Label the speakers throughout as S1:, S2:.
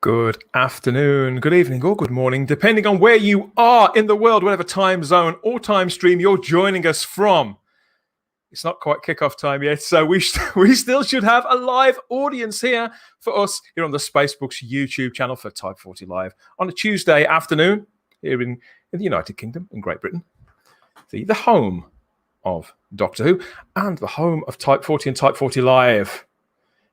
S1: Good afternoon, good evening, or good morning, depending on where you are in the world, whatever time zone or time stream you're joining us from. It's not quite kickoff time yet, so we still should have a live audience here for us here on the Spacebooks YouTube channel for Type 40 Live on a Tuesday afternoon here in the United Kingdom, in Great Britain, the home of Doctor Who and the home of Type 40 and Type 40 Live.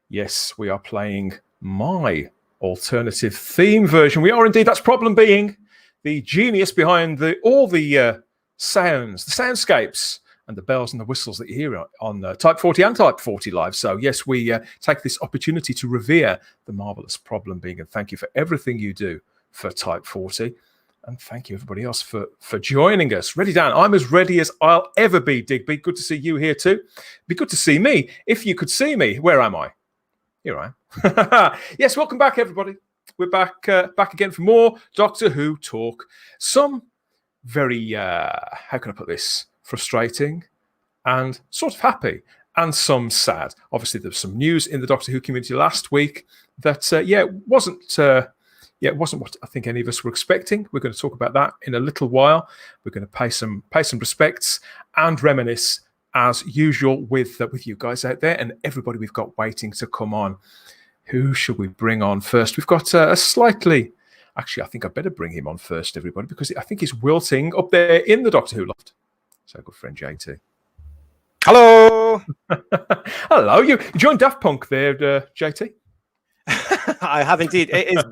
S1: Yes, we are playing my alternative theme version. We are indeed. That's problem being the genius behind all the sounds, the soundscapes, and the bells and the whistles that you hear on Type 40 and Type 40 Live. So yes, we take this opportunity to revere the marvelous problem being, and thank you for everything you do for Type 40. And thank you, everybody else, for joining us. Ready, Dan? I'm as ready as I'll ever be, Digby. Good to see you here too. Be good to see me. If you could see me, where am I? Here I am. Yes, welcome back, everybody. We're back again for more Doctor Who talk. Some very, how can I put this, frustrating and sort of happy, and some sad. Obviously, there was some news in the Doctor Who community last week that, wasn't what I think any of us were expecting. We're going to talk about that in a little while. We're going to pay some respects and reminisce as usual with you guys out there and everybody we've got waiting to come on. Who should we bring on first? We've got a slightly... Actually, I think I better bring him on first, everybody, because I think he's wilting up there in the Doctor Who loft. So, good friend JT.
S2: Hello.
S1: Hello. You joined Daft Punk there, JT?
S2: I have indeed. It is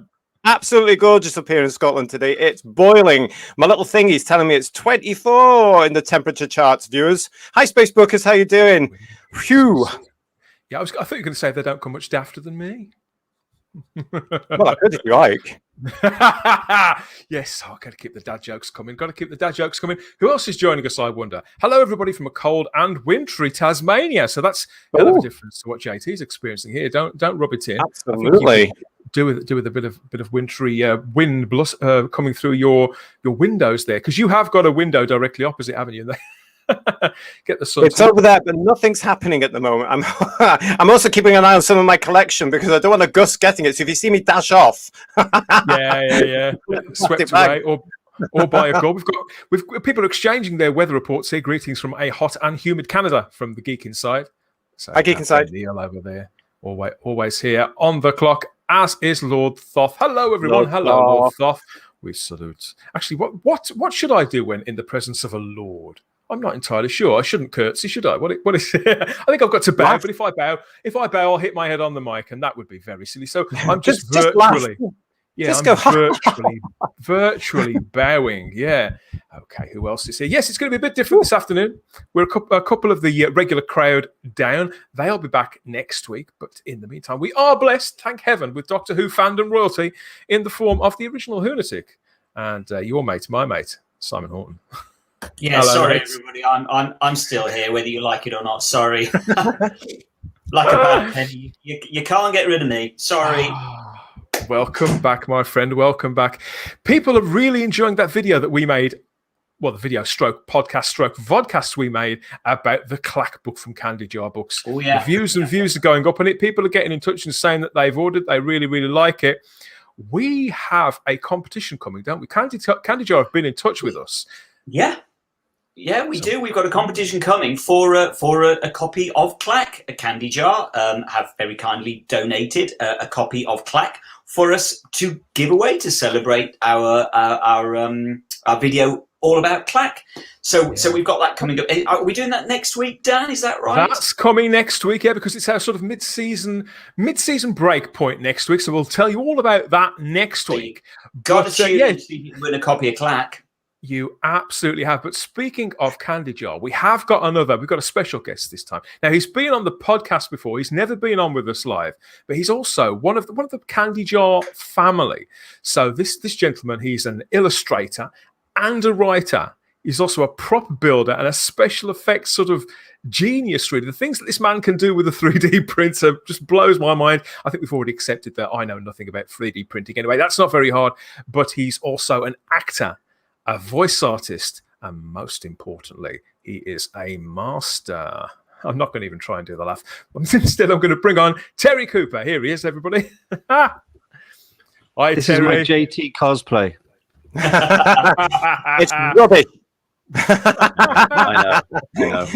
S2: absolutely gorgeous up here in Scotland today. It's boiling. My little thingy's telling me it's 24 in the temperature charts, viewers. Hi, Spacebookers. How you doing? Phew.
S1: Yeah, I thought you were going to say they don't come much dafter than me.
S2: Well, I could if you like.
S1: Yes, I've got to keep the dad jokes coming. Who else is joining us, I wonder? Hello, everybody from a cold and wintry Tasmania. So that's a hell of a difference to what JT's experiencing here. Don't rub it in.
S2: Absolutely.
S1: Do with a bit of wintry wind coming through your windows there, because you have got a window directly opposite, haven't you? Get the sun.
S2: It's over there, but nothing's happening at the moment. I'm also keeping an eye on some of my collection because I don't want a gust getting it. So if you see me dash off,
S1: yeah, swept away or by a goal. We've people exchanging their weather reports here. Greetings from a hot and humid Canada from the Geek Inside. So
S2: Hi, Geek Inside.
S1: Neil over there, always here on the clock, as is Lord Thoth. Hello, everyone. Lord Thoth. We salute. Actually, what should I do when in the presence of a lord? I'm not entirely sure. I shouldn't curtsy, should I? What is it? I think I've got to bow, but if I bow, I'll hit my head on the mic, and that would be very silly. So I'm just virtually, virtually bowing. Yeah. Okay. Who else is here? Yes, it's going to be a bit different this afternoon. We're a couple of the regular crowd down. They'll be back next week, but in the meantime, we are blessed, thank heaven, with Doctor Who fandom royalty in the form of the original Lunatic and your mate, my mate, Simon Horton.
S3: Yeah,
S1: hello,
S3: sorry,
S1: mate.
S3: everybody. I'm still here, whether you like it or not. Sorry. Like a bad penny. You can't get rid of me. Sorry.
S1: Welcome back, my friend. Welcome back. People are really enjoying that video that we made. Well, the video stroke podcast stroke vodcast we made about the Clack book from Candy Jar Books.
S3: Oh, yeah.
S1: The views and views are going up on it. People are getting in touch and saying that they've ordered. They really, really like it. We have a competition coming, don't we? Candy Jar have been in touch with us.
S3: Yeah, we do. We've got a competition coming for a copy of Clack. A Candy Jar have very kindly donated a copy of Clack for us to give away to celebrate our video all about Clack. So we've got that coming up. Are we doing that next week, Dan? Is that right?
S1: That's coming next week, yeah, because it's our sort of mid-season break point next week. So we'll tell you all about that next week.
S3: Got to tune in so you can win a copy of Clack.
S1: You absolutely have. But speaking of Candy Jar, we've got a special guest this time. Now, he's been on the podcast before. He's never been on with us live, but he's also one of the Candy Jar family. So this gentleman, he's an illustrator and a writer. He's also a prop builder and a special effects sort of genius, really. The things that this man can do with a 3D printer just blows my mind. I think we've already accepted that I know nothing about 3D printing anyway. That's not very hard. But he's also an actor, a voice artist, and most importantly, he is a master. I'm not going to even try and do the laugh. Instead, I'm going to bring on Terry Cooper. Here he is, everybody. Hi,
S4: This is my
S1: Terry.
S4: JT cosplay.
S2: It's rubbish.
S4: I know.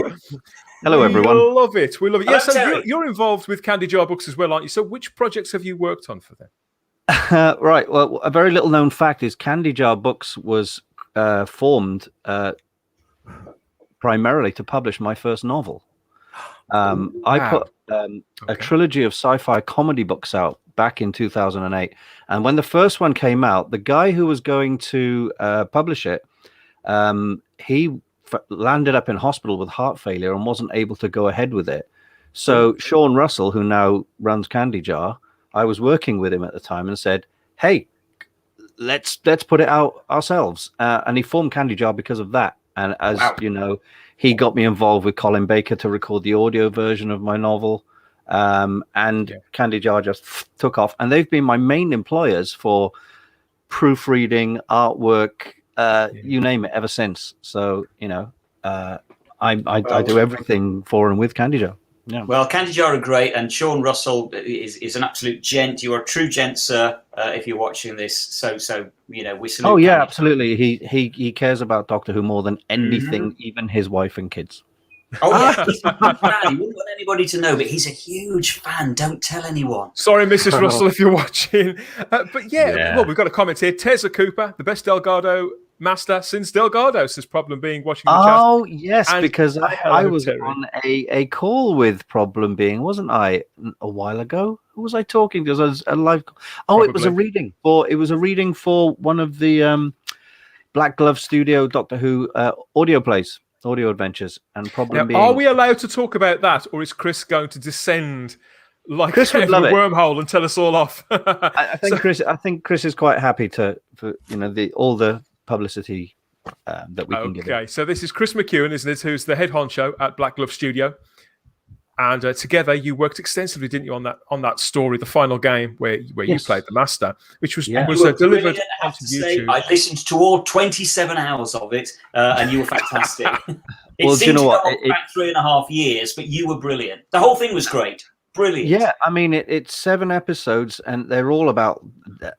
S4: Hello, everyone.
S1: We love it. We love it.
S3: Hello,
S1: Yeah, so
S3: Terry.
S1: you're involved with Candy Jar Books as well, aren't you? So which projects have you worked on for them?
S4: Right. Well, a very little known fact is Candy Jar Books was formed primarily to publish my first novel. I put a trilogy of sci-fi comedy books out back in 2008, and when the first one came out, the guy who was going to publish it, he landed up in hospital with heart failure and wasn't able to go ahead with it. So Sean Russell, who now runs Candy Jar, I was working with him at the time and said, "Hey, let's put it out ourselves." And he formed Candy Jar because of that. And as you know, he got me involved with Colin Baker to record the audio version of my novel. Candy Jar just took off. And they've been my main employers for proofreading, artwork, you name it, ever since. So, you know, I do everything for and with Candy Jar. Yeah.
S3: Well, Candy Jar are great, and Sean Russell is an absolute gent. You are a true gent, sir, if you're watching this. So you know, we salute.
S4: Oh yeah,
S3: Candy.
S4: absolutely. He cares about Doctor Who more than anything, even his wife and kids.
S3: Oh yeah, he's a big fan. He wouldn't want anybody to know, but he's a huge fan. Don't tell anyone.
S1: Sorry, Mrs. Russell, if you're watching. But well, we've got a comment here. Tezza Cooper, the best Delgado master since Delgado, says Problem Being watching the chat.
S4: Oh yes,
S1: And
S4: because I was
S1: Terry.
S4: on a call with Problem Being, wasn't I, a while ago? Who was I talking to? It was a live. Oh, it was a reading for one of the Black Glove Studio Doctor Who audio plays. Audio adventures and Problem Being.
S1: Are we allowed to talk about that, or is Chris going to descend like
S4: Chris would
S1: a
S4: love it.
S1: wormhole and tell us all off?
S4: I think Chris is quite happy for all the publicity that we can give.
S1: Okay, so this is Chris McEwen, isn't it? Who's the head honcho at Black Glove Studio, and together you worked extensively, didn't you, on that story, the final game where you played the master, which was delivered onto YouTube.
S3: I listened to all 27 hours of it, and you were fantastic. It seemed
S4: you know
S3: to
S4: what?
S3: go on back 3.5 years, but you were brilliant. The whole thing was great. Brilliant.
S4: Yeah, I mean, it's 7 episodes, and they're all about,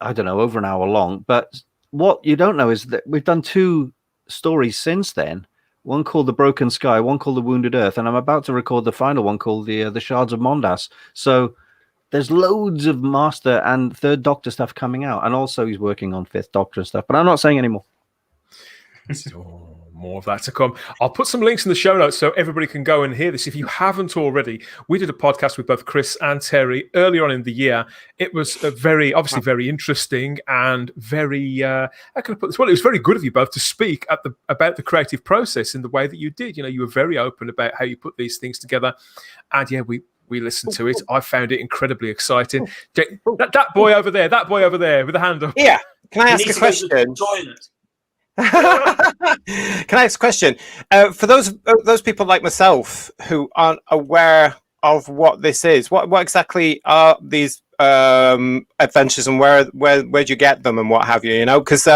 S4: I don't know, over an hour long. But what you don't know is that we've done 2 stories since then. One called The Broken Sky, one called The Wounded Earth, and I'm about to record the final one called The Shards of Mondas. So there's loads of Master and Third Doctor stuff coming out, and also he's working on Fifth Doctor and stuff. But I'm not saying anymore.
S1: More of that to come. I'll put some links in the show notes so everybody can go and hear this. If you haven't already, we did a podcast with both Chris and Terry earlier on in the year. It was very interesting and very, how can I put this? Well, it was very good of you both to speak about the creative process in the way that you did. You know, you were very open about how you put these things together. And yeah, we listened to it. I found it incredibly exciting. That boy over there with the hand up.
S2: Yeah. Can I ask a question?
S3: Toilet.
S2: Can I ask a question? For those people like myself who aren't aware of what this is, what exactly are these adventures, and where'd you get them and what have you? You know, because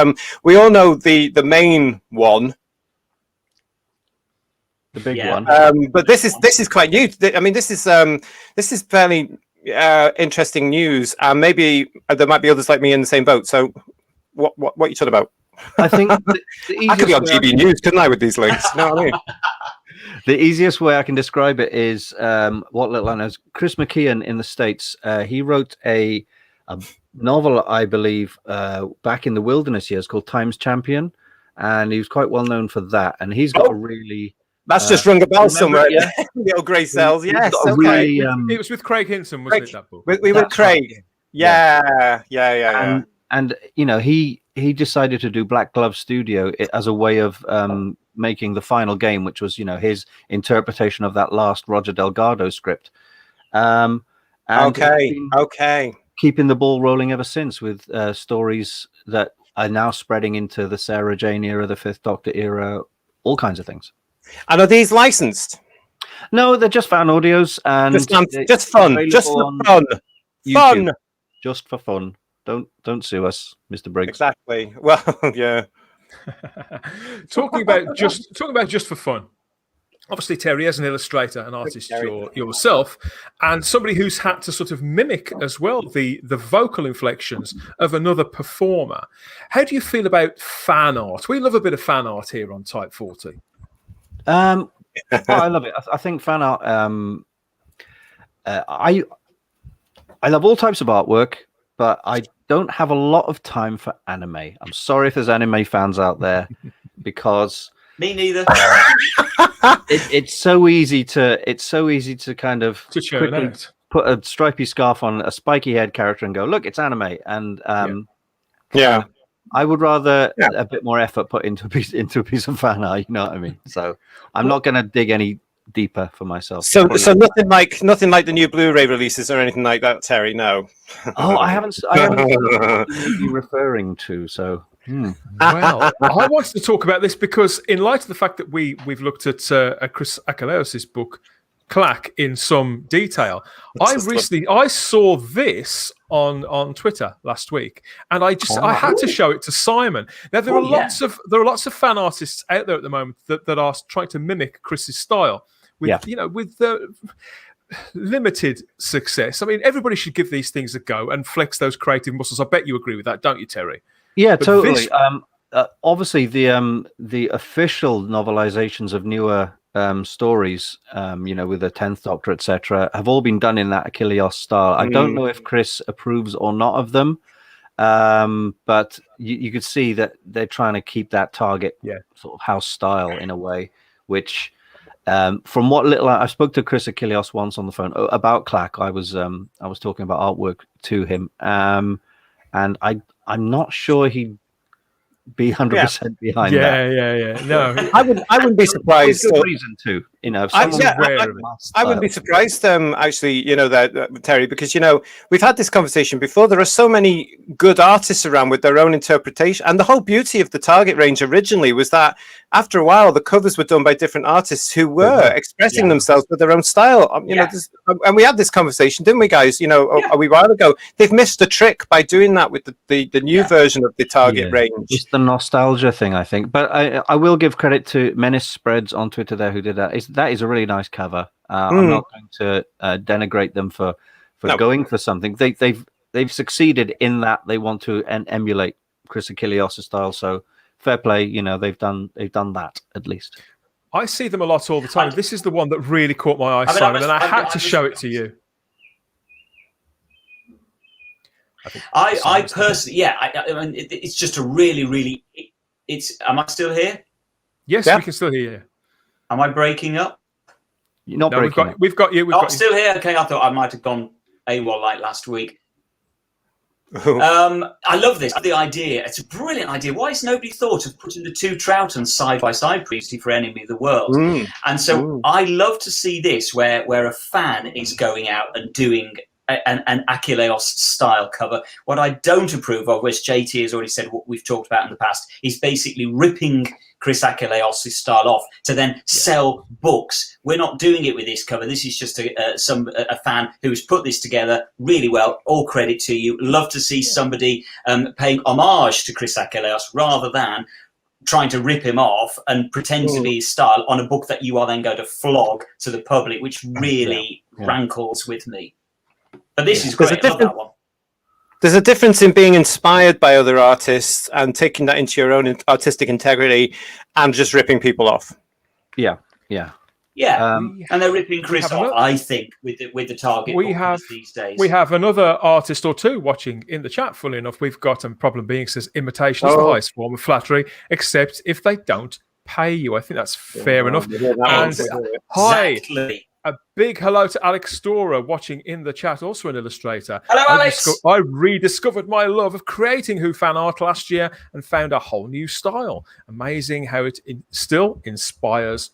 S2: we all know the main one,
S4: the big one.
S2: But this is quite new. I mean, this is fairly interesting news, and maybe there might be others like me in the same boat. So, what are you talking about?
S4: I think the
S2: I could be on GB News, couldn't I, with these links? You know what I mean?
S4: The easiest way I can describe it is what little I know is Chris McKeon in the States. He wrote a novel, I believe, back in the wilderness years called Time's Champion, and he was quite well known for that. And he's got a really...
S2: That's just rung a bell somewhere.
S4: Yeah.
S2: The old grey cells, yes.
S4: Okay.
S2: Really,
S1: it was with Craig Hinson, wasn't it, that book?
S2: We were Craig. Right. Yeah.
S4: And you know, he decided to do Black Glove Studio as a way of making the final game, which was, you know, his interpretation of that last Roger Delgado script. And
S2: okay.
S4: Keeping the ball rolling ever since with stories that are now spreading into the Sarah Jane era, the Fifth Doctor era, all kinds of things.
S2: And are these licensed?
S4: No, they're just fan audios and
S2: just fun. Just for fun.
S4: YouTube. Fun. Just for fun. Don't sue us, Mr. Briggs.
S2: Exactly. Well, yeah.
S1: talking about just for fun. obviously, Terry, as an illustrator, an artist yourself, and somebody who's had to sort of mimic as well the vocal inflections of another performer. How do you feel about fan art? We love a bit of fan art here on Type 40.
S4: Well, I love it. I think fan art. I love all types of artwork, but I don't have a lot of time for anime. I'm sorry if there's anime fans out there, because
S3: me neither.
S4: It's so easy to kind of
S1: quickly
S4: put a stripy scarf on a spiky head character and go, look, it's anime. And I would rather a bit more effort put into a piece of fan art. You know what I mean? So I'm not going to dig any deeper for myself.
S2: So nothing like the new Blu-ray releases or anything like that, Terry. No.
S4: Oh, I haven't what you're referring to. So.
S1: Well, I wanted to talk about this because, in light of the fact that we've looked at Chris Achilleos' book Clack in some detail, I saw this on Twitter last week, and I had to show it to Simon. Now there are lots of fan artists out there at the moment that are trying to mimic Chris's style with limited success. I mean, everybody should give these things a go and flex those creative muscles. I bet you agree with that, don't you, Terry?
S4: Yeah, but totally. Obviously, the official novelizations of newer stories, with the 10th Doctor, etc., have all been done in that Achilleos style. I don't know if Chris approves or not of them, but you could see that they're trying to keep that target sort of house style in a way, which, from what little I spoke to Chris Achilleos once on the phone about Clack, I was talking about artwork to him, and I'm not sure he'd be 100% behind that.
S1: Yeah. No,
S2: I wouldn't be surprised.
S4: Good reason to,
S2: I wouldn't be surprised. Actually, that Terry, because we've had this conversation before. There are so many good artists around with their own interpretation, and the whole beauty of the Target range originally was that after a while, the covers were done by different artists who were expressing themselves with their own style. And we had this conversation, didn't we, guys? A wee while ago. They've missed the trick by doing that with the new version of the Target range.
S4: It's the nostalgia thing, I think. But I will give credit to Menace Spreads on Twitter there, who did that. That is a really nice cover. I'm not going to denigrate them for going for something. They've succeeded in that they want to emulate Chris Achilleos' style. So fair play. They've done that at least.
S1: I see them a lot all the time. This is the one that really caught my eye, Simon, and I had to show it to you.
S3: I personally, I mean, it's just a really. Am I still here?
S1: Yes, we can still hear you.
S3: Am I breaking up?
S4: You're not breaking up.
S1: We've got you.
S3: Still here. Okay, I thought I might have gone AWOL like last week. I love this. The idea. It's a brilliant idea. Why has nobody thought of putting the two Troutons side by side previously for Enemy of the World? And so I love to see this where a fan is going out and doing an Achilleos style cover. What I don't approve of, which JT has already said what we've talked about in the past, is basically ripping Chris Achilleos' style off to then sell books. We're not doing it with this cover. This is just a fan who's put this together really well. All credit to you. Love to see somebody paying homage to Chris Achilleos rather than trying to rip him off and pretend to be his style on a book that you are then going to flog to the public, which really rankles with me. But this is great. I love that one.
S2: There's a difference in being inspired by other artists and taking that into your own artistic integrity and just ripping people off.
S3: Yeah. And they're ripping Chris off, I think, with the Target these days.
S1: We have another artist or two watching in the chat, funnily enough. We've got Problem Being says imitation is the highest form of flattery, except if they don't pay you. I think that's fair enough.
S3: Exactly.
S1: A big hello to Alex Storer watching in the chat, also an illustrator.
S3: Hello, Alex.
S1: I rediscovered my love of creating Who fan art last year and found a whole new style. Amazing how it still inspires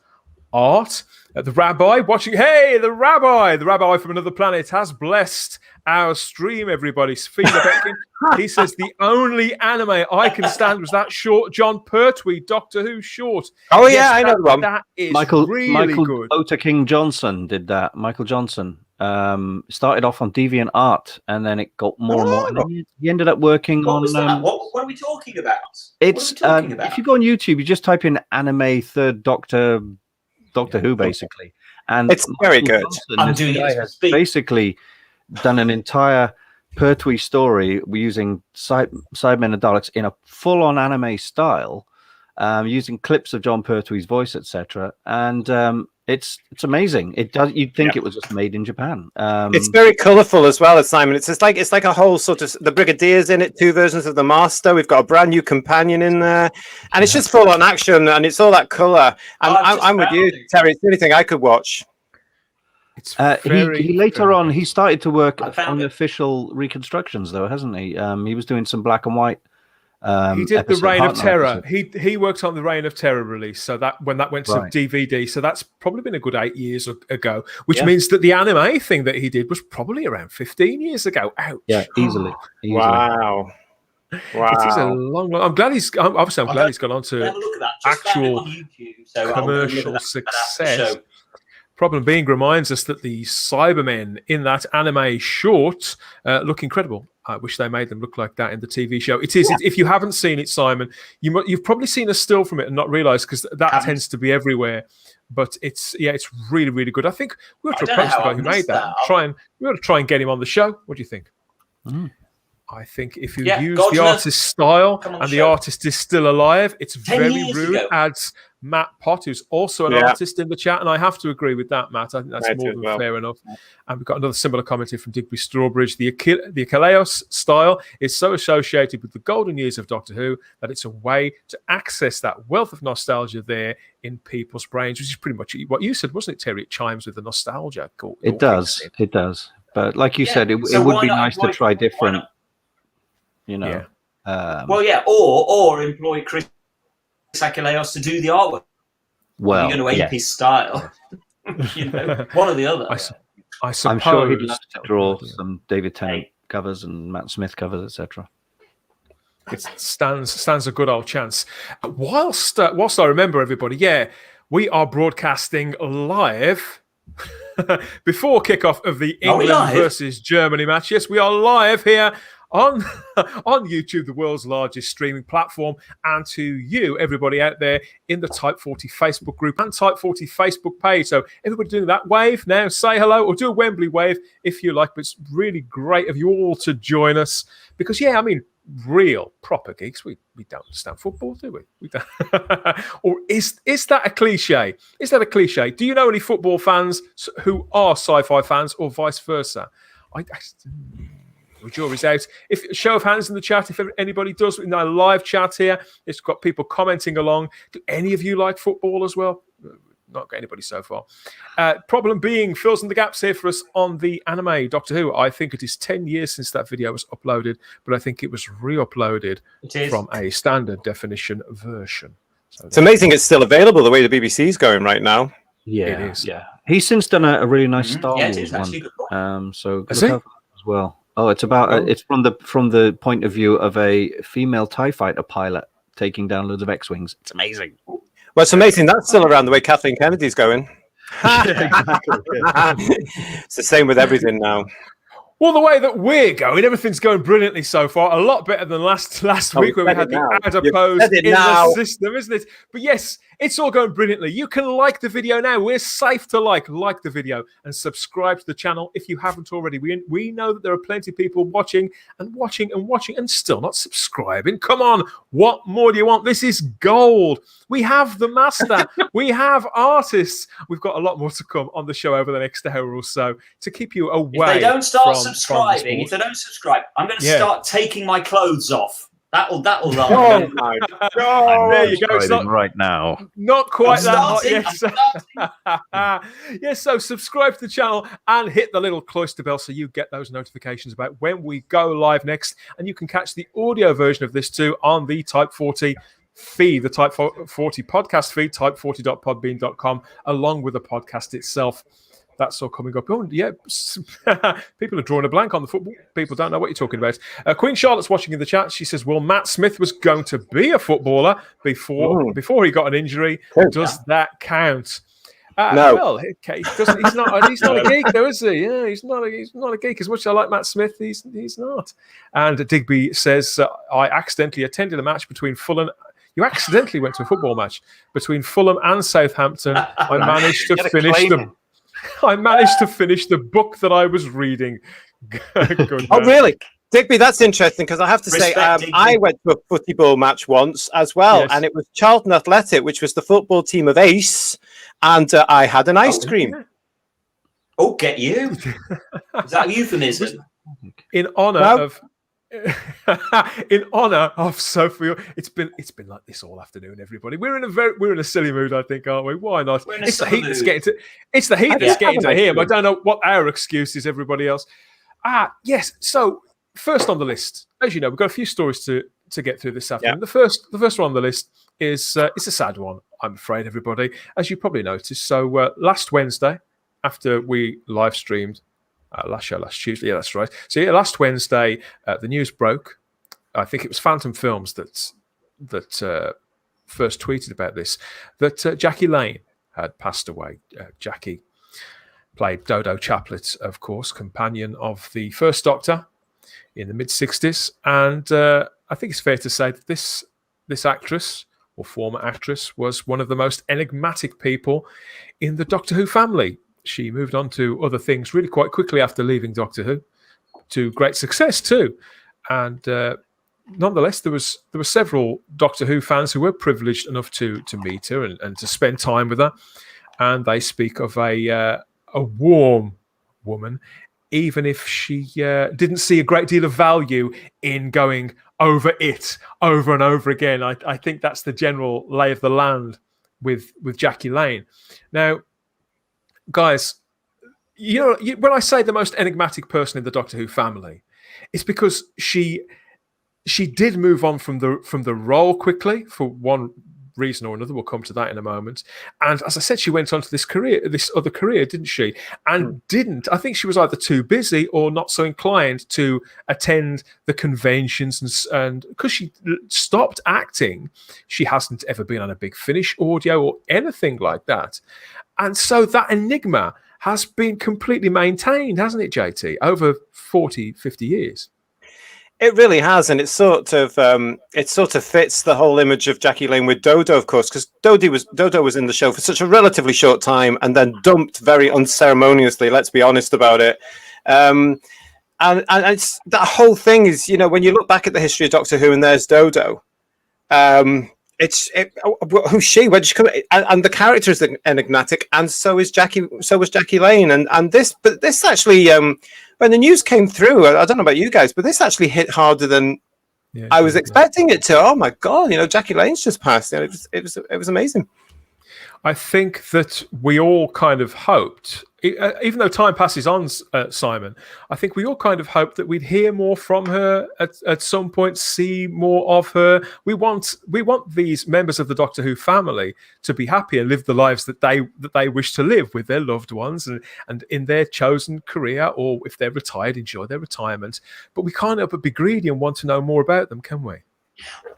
S1: art. The Rabbi watching. Hey, the Rabbi from another planet has blessed our stream, everybody. Sfina Beckin. He says the only anime I can stand was that short John Pertwee Doctor Who short.
S2: Oh, yes, I know the one.
S1: That is
S4: Michael
S1: good.
S4: Ota King Johnson did that. Michael Johnson started off on DeviantArt and then it got more and more. And then he ended up working on.
S3: What are we talking about?
S4: It's if you go on YouTube, you just type in anime Third Doctor Doctor Who, basically. And
S2: it's very good.
S3: I'm doing it as we speak.
S4: Basically done an entire Pertwee story using Cybermen and Daleks in a full-on anime style, using clips of John Pertwee's voice, etc. And it's amazing. It does. You'd think it was just made in Japan.
S2: It's very colourful as well as Simon. It's like a whole sort of the Brigadier's in it, 2 versions of the Master. We've got a brand new companion in there, and it's just full on action, and it's all that colour. And I'm with you, Terry. It's the only thing I could watch.
S1: It's
S4: he later on he started to work on the official reconstructions, though, hasn't he? He was doing some black and white.
S1: He did the Reign of Terror. He worked on the Reign of Terror release, so that when that went to DVD, so that's probably been a good 8 years ago, which means that the anime thing that he did was probably around 15 years ago. Ouch!
S4: Yeah, easily.
S2: Wow.
S1: It is a long. I'm glad he's glad he's gone on to actual commercial success. Problem being, reminds us that the Cybermen in that anime short look incredible. I wish they made them look like that in the TV show. It is. If you haven't seen it, Simon, you've probably seen a still from it and not realised, because that tends to be everywhere. But it's really, really good. I think we ought to approach the guy who made that. We ought to try and get him on the show. What do you think? I think if you use the artist's style and the artist is still alive, it's very rude. Adds Matt Pott, who's also an artist, in the chat, and I have to agree with that, Matt. I think that's more than fair enough. And we've got another similar comment here from Digby Strawbridge. The Achilleos style is so associated with the golden years of Doctor Who that it's a way to access that wealth of nostalgia there in people's brains, which is pretty much what you said, wasn't it, Terry? It chimes with the nostalgia.
S4: It does. But like you said, it would be nice to try different.
S3: Or employ Chris Achilleos to do the artwork.
S4: Well,
S3: you're going to ape his style. One or the other.
S1: I suppose.
S4: I'm sure he'd love to draw some David Tennant covers and Matt Smith covers, etc.
S1: It stands a good old chance. Whilst I remember, everybody, we are broadcasting live before kickoff of the England versus Germany match. Yes, we are live here on YouTube, the world's largest streaming platform, and to you, everybody out there in the Type 40 Facebook group and Type 40 Facebook page. So everybody doing that wave now, say hello, or do a Wembley wave if you like. But it's really great of you all to join us, because real proper geeks, we don't understand football, do we? We don't. Or is that a cliche? Is that a cliche? Do you know any football fans who are sci-fi fans, or vice versa? The jury's out. If show of hands in the chat, if anybody does, in our live chat here, it's got people commenting along. Do any of you like football as well? Not got anybody so far. Problem being, fills in the gaps here for us on the anime Doctor Who. I think it is 10 years since that video was uploaded, but I think it was re-uploaded from a standard definition version. So
S2: it's amazing it's still available the way the BBC's going right now.
S4: Yeah, it is. Yeah, he's since done a really nice Star Wars one. So look out for that as well. Oh, it's about it's from the point of view of a female TIE fighter pilot taking down loads of X-wings. It's amazing.
S2: Well, it's amazing that's still around the way Kathleen Kennedy's going. It's the same with everything now.
S1: Well, the way that we're going, everything's going brilliantly so far. A lot better than last week where we had the adipose in the system, isn't it? But yes, it's all going brilliantly. You can like the video now. We're safe to like the video and subscribe to the channel if you haven't already. We know that there are plenty of people watching and still not subscribing. Come on, what more do you want? This is gold. We have the master. We have artists. We've got a lot more to come on the show over the next hour or so to keep you away.
S3: If they don't start subscribing, I'm going to start taking my clothes off. That'll
S2: Oh my God.
S1: There you go. It's not,
S4: right now.
S1: Not quite that hot yet. Yes, so subscribe to the channel and hit the little cloister bell so you get those notifications about when we go live next. And you can catch the audio version of this too on the Type 40 feed, the Type 40 podcast feed, type40.podbean.com, along with the podcast itself. That's all coming up. Oh, yeah. People are drawing a blank on the football. People don't know what you're talking about. Queen Charlotte's watching in the chat. She says, well, Matt Smith was going to be a footballer before he got an injury. Does that count?
S2: No.
S1: Well, okay. He's not a geek, though, is he? Yeah, he's not a geek. As much as I like Matt Smith, he's not. And Digby says, I accidentally attended a match between Fulham You accidentally went to a football match between Fulham and Southampton. I managed to finish the book that I was reading. Good
S2: Oh,
S1: man.
S2: really? Digby, that's interesting because I have to say,
S3: Respect,
S2: I went to a footy ball match once as well,
S1: Yes.
S2: and it was Charlton Athletic, which was the football team of Ace, and I had an ice cream.
S3: Oh, get you. Is that a euphemism?
S1: In honor
S2: No.
S1: of Sophie. It's been like this all afternoon, everybody. We're in a silly mood, I think, aren't we? Why not?
S3: We're in a
S1: It's the
S3: summer
S1: heat that's
S3: mood.
S1: getting to him. I don't know what our excuse is, everybody else. Yes. So first on the list, as you know, we've got a few stories to get through this afternoon. The first one on the list is it's a sad one, I'm afraid, everybody, as you probably noticed. So last Wednesday, after we live streamed last Tuesday, yeah, that's right. So yeah, last Wednesday, the news broke. I think it was Phantom Films that first tweeted about this, that Jackie Lane had passed away. Jackie played Dodo Chaplet, of course, companion of the first Doctor in the mid-60s. And I think it's fair to say that this actress, or former actress, was one of the most enigmatic people in the Doctor Who family. She moved on to other things really quite quickly after leaving Doctor Who, to great success too. And nonetheless, there were several Doctor Who fans who were privileged enough to meet her and to spend time with her. And they speak of a warm woman, even if she didn't see a great deal of value in going over it over and over again. I think that's the general lay of the land with Jackie Lane. Now, guys, when I say the most enigmatic person in the Doctor Who family, it's because she did move on from the role quickly for one reason or another. We'll come to that in a moment. And as I said, she went on to this other career, didn't she? And I think she was either too busy or not so inclined to attend the conventions, and because she stopped acting, she hasn't ever been on a Big Finish audio or anything like that. And so that enigma has been completely maintained, hasn't it, JT, over 40, 50 years?
S2: It really has, and it sort of fits the whole image of Jackie Lane with Dodo, of course, because Dodo was in the show for such a relatively short time and then dumped very unceremoniously. Let's be honest about it. And it's that whole thing is, when you look back at the history of Doctor Who and there's Dodo, who's she? Where did she come? And the character is enigmatic, and so was Jackie Lane. And this actually, when the news came through, I don't know about you guys, but this actually hit harder than I was expecting it to. Oh my god! Jackie Lane's just passed. It was amazing.
S1: I think that we all kind of hoped, even though time passes on, Simon, I think we all kind of hoped that we'd hear more from her at some point, see more of her. We want these members of the Doctor Who family to be happy and live the lives that they wish to live with their loved ones and in their chosen career, or if they're retired, enjoy their retirement. But we can't help but be greedy and want to know more about them, can we?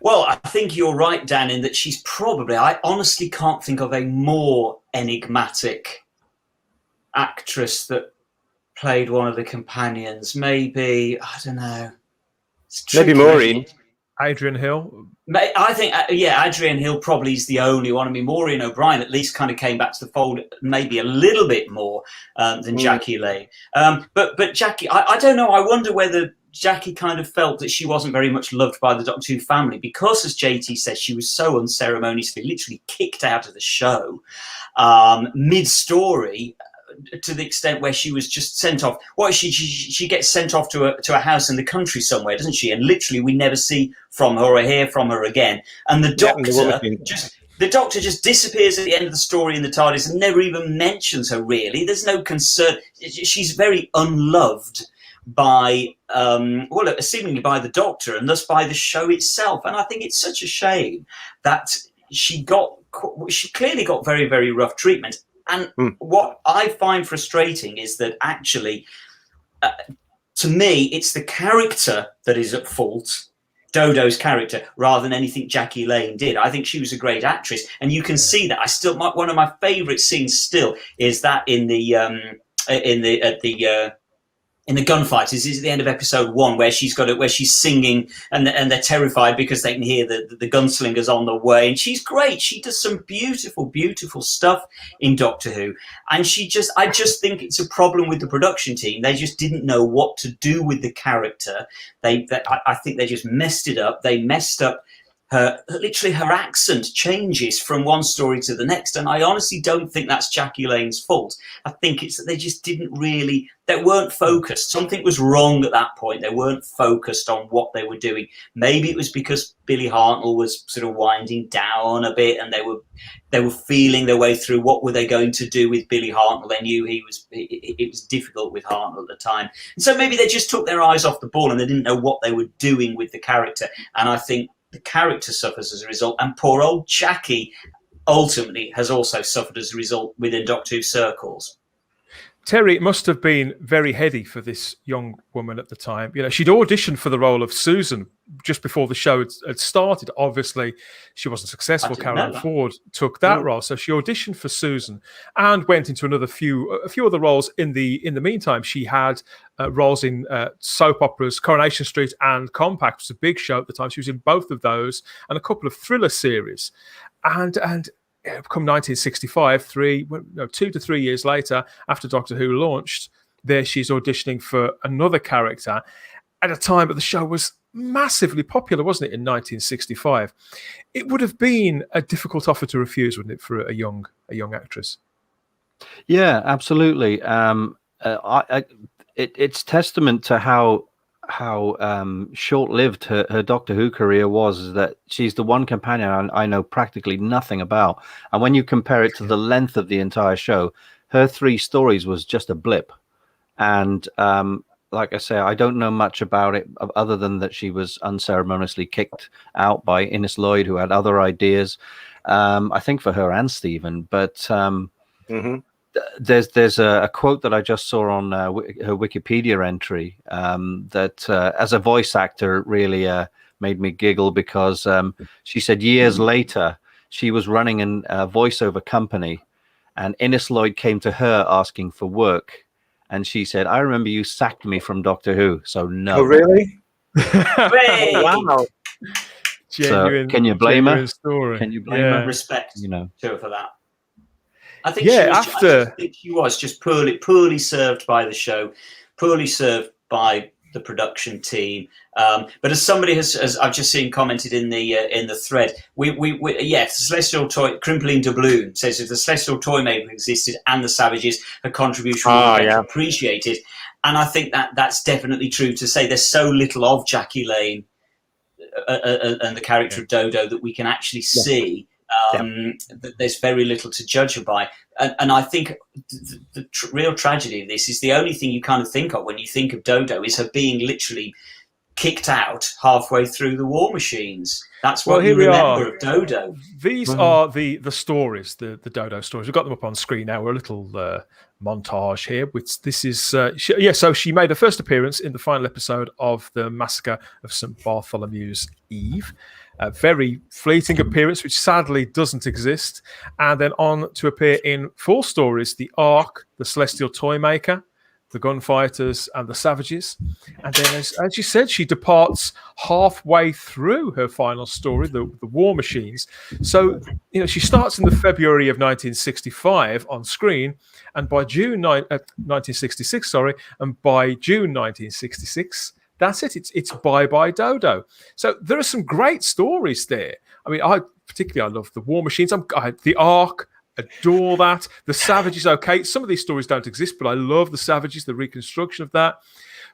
S3: Well, I think you're right, Dan, in that she's probably, I honestly can't think of a more enigmatic actress that played one of the companions. Maybe, I don't know.
S2: Maybe Maureen.
S1: Adrian Hill.
S3: I think, Adrian Hill probably is the only one. I mean, Maureen O'Brien at least kind of came back to the fold maybe a little bit more than Jackie Lane. But Jackie, I don't know. I wonder whether Jackie kind of felt that she wasn't very much loved by the Doctor Who family because, as JT says, she was so unceremoniously literally kicked out of the show mid-story, to the extent where she was just sent off. Well, she gets sent off to a house in the country somewhere, doesn't she? And literally we never see from her or hear from her again. And the Doctor just disappears at the end of the story in the TARDIS and never even mentions her, really. There's no concern. She's very unloved by seemingly by the Doctor and thus by the show itself. And I think it's such a shame that she clearly got very, very rough treatment. And what I find frustrating is that actually, to me, it's the character that is at fault, Dodo's character, rather than anything Jackie Lane did. I think she was a great actress, and you can see that. One of my favourite scenes still is that in the in the gunfighters is at the end of episode 1, where she's singing and they're terrified because they can hear the gunslingers on the way, and she's great. She does some beautiful stuff in Doctor Who, and I just think it's a problem with the production team. They just didn't know what to do with the character. I think they just messed it up. They messed up her accent changes from one story to the next, and I honestly don't think that's Jackie Lane's fault. I think it's that they weren't focused. Something was wrong at that point. They weren't focused on what they were doing. Maybe it was because Billy Hartnell was sort of winding down a bit, and they were feeling their way through what were they going to do with Billy Hartnell. They knew it was difficult with Hartnell at the time, and so maybe they just took their eyes off the ball and they didn't know what they were doing with the character. And I think the character suffers as a result, and poor old Jackie ultimately has also suffered as a result within Doctor Who circles.
S1: Terry, it must have been very heady for this young woman at the time. You know, she'd auditioned for the role of Susan just before the show had started. Obviously, she wasn't successful. Caroline Ford took that role, so she auditioned for Susan and went into a few other roles. In the meantime, she had roles in soap operas, Coronation Street and Compact, which was a big show at the time. She was in both of those and a couple of thriller series, and come 1965, 2 to 3 years later, after Doctor Who launched, there she's auditioning for another character at a time that the show was massively popular, wasn't it, in 1965? It would have been a difficult offer to refuse, wouldn't it, for a young actress?
S4: Yeah, absolutely. It's testament to how short-lived her Doctor Who career was, is that she's the one companion I know practically nothing about. And when you compare it to the length of the entire show, her 3 stories was just a blip. And like I say, I don't know much about it other than that she was unceremoniously kicked out by Innes Lloyd, who had other ideas, I think for her and Stephen. But there's a quote that I just saw on her Wikipedia entry that as a voice actor really made me giggle, because she said years later she was running a voiceover company and Innes Lloyd came to her asking for work, and she said, "I remember you sacked me from Doctor Who, so no."
S2: Oh, really?
S3: Oh,
S2: wow.
S1: Genuine,
S4: can you blame her?
S1: Story.
S4: Can you blame her?
S3: Respect to her for that. I think she was just poorly served by the show, poorly served by the production team. But as somebody as I've just seen commented in the thread, Celestial Toy Crimpling Doubloon says if the Celestial Toymaker existed and the Savages, her contribution would be appreciated. And I think that's definitely true to say. There's so little of Jackie Lane and the character of Dodo that we can actually see. That there's very little to judge her by, and I think the real tragedy of this is the only thing you kind of think of when you think of Dodo is her being literally kicked out halfway through the War Machines. That's what you remember of Dodo.
S1: These are the stories, the Dodo stories. We've got them up on screen now. We're a little montage here. Which this is so she made her first appearance in the final episode of the Massacre of St. Bartholomew's Eve. A very fleeting appearance, which sadly doesn't exist, and then on to appear in 4 stories: the Ark, the Celestial Toymaker, the Gunfighters, and the Savages. And then, as you said, she departs halfway through her final story, the War Machines. So, she starts in the February of 1965 on screen, and by June 1966, and by June 1966. That's it. It's bye-bye Dodo. So there are some great stories there. I mean, I love the War Machines. The Ark, adore that. The Savages, okay. Some of these stories don't exist, but I love the Savages, the reconstruction of that.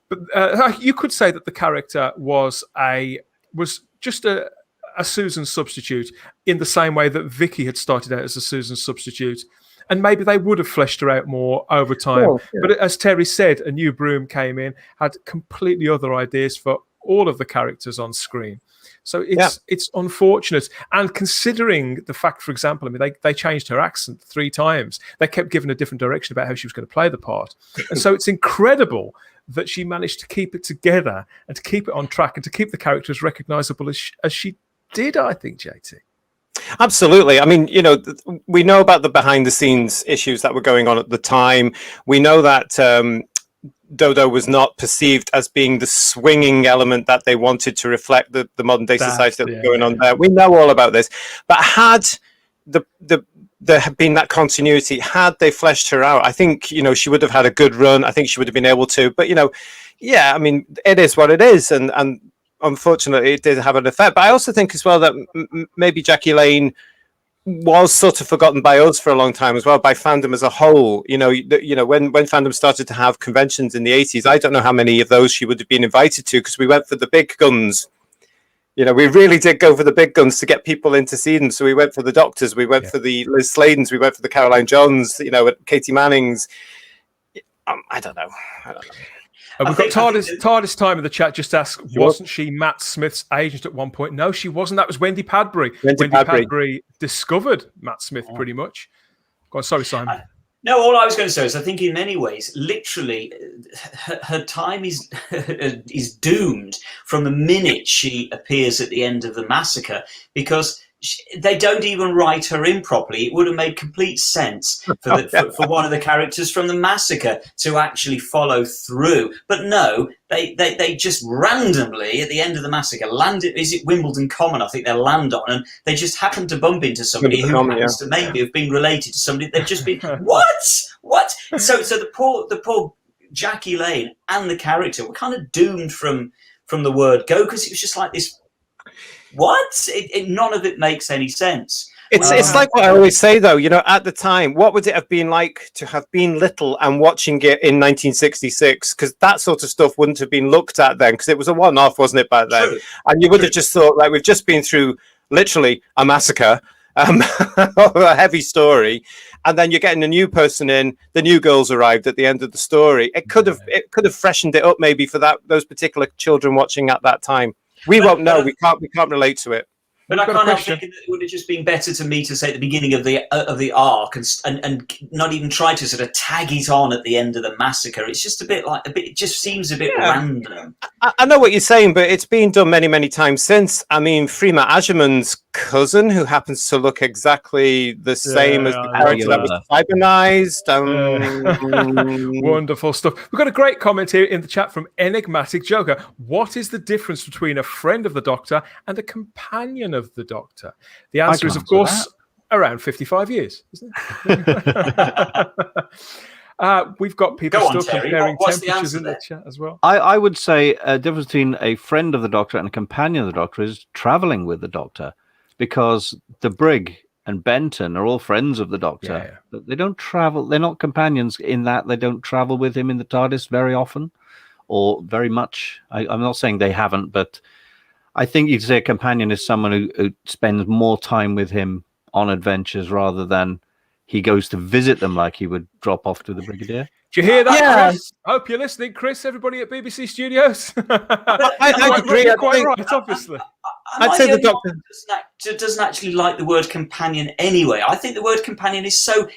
S1: But you could say that the character was just a Susan substitute, in the same way that Vicky had started out as a Susan substitute. And maybe they would have fleshed her out more over time. Oh, yeah. But as Terry said, a new broom came in, had completely other ideas for all of the characters on screen. So it's unfortunate. And considering the fact, for example, I mean, they changed her accent 3 times. They kept giving a different direction about how she was going to play the part. And so it's incredible that she managed to keep it together and to keep it on track and to keep the character as recognisable as she did, I think, JT.
S2: Absolutely. I mean, we know about the behind the scenes issues that were going on at the time. We know that Dodo was not perceived as being the swinging element that they wanted to reflect the modern day society that was going on there. We know all about this, but had there had been that continuity, had they fleshed her out, I think, you know, she would have had a good run. I think she would have been able to, but, you know, yeah, I mean, it is what it is, and unfortunately it did have an effect. But I also think as well that maybe Jackie Lane was sort of forgotten by us for a long time as well, by fandom as a whole. You know, when fandom started to have conventions in the 80s, I don't know how many of those she would have been invited to, because we went for the big guns. You know, we really did go for the big guns to get people in to see them. So we went for the Doctors, we went for the Liz Sladens, we went for the Caroline Johns, you know, Katie Mannings. I don't know.
S1: We've got TARDIS time in the chat just asked, wasn't she Matt Smith's agent at one point? No, she wasn't. That was Wendy Padbury. Wendy Padbury discovered Matt Smith pretty much. Go on, sorry, Simon.
S3: No, all I was going to say is I think in many ways, literally, her time is doomed from the minute she appears at the end of the massacre, because they don't even write her in properly. It would have made complete sense for one of the characters from the massacre to actually follow through. But no, they just randomly at the end of the massacre landed. Is it Wimbledon Common? I think they land on, and they just happen to bump into somebody who happens to maybe have been related to somebody. They've just been what? So the poor Jackie Lane and the character were kind of doomed from the word go, because it was just like this. What? None of it makes any sense.
S2: It's like what I always say, though. You know, at the time, what would it have been like to have been little and watching it in 1966? Because that sort of stuff wouldn't have been looked at then, because it was a one-off, wasn't it, back then? True. And you would have just thought, like, we've just been through literally a massacre, a heavy story, and then you're getting a new person in. The new girls arrived at the end of the story. It could have freshened it up maybe for those particular children watching at that time. We won't know. We can't relate to it.
S3: But I can't help thinking that it would have just been better to me to say at the beginning of the arc and not even try to sort of tag it on at the end of the massacre. It's just it just seems a bit random.
S2: I know what you're saying, but it's been done many, many times since. I mean, Freema Agyeman's cousin, who happens to look exactly the same as the character that was cybernized.
S1: Wonderful stuff. We've got a great comment here in the chat from Enigmatic Joker. What is the difference between a friend of the Doctor and a companion of the Doctor? The answer is, of course, around 55 years, isn't it? We've got people still comparing temperatures in the chat as well.
S4: I would say a difference between a friend of the Doctor and a companion of the Doctor is traveling with the Doctor, because the Brig and Benton are all friends of the Doctor. Yeah. They don't travel. They're not companions in that they don't travel with him in the TARDIS very often or very much. I'm not saying they haven't, but I think you'd say a companion is someone who spends more time with him on adventures rather than he goes to visit them like he would drop off to the Brigadier.
S1: Do you hear that, Chris? I hope you're listening, Chris, everybody at BBC Studios.
S2: I agree.
S1: You're quite right, obviously.
S2: I'd say the Doctor
S3: doesn't actually like the word companion anyway. I think the word companion is so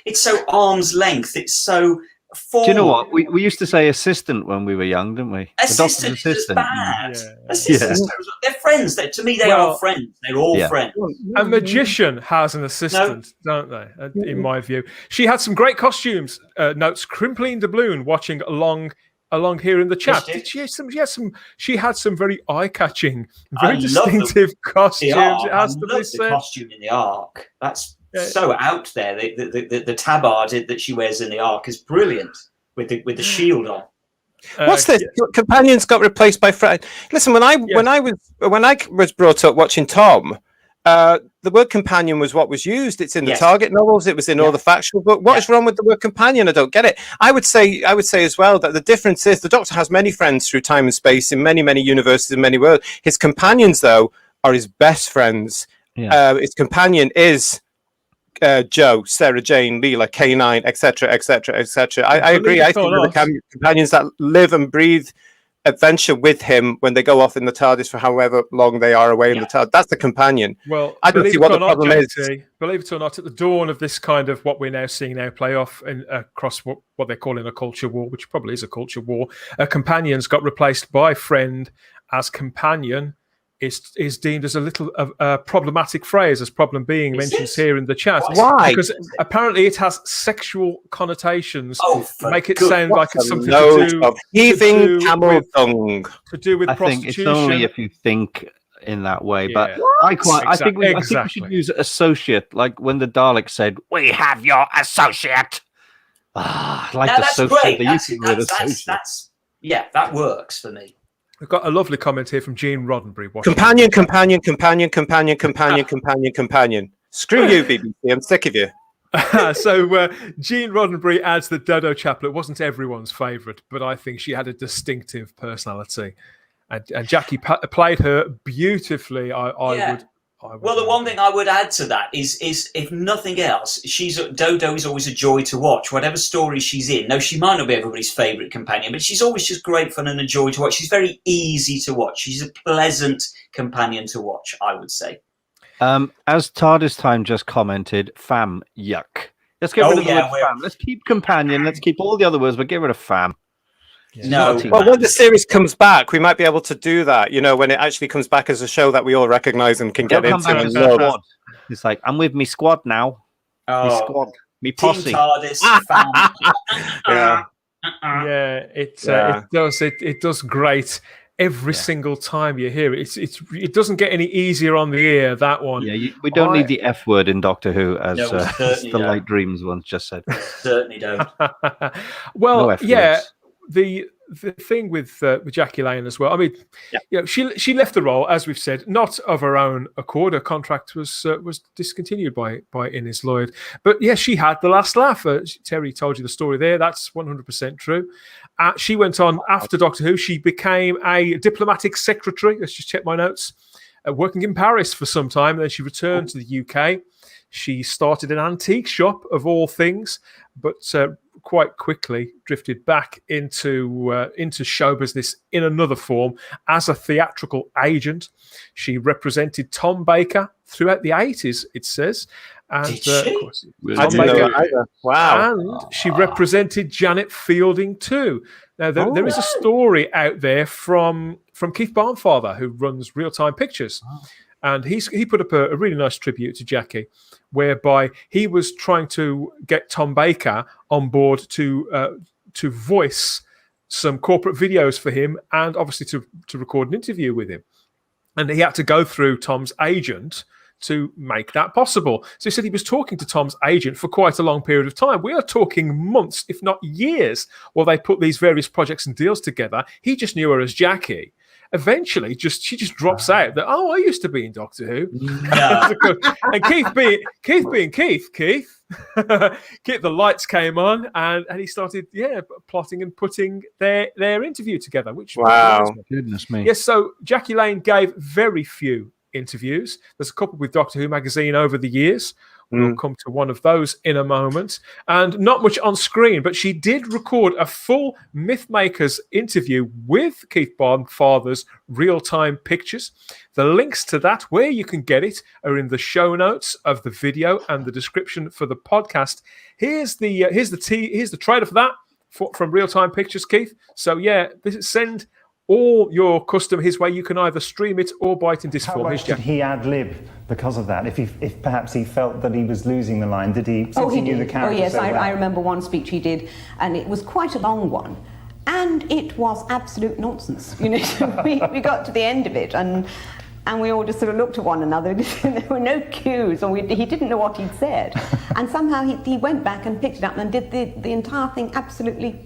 S3: arm's length. It's so formal.
S4: Do you know what? We used to say assistant when we were young, didn't we?
S3: Assistant is bad. They're friends. To me, they are friends. They're all friends.
S1: A magician has an assistant, don't they? In my view. She had some great costumes, notes Crimpline Doubloon watching along here in the chat. She had some very eye-catching, very distinctive costumes. It has to be said.
S3: The costume in the Ark. That's so out there. The tabard that she wears in the Ark is brilliant with the shield on.
S2: What's this? Companions got replaced by friends. Listen, when I was brought up watching Tom, the word companion was what was used. It's in the Target novels. It was in all the factual books. What is wrong with the word companion? I don't get it. I would say as well that the difference is the Doctor has many friends through time and space in many, many universes and many worlds. His companions, though, are his best friends. Yeah. His companion is Joe, Sarah Jane, Leela, K9, etc., etc., etc. I agree. I think the companions that live and breathe adventure with him when they go off in the TARDIS for however long they are away in the TARDIS. That's the companion.
S1: Well,
S2: I don't see what the problem is.
S1: Believe it or not, at the dawn of this kind of what we're now seeing play off across what they're calling a culture war, which probably is a culture war, companions got replaced by friend as companion is deemed as a little problematic phrase, as problem being mentions here in the chat.
S2: Why?
S1: Because apparently it has sexual connotations.
S3: Oh,
S1: make it sound like it's something
S2: load
S1: to do
S2: of heaving camel
S1: with,
S2: dung.
S1: to do with
S4: I think
S1: prostitution.
S4: it's only if you think in that way.
S1: Yeah.
S4: But I think we should use associate, like when the Daleks said, "We have your associate." I like
S3: That's
S4: associate.
S3: great. Yeah, that works for me.
S1: We've got a lovely comment here from Gene Roddenberry.
S2: Companion. Screw you, BBC. I'm sick of you.
S1: So Gene Roddenberry adds that Dodo Chaplet wasn't everyone's favourite, but I think she had a distinctive personality. And Jackie played her beautifully. I would.
S3: Well, the one thing I would add to that is if nothing else, Dodo is always a joy to watch. Whatever story she's in, no, she might not be everybody's favourite companion, but she's always just great fun and a joy to watch. She's very easy to watch. She's a pleasant companion to watch, I would say.
S4: As TARDIS Time just commented, fam, yuck. Let's get rid of the word fam. Let's keep companion. Let's keep all the other words, but get rid of fam.
S3: Yeah. No.
S2: Well, when the series comes back, we might be able to do that. You know, when it actually comes back as a show that we all recognise and can get into. And love.
S4: It's like, I'm with me squad now. Me squad. Me posse.
S3: Team TARDIS. Fam.
S1: It does great every single time you hear it. It doesn't get any easier on the ear, that one.
S4: Yeah, we don't need the F word in Doctor Who, as the
S3: don't.
S4: Light Dreams once just said.
S3: Certainly don't.
S1: Well, the thing with Jackie Lane as well. I mean, she left the role, as we've said, not of her own accord. Her contract was discontinued by Innes Lloyd. But yeah, she had the last laugh. Terry told you the story there. That's 100% true. She went on after Doctor Who. She became a diplomatic secretary. Let's just check my notes. Working in Paris for some time. Then she returned to the UK. She started an antique shop of all things, but quite quickly drifted back into show business in another form as a theatrical agent. She represented Tom Baker throughout the 80s, it says. And
S3: did she?
S1: Of course,
S2: I didn't know that either. Wow.
S1: And she represented Janet Fielding too. Now, there is a story out there from Keith Barnfather, who runs Reeltime Pictures. And he put up a really nice tribute to Jackie, whereby he was trying to get Tom Baker on board to voice some corporate videos for him, and obviously to record an interview with him. And he had to go through Tom's agent to make that possible. So he said he was talking to Tom's agent for quite a long period of time. We are talking months, if not years, while they put these various projects and deals together. He just knew her as Jackie. Eventually, she just drops out that, I used to be in Doctor Who.
S3: No.
S1: And Keith being Keith, the lights came on and he started, plotting and putting their interview together. Which
S4: Goodness me.
S1: Yes, so Jackie Lane gave very few interviews. There's a couple with Doctor Who magazine over the years. We'll come to one of those in a moment. And not much on screen, but she did record a full Mythmakers interview with Keith Barnfather's Reeltime Pictures. The links to that, where you can get it, are in the show notes of the video and the description for the podcast. Here's the trailer for that from Reeltime Pictures, Keith. So send all your custom his way. You can either stream it or buy it in disc form.
S5: How much did he ad-lib because of that? If perhaps he felt that he was losing the line, did he?
S6: He
S5: knew
S6: did.
S5: The character
S6: yes,
S5: so well?
S6: I remember one speech he did, and it was quite a long one. And it was absolute nonsense. We got to the end of it, and we all just sort of looked at one another. There were no cues, or he didn't know what he'd said. And somehow he went back and picked it up and did the entire thing absolutely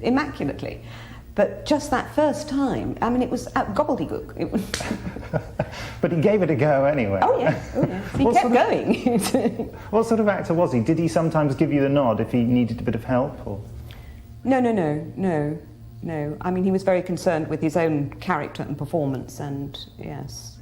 S6: immaculately. But just that first time, I mean, it was gobbledygook. It was
S5: But he gave it a go anyway.
S6: Oh, yes. He kept going.
S5: What sort of actor was he? Did he sometimes give you the nod if he needed a bit of help? Or?
S6: No. I mean, he was very concerned with his own character and performance, and yes.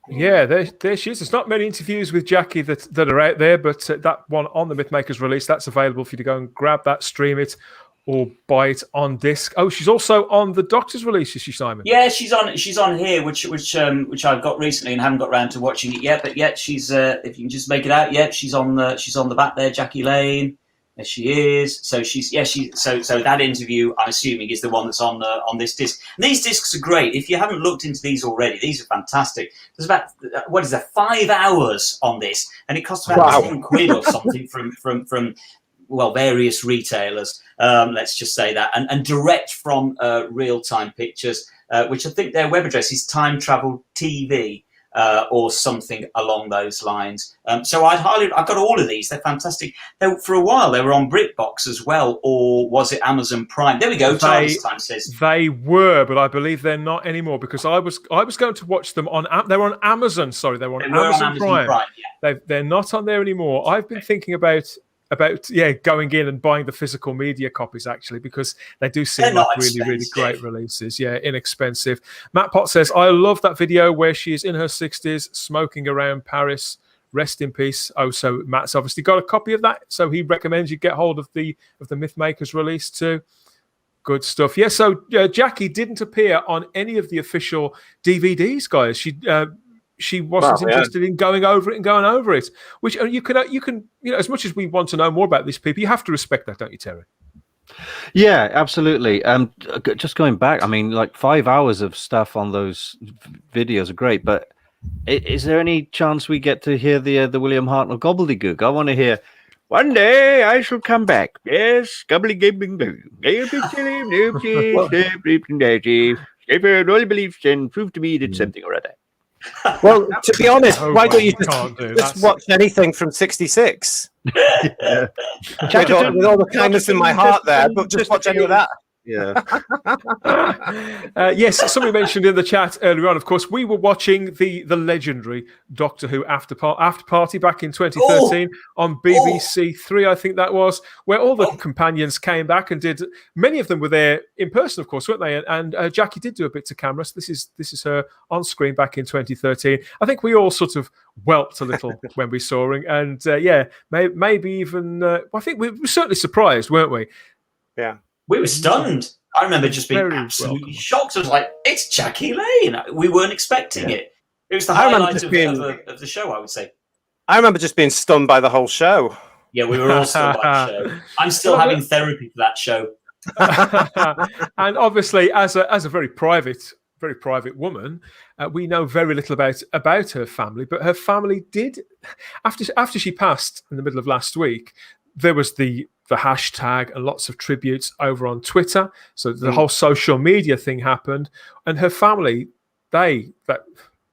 S1: Yeah, there she is. There's not many interviews with Jackie that are out there, but that one on the Mythmakers release, that's available for you to go and grab that, stream it, or buy it on disc. Oh, she's also on the Doctor's release, is she, Simon?
S3: Yeah, she's on here, which I've got recently and haven't got around to watching it yet. But she's if you can just make it out, she's on the back there, Jackie Lane. There she is. So so that interview, I'm assuming, is the one that's on this disc. And these discs are great. If you haven't looked into these already, these are fantastic. There's about 5 hours on this, and it costs about £10 or something from various retailers. Let's just say that, and direct from Reeltime Pictures, which I think their web address is Time Travel TV. Or something along those lines. So I've got all of these. They're fantastic. For a while, they were on BritBox as well, or was it Amazon Prime? There we go. Time says
S1: they were, but I believe they're not anymore because I was going to watch them on. They were on Amazon. Sorry, they were on Amazon Prime. Yeah. They're not on there anymore. I've been thinking about going in and buying the physical media copies actually, because they do seem like really great releases. Yeah, inexpensive. Matt Potts says, I love that video where she is in her 60s smoking around Paris. Rest in peace. Oh, so Matt's obviously got a copy of that, so he recommends you get hold of the Mythmakers release too. Good stuff. Yeah, so Jackie didn't appear on any of the official DVDs, guys. She wasn't interested in going over it, which you can as much as we want to know more about these people, you have to respect that, don't you, Terry?
S4: Yeah, absolutely. Just going back, I mean, like 5 hours of stuff on those videos are great, but is there any chance we get to hear the William Hartnell gobbledygook? I want to hear, one day I shall come back. Yes, gobbledygook. If all beliefs and prove to me that something or other.
S2: Well, to be honest, why don't you just watch anything from '66? With all the kindness in my heart there, but just watch any of that.
S4: Yeah.
S1: Yes, somebody mentioned in the chat earlier on, of course, we were watching the legendary Doctor Who after party back in 2013 on BBC Three, I think that was, where all the companions came back and did. Many of them were there in person, of course, weren't they? And Jackie did do a bit to camera. So this is her on screen back in 2013. I think we all sort of whelped a little when we saw her, and maybe even. I think we were certainly surprised, weren't we?
S2: Yeah.
S3: We were stunned. I remember just being absolutely shocked. I was like, it's Jackie Lane. We weren't expecting it. It was the highlight of the show, I would say. I
S2: remember just being stunned by the whole show.
S3: Yeah, we were all stunned by the show. I'm still having therapy for that show.
S1: And obviously, as a very private woman, we know very little about her family. But her family did, after she passed in the middle of last week, there was the hashtag and lots of tributes over on Twitter. So the whole social media thing happened, and her family, that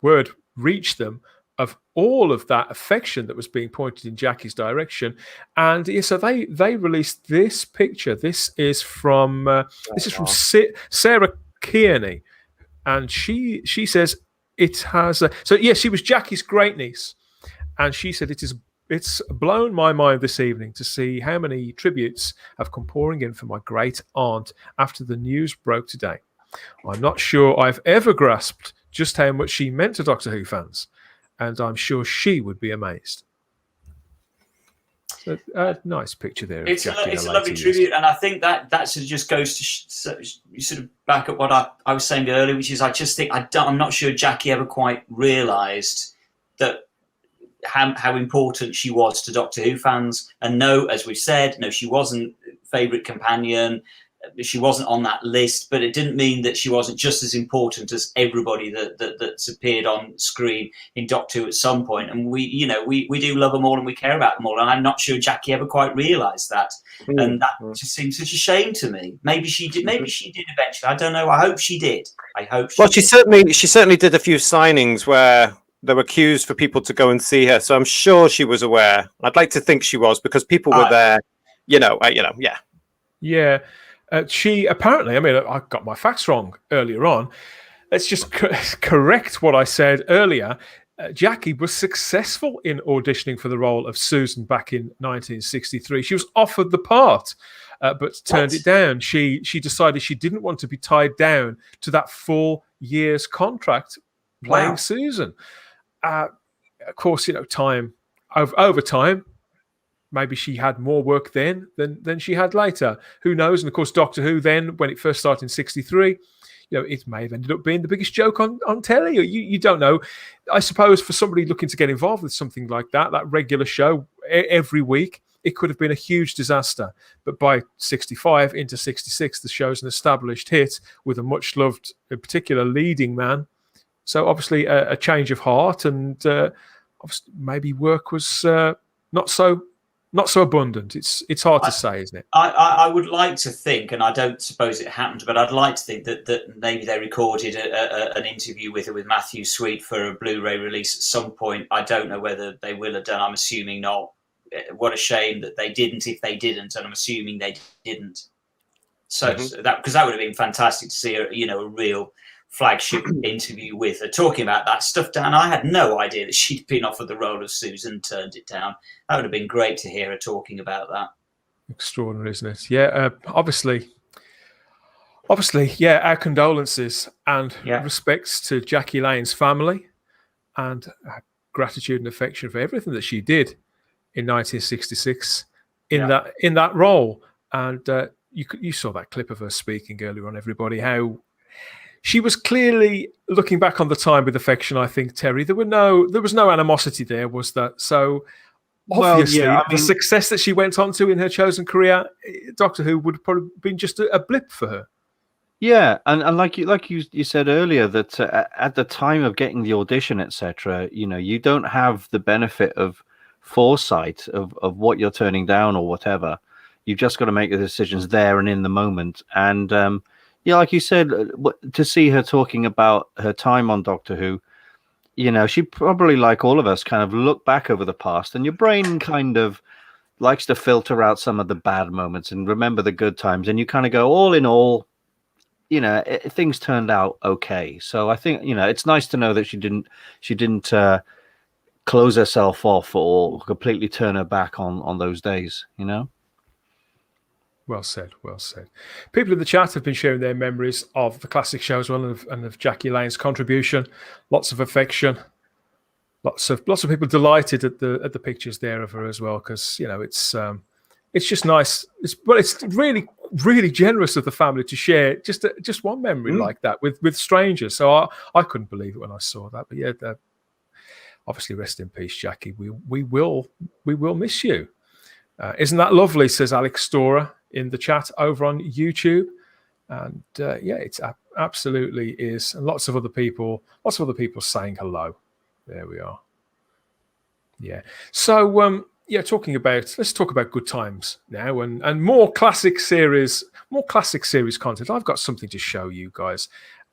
S1: word reached them of all of that affection that was being pointed in Jackie's direction. And so they released this picture. This is from Sarah Kearney, and she says it has. She was Jackie's great niece, and she said it's blown my mind this evening to see how many tributes have come pouring in for my great aunt after the news broke today. I'm not sure I've ever grasped just how much she meant to Doctor Who fans, and I'm sure she would be amazed. So, nice picture there.
S3: It's a lovely tribute, and I think that sort of just goes to sort of back up what I was saying earlier, which is I just think I'm not sure Jackie ever quite realised that how important she was to Doctor Who fans. And no, as we've said, no, she wasn't favourite companion. She wasn't on that list, but it didn't mean that she wasn't just as important as everybody that's appeared on screen in Doctor Who at some point. And we do love them all and we care about them all. And I'm not sure Jackie ever quite realised that. And that just seems such a shame to me. Maybe she did. Maybe she did eventually. I don't know. I hope she did.
S2: She certainly did a few signings where there were queues for people to go and see her. So I'm sure she was aware. I'd like to think she was, because people were there.
S1: Yeah. She apparently, I got my facts wrong earlier on. Let's just correct what I said earlier. Jackie was successful in auditioning for the role of Susan back in 1963. She was offered the part, but turned it down. She decided she didn't want to be tied down to that 4 years contract playing Susan. Of course, time over time. Maybe she had more work then than she had later. Who knows? And of course, Doctor Who then, when it first started in 1963, it may have ended up being the biggest joke on telly. You don't know. I suppose for somebody looking to get involved with something like that regular show every week, it could have been a huge disaster. But by 65 into 66, the show's an established hit with a much loved, in particular, leading man. So obviously a change of heart, and obviously maybe work was not so abundant. It's hard to say, isn't it?
S3: I would like to think, and I don't suppose it happened, but I'd like to think that maybe they recorded an interview with Matthew Sweet for a Blu-ray release at some point. I don't know whether they will have done. I'm assuming not. What a shame that they didn't. If they didn't, and I'm assuming they didn't. So that, because that would have been fantastic to see a real flagship interview with her talking about that stuff. Dan, I had no idea that she'd been offered the role of Susan, turned it down. That would have been great to hear her talking about that.
S1: Extraordinary, isn't it? Yeah, obviously, yeah, our condolences and respects to Jackie Lane's family, and gratitude and affection for everything that she did in 1966 in that role. And you saw that clip of her speaking earlier on, everybody, how she was clearly looking back on the time with affection. I think, Terry, there was no animosity there, was that? So obviously, the success that she went on to in her chosen career, Doctor Who would have probably been just a blip for her.
S4: Yeah, and like you said earlier, that at the time of getting the audition, etc., you don't have the benefit of foresight of what you're turning down or whatever. You've just got to make the decisions there and in the moment. And like you said, to see her talking about her time on Doctor Who, she probably, like all of us, kind of look back over the past, and your brain kind of likes to filter out some of the bad moments and remember the good times. And you kind of go, all in all, things turned out okay. So I think, it's nice to know that she didn't close herself off or completely turn her back on those days,
S1: Well said, well said. People in the chat have been sharing their memories of the classic show as well, and of Jackie Lane's contribution. Lots of affection, lots of people delighted at the pictures there of her as well, because it's just nice. It's really, really generous of the family to share just one memory like that with strangers. So I couldn't believe it when I saw that. But yeah, obviously, rest in peace, Jackie. We will miss you. Isn't that lovely? Says Alex Storer in the chat over on YouTube. And it's absolutely is. And lots of other people saying hello. There we are. Yeah. So let's talk about good times now and more classic series content. I've got something to show you guys.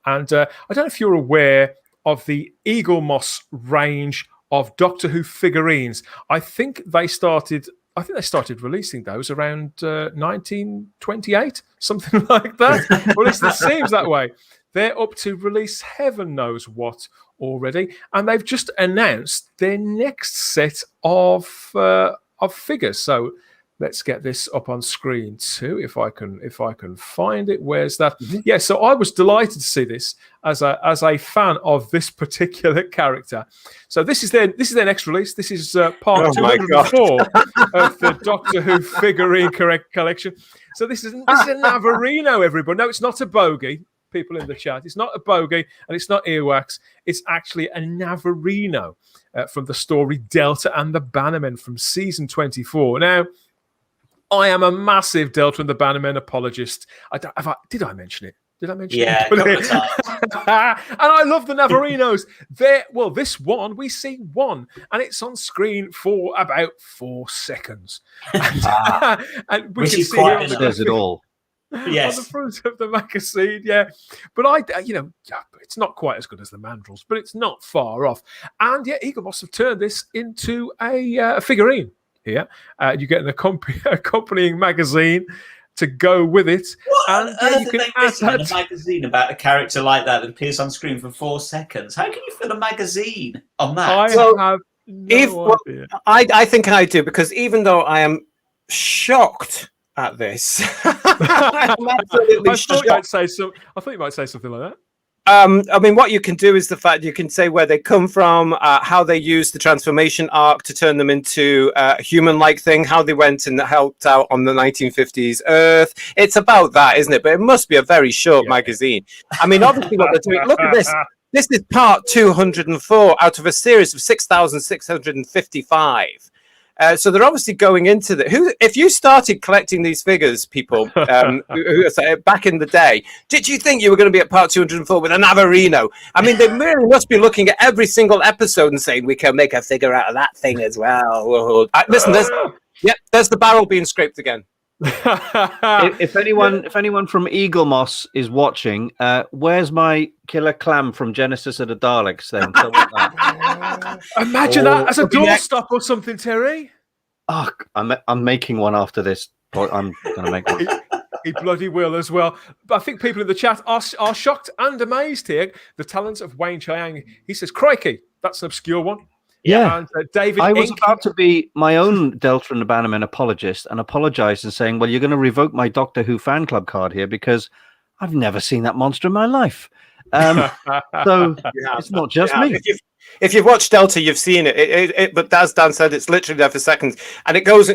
S1: And I don't know if you're aware of the Eagle Moss range of Doctor Who figurines. I think they started releasing those around 1928, something like that. Or at least it seems that way. They're up to release heaven knows what already, and they've just announced their next set of figures. So let's get this up on screen too, if I can find it. Where's that? Yeah, so I was delighted to see this as a fan of this particular character. So this is their next release. This is part 204 of the Doctor Who figurine collection. So this is a Navarino, everybody. No, it's not a bogey. People in the chat, it's not a bogey and it's not earwax. It's actually a Navarino from the story Delta and the Bannermen from season 24. Now, I am a massive Delta and the Bannermen apologist. Did I mention it? Did I mention it?
S3: Yeah, a couple of times.
S1: And I love the Navarinos. This one, we see one, and it's on screen for about 4 seconds. And we
S3: Which
S1: can
S3: is
S1: see
S3: quite
S1: here
S4: Does it all.
S3: Yes.
S1: on the front of the magazine, yeah. But it's not quite as good as the Mandrels, but it's not far off. And yeah, Eagle Moss have turned this into a figurine here. You get an accompanying magazine to go with it.
S3: What on
S1: And
S3: earth
S1: you
S3: have
S1: can
S3: they
S1: add
S3: written in a
S1: that.
S3: magazine about a character like that appears on screen for 4 seconds? How can you fit a magazine on that?
S1: I have no idea.
S2: I think I do, because even though I am shocked at this, I'm absolutely
S1: I thought you
S2: shocked.
S1: might say something like that.
S2: I mean, what you can do is the fact you can say where they come from, how they used the transformation arc to turn them into a human-like thing, how they went and helped out on the 1950s Earth. It's about that, isn't it? But it must be a very short magazine. I mean, obviously what they're doing, look at this. This is part 204 out of a series of 6,655. So they're obviously going into the. If you started collecting these figures, people, back in the day, did you think you were going to be at part 204 with a Navarino? I mean, they really must be looking at every single episode and saying we can make a figure out of that thing as well. Listen, there's the barrel being scraped again.
S4: If anyone from Eagle Moss is watching, where's my killer clam from Genesis of the Daleks? Then
S1: Imagine that as a doorstop or something, Terry.
S4: Oh, I'm making one after this. I'm going to make one.
S1: He bloody will as well. But I think people in the chat are shocked and amazed here. The talents of Wayne Chiang. He says, "Crikey, that's an obscure one."
S4: Yeah,
S1: and David.
S4: I was about to be my own Delta and the Bannerman apologist and apologise and saying, "Well, you're going to revoke my Doctor Who fan club card here because I've never seen that monster in my life." So it's not just me.
S2: If you've watched Delta, you've seen it. But as Dan said, it's literally there for seconds, and it goes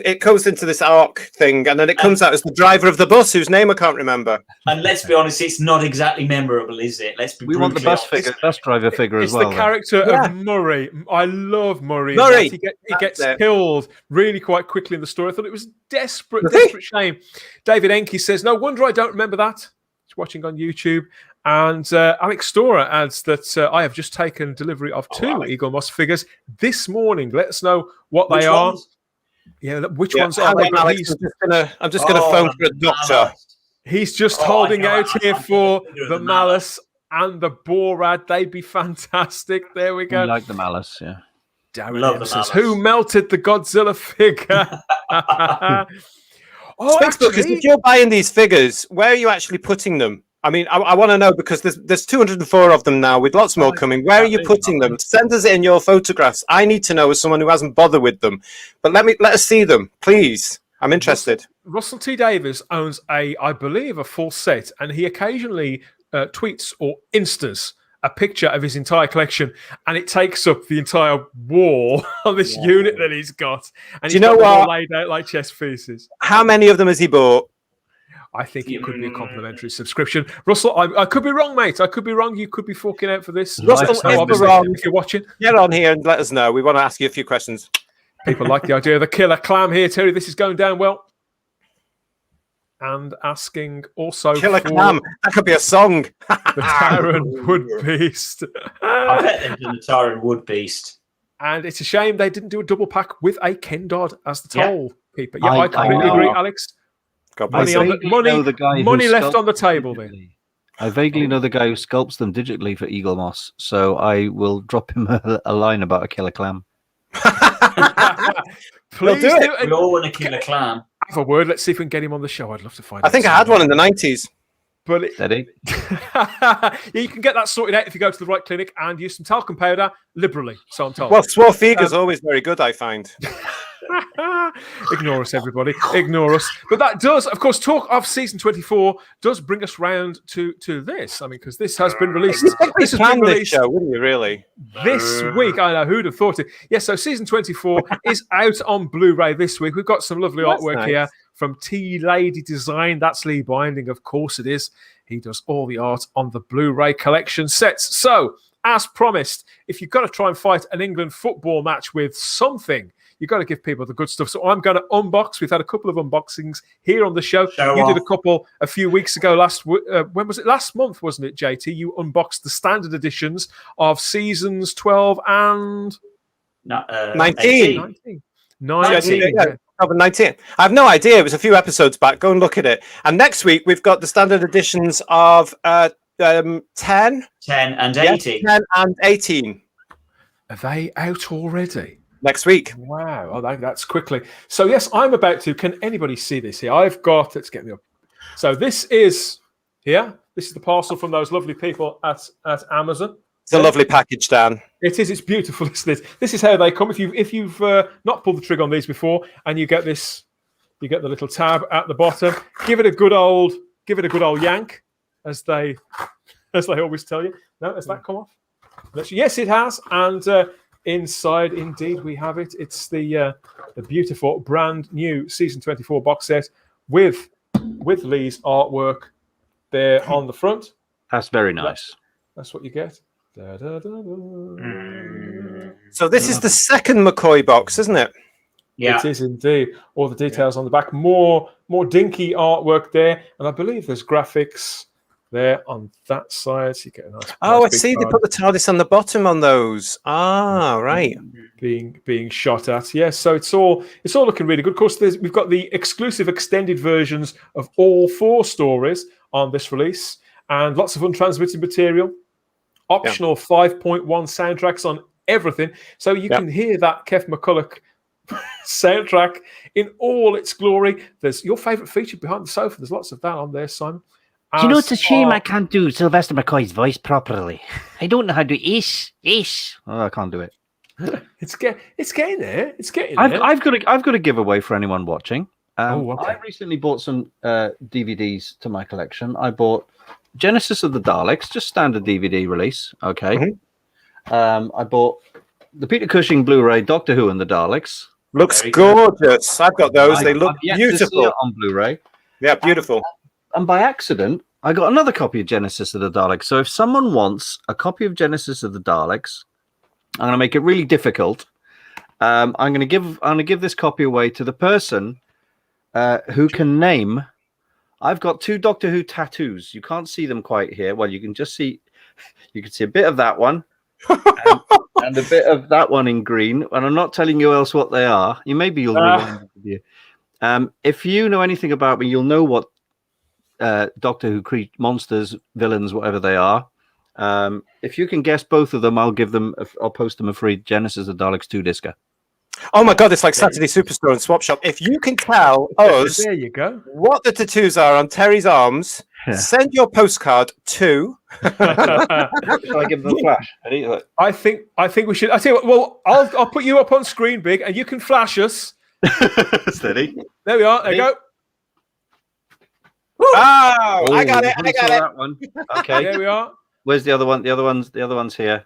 S2: into this arc thing, and then it comes out as the driver of the bus, whose name I can't remember.
S3: And let's be honest, it's not exactly memorable, is it? We
S4: want the bus driver figure as well.
S1: It's the character of Murray. I love Murray. He gets killed really quite quickly in the story. I thought it was desperate shame. David Enke says, "No wonder I don't remember that." He's watching on YouTube. And Alex Storer adds that I have just taken delivery of two Eagle Moss figures this morning. Let us know what they are. Yeah, which ones are they?
S2: Alex, I'm just gonna phone for a doctor.
S1: He's just holding out here for the Malice and the Borad. They'd be fantastic. There we go.
S4: I like the Malice, yeah.
S1: Darren says, "Who melted the Godzilla figure?"
S2: Facebook, if you're buying these figures, where are you actually putting them? I mean, I want to know because there's 204 of them now with lots more coming. Where are you putting them? Send us in your photographs. I need to know as someone who hasn't bothered with them. But let us see them, please. I'm interested.
S1: Russell T. Davis owns I believe, a full set, and he occasionally tweets or instas a picture of his entire collection, and it takes up the entire wall on this unit that he's got. And
S2: do you know what?
S1: Laid out like chess pieces.
S2: How many of them has he bought?
S1: I think it could be a complimentary subscription. Russell, I could be wrong, mate. I could be wrong. You could be forking out for this.
S2: Russell,
S1: if you're watching,
S2: get on here and let us know. We want to ask you a few questions.
S1: People like the idea of the killer clam here, Terry. This is going down well. And asking also
S2: killer clam. That could be a song.
S1: The Tyrant Wood Beast.
S3: I bet they've done the Tyrant Wood Beast.
S1: And it's a shame they didn't do a double pack with a Ken Dodd as the toll keeper. Yeah, I completely agree, Alex.
S4: Money
S1: left on the table then.
S4: I vaguely know the guy who sculpts them digitally for Eagle Moss, so I will drop him a line about a killer clam.
S1: Please do it.
S3: We all want a killer clam.
S1: Have a word. Let's see if we can get him on the show. I'd love to find out.
S2: I think I had one in the 90s.
S1: But
S4: yeah,
S1: you can get that sorted out if you go to the right clinic and use some talcum powder liberally. So I'm told.
S2: Well, Swarfiga's always very good, I find.
S1: Ignore us, everybody. Ignore us. But that does, of course, talk of season 24 does bring us round to this. I mean, because this has been released.
S2: This has been released this show, wouldn't you? Really?
S1: This week, I know who'd have thought it. Yes, so season 24 is out on Blu-ray this week. We've got some lovely artwork here from T Lady Design. That's Lee Binding, of course it is. He does all the art on the Blu-ray collection sets. So, as promised, if you've got to try and fight an England football match with something, you've got to give people the good stuff. So I'm going to unbox. We've had a couple of unboxings here on the show. You did a couple a few weeks ago. When was it? Last month, wasn't it, JT? You unboxed the standard editions of seasons 12 and
S2: 19.
S1: 19.
S2: Yeah. 19. I have no idea. It was a few episodes back. Go and look at it. And next week, we've got the standard editions of 10
S3: and 18.
S2: 10 and 18.
S1: Are they out already?
S2: Next week.
S1: Wow. Oh, that's quickly. So, yes, I'm about to. Can anybody see this here? I've got. Let's get me up. So, this is here. This is the parcel from those lovely people at Amazon.
S2: It's a lovely package, Dan.
S1: It is. It's beautiful, isn't it? This is how they come. If you've not pulled the trigger on these before, and you get this, you get the little tab at the bottom. Give it a good old yank, as they always tell you. No, has that come off? Yes, it has. And inside, indeed, we have it. It's the beautiful, brand new season 24 box set with Lee's artwork there on the front.
S4: That's very nice.
S1: That's what you get.
S2: So this is the second McCoy box, isn't it?
S3: Yeah.
S1: It is indeed. All the details on the back. More dinky artwork there. And I believe there's graphics there on that side. So you get a nice
S2: Oh,
S1: nice
S2: I
S1: big
S2: see. They
S1: card
S2: put the TARDIS on the bottom on those. Ah, right.
S1: being shot at. Yes, so it's all looking really good. Of course, we've got the exclusive extended versions of all 4 stories on this release, and lots of untransmitted material. Optional 5.1 soundtracks on everything, so you can hear that Kev McCulloch soundtrack in all its glory. There's your favourite feature behind the sofa. There's lots of that on there, Simon.
S7: Do you know, it's a shame I can't do Sylvester McCoy's voice properly. I don't know how to do ish.
S4: Oh, I can't do it.
S1: It's getting there. It's getting
S4: I've
S1: there.
S4: got a giveaway for anyone watching.
S1: Okay.
S4: I recently bought some DVDs to my collection. I bought Genesis of the Daleks, just standard DVD release. Okay. I bought the Peter Cushing Blu-ray Doctor Who and the Daleks.
S2: Looks gorgeous. I've got those. They look
S4: I've yet to see
S2: beautiful
S4: it on Blu-ray.
S2: Yeah, beautiful.
S4: And by accident, I got another copy of Genesis of the Daleks. So if someone wants a copy of Genesis of the Daleks, I'm going to make it really difficult. I'm going to give this copy away to the person who can name. I've got 2 Doctor Who tattoos. You can't see them quite here. Well, you can see a bit of that one and a bit of that one in green. And I'm not telling you else what they are. You'll remember. If you know anything about me, you'll know what Doctor Who monsters, villains, whatever they are. If you can guess both of them, I'll post them a free Genesis of Daleks 2-discer.
S2: Oh my God, it's like Saturday Superstore and Swap Shop. If you can tell us
S1: there you go.
S2: what the tattoos are on Terry's arms, send your postcard to.
S4: Shall I give them a flash?
S1: I think we should. I tell you what. Well, I'll put you up on screen, Big, and you can flash us.
S4: Steady.
S1: There we are. There you go.
S2: Oh, I got it. I got it.
S4: That one. Okay.
S1: There we are.
S4: Where's the other one? The other one's here.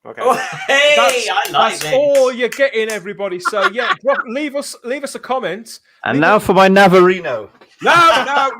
S2: Okay.
S3: Oh, hey, I like
S1: That's
S3: this.
S1: all you're getting, everybody. So yeah, leave us a comment.
S4: And now for my Navarino.
S2: No.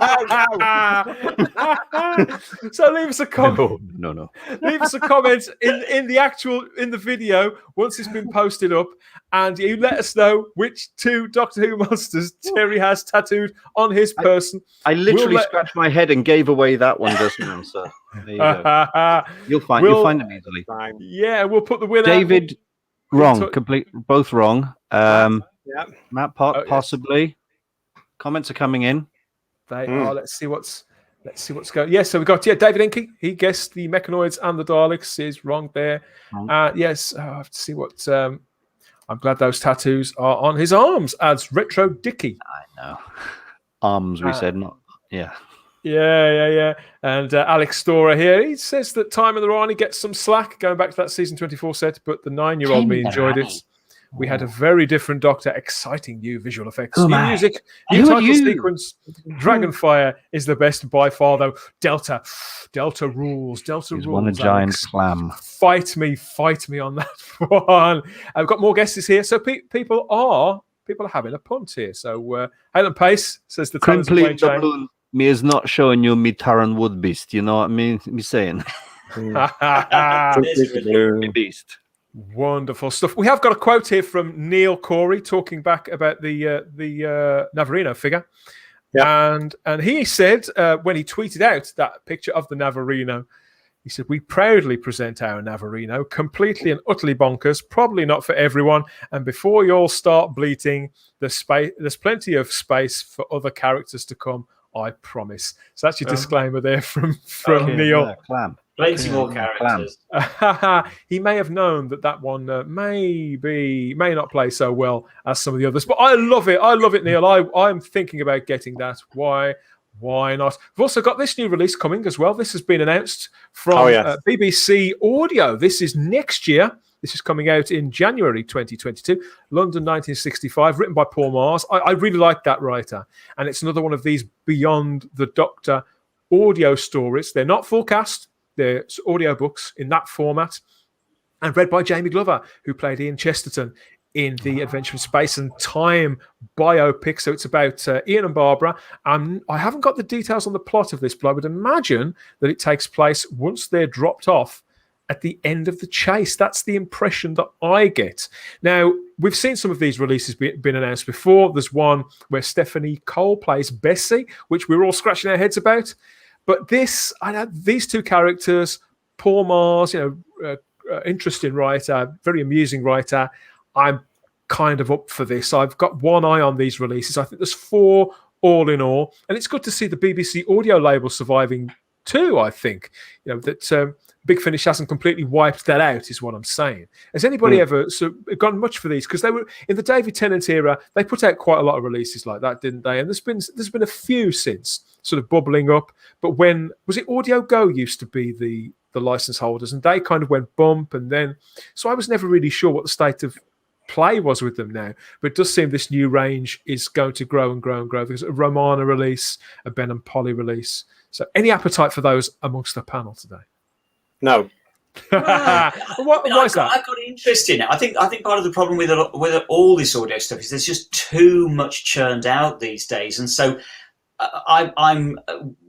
S1: So leave us a comment.
S4: No.
S1: Leave us a comment in the video once it's been posted up, and you let us know which 2 Doctor Who monsters Terry has tattooed on his person.
S4: I literally scratched my head and gave away that one just now. So there you go. You'll find them easily.
S1: Yeah, we'll put the winner.
S4: David, wrong. Both wrong.
S2: Yeah.
S4: Matt Pot, possibly. Comments are coming in.
S1: They are. Let's see what's going. Yes, so we got David Inky. He guessed the Mechanoids and the Daleks. Is wrong there. Yes, I have to see what. I'm glad those tattoos are on his arms. Adds Retro Dicky.
S4: I know. Arms, we said, not. Yeah.
S1: Yeah. And Alex Storer here. He says that Time of the Rani gets some slack going back to that season 24 set, but the 9-year-old me enjoyed it. We had a very different Doctor, exciting new visual effects, new music, new title sequence. Dragonfire is the best by far, though. Delta rules. Delta rules.
S4: One a giant clam.
S1: Fight me on that one. I've got more guesses here, so people are having a punt here. So Helen Pace says the
S4: Crimply Doubloon me is not showing you me Taran Wood Beast. You know what I mean? Me saying. Beast.
S1: Wonderful stuff. We have got a quote here from Neil Corey talking back about the Navarino figure. Yeah. And he said when he tweeted out that picture of the Navarino, he said, "We proudly present our Navarino, completely and utterly bonkers, probably not for everyone. And before you all start bleating, there's plenty of space for other characters to come, I promise." So that's your disclaimer there from Neil.
S4: Clam.
S3: Plenty more characters.
S1: He may have known that one may not play so well as some of the others, but I love it, Neil. I'm thinking about getting that. Why not? We've also got this new release coming as well. This has been announced from BBC Audio. This is next year. This is coming out in January 2022. London 1965, written by Paul Mars. I really like that writer, and it's another one of these Beyond the Doctor audio stories. They're not full cast. They're audio books in that format, and read by Jamie Glover, who played Ian Chesterton in the Adventure in Space and Time biopic. So it's about Ian and Barbara. I haven't got the details on the plot of this, but I would imagine that it takes place once they're dropped off at the end of the chase. That's the impression that I get. Now, we've seen some of these releases been announced before. There's one where Stephanie Cole plays Bessie, which we're all scratching our heads about. But these two characters, Paul Mars, interesting writer, very amusing writer. I'm kind of up for this. I've got one eye on these releases. I think there's 4 all in all. And it's good to see the BBC audio label surviving too, I think. That Big Finish hasn't completely wiped that out, is what I'm saying. Has anybody ever gone much for these? Because they were in the David Tennant era. They put out quite a lot of releases like that, didn't they? And there's been a few since, sort of bubbling up. But when was it? Audio Go used to be the license holders, and they kind of went bump, and then so I was never really sure what the state of play was with them now. But it does seem this new range is going to grow and grow and grow. There's a Romana release, a Ben and Polly release. So, any appetite for those amongst the panel today?
S2: No.
S1: Why is that?
S3: I've got an interest in it. I think part of the problem with all this audio stuff is there's just too much churned out these days, and so I'm.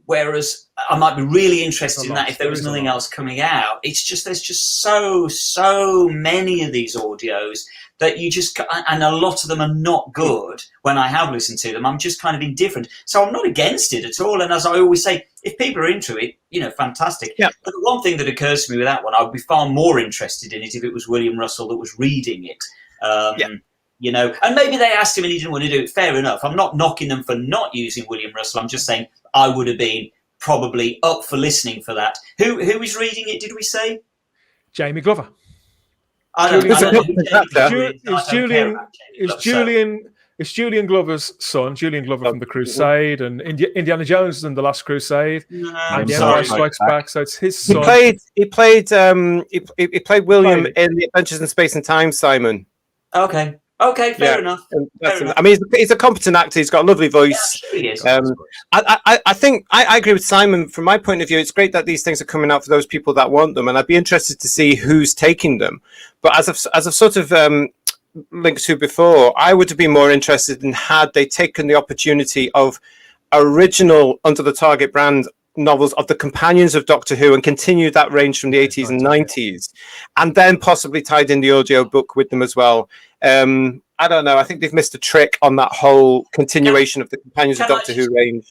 S3: Whereas I might be really interested in that if there was nothing else coming out. It's just there's just so many of these audios that you just, and a lot of them are not good. When I have listened to them, I'm just kind of indifferent. So I'm not against it at all. And as I always say, if people are into it, fantastic.
S2: Yeah.
S3: But the one thing that occurs to me with that one, I would be far more interested in it if it was William Russell that was reading it. And maybe they asked him and he didn't want to do it. Fair enough. I'm not knocking them for not using William Russell. I'm just saying I would have been probably up for listening for that. Who is reading it, did we say?
S1: Jamie Glover. It's Julian Glover's son, Julian Glover from The Crusade and Indiana Jones and The Last Crusade. And The Empire Strikes Back. So it's his son.
S2: He played William in The Adventures in Space and Time, Simon.
S3: Okay, fair enough.
S2: I mean, he's a competent actor. He's got a lovely voice.
S3: Yeah, he is.
S2: I think I agree with Simon. From my point of view, it's great that these things are coming out for those people that want them, and I'd be interested to see who's taking them. But as I've sort of linked to before, I would have been more interested in had they taken the opportunity of original Under the Target brand novels of the companions of Doctor Who and continued that range from the 80s and 90s, and then possibly tied in the audio book with them as well. I don't know. I think they've missed a trick on that whole continuation of the companions of Doctor Who range.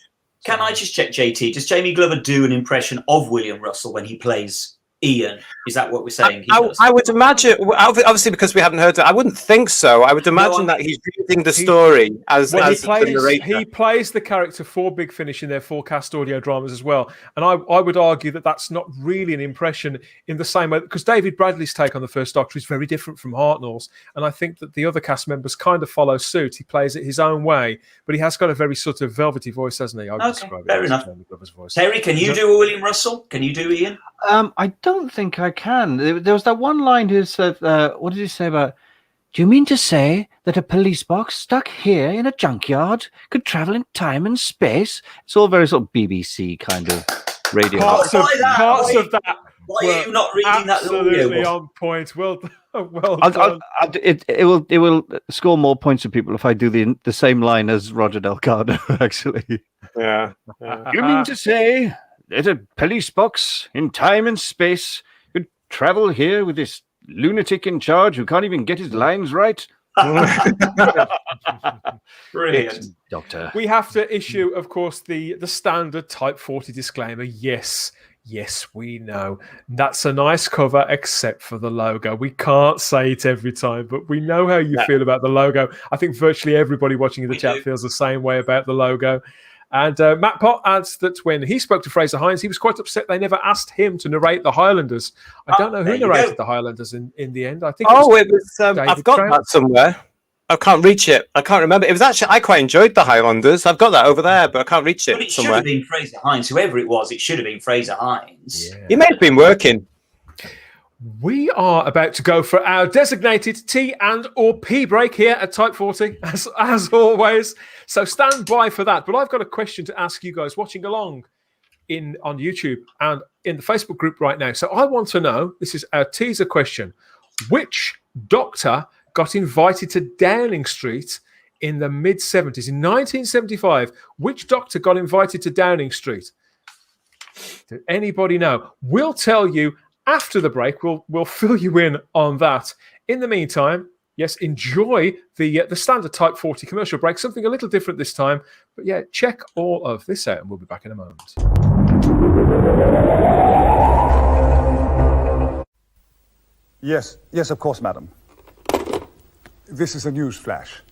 S3: Can I just check, JT? Does Jamie Glover do an impression of William Russell when he plays Ian? Is that what we're saying?
S2: I would imagine, obviously, because we haven't heard it, I wouldn't think so. I would imagine that he's reading the story as the narrator.
S1: He plays the character for Big Finish in their full cast audio dramas as well. And I would argue that that's not really an impression in the same way, because David Bradley's take on the First Doctor is very different from Hartnell's. And I think that the other cast members kind of follow suit. He plays it his own way, but he has got a very sort of velvety voice, hasn't he? I would describe it
S3: fair
S1: as
S3: enough.
S1: Jamie Glover's voice.
S3: Terry, can you do a William Russell? Can you do Ian?
S4: I don't think I can. There was that one line who said, what did he say about, do you mean to say that a police box stuck here in a junkyard could travel in time and space? It's all very sort of BBC kind of radio.
S1: Parts of that.
S3: Why are you not reading that?
S1: Absolutely on point. Well done.
S4: It will score more points for people if I do the same line as Roger Delgado, actually.
S2: Yeah.
S4: You mean to say that a police box in time and space could travel here with this lunatic in charge who can't even get his lines right?
S3: Brilliant.
S4: Doctor.
S1: We have to issue, of course, the standard Type 40 disclaimer. Yes, we know. That's a nice cover, except for the logo. We can't say it every time, but we know how you feel about the logo. I think virtually everybody watching in the chat feels the same way about the logo. And Matt Pott adds that when he spoke to Fraser Hines, he was quite upset they never asked him to narrate the Highlanders. I don't know who narrated the Highlanders in the end. I think it was
S2: I've got that somewhere. I can't reach it. I can't remember. It was actually, I quite enjoyed the Highlanders. I've got that over there, but I can't reach it.
S3: But it
S2: somewhere.
S3: should have been Fraser Hines. Whoever it was, it should have been Fraser Hines.
S1: Yeah.
S2: He may have been working.
S1: We are about to go for our designated T and or P break here at Type 40, as always. So stand by for that. But I've got a question to ask you guys watching along on YouTube and in the Facebook group right now. So I want to know, this is our teaser question, which Doctor got invited to Downing Street in the mid-70s? In 1975, which Doctor got invited to Downing Street? Does anybody know? We'll tell you after the break, we'll fill you in on that. In the meantime, yes, enjoy the standard Type 40 commercial break, something a little different this time. But yeah, check all of this out, and we'll be back in a moment.
S8: Yes, of course, madam. This is a news flash.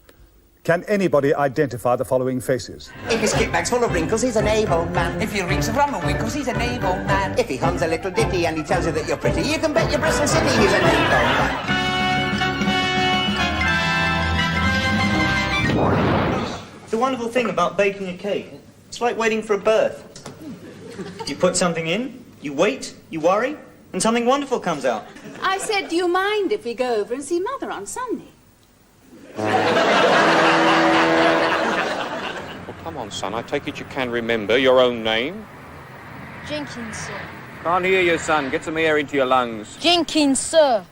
S8: Can anybody identify the following faces?
S9: If his kickback's full of wrinkles, he's an able man. If he reeks of rum and winkles, he's an able man. If he hums a little ditty and he tells you that you're pretty, you can bet your Bristol City he's an able man.
S10: The wonderful thing about baking a cake, it's like waiting for a birth. You put something in, you wait, you worry, and something wonderful comes out.
S11: I said, do you mind if we go over and see Mother on Sunday?
S12: Well, come on, son. I take it you can remember your own name.
S11: Jenkins, sir.
S12: Can't hear you, son. Get some air into your lungs.
S11: Jenkins, sir.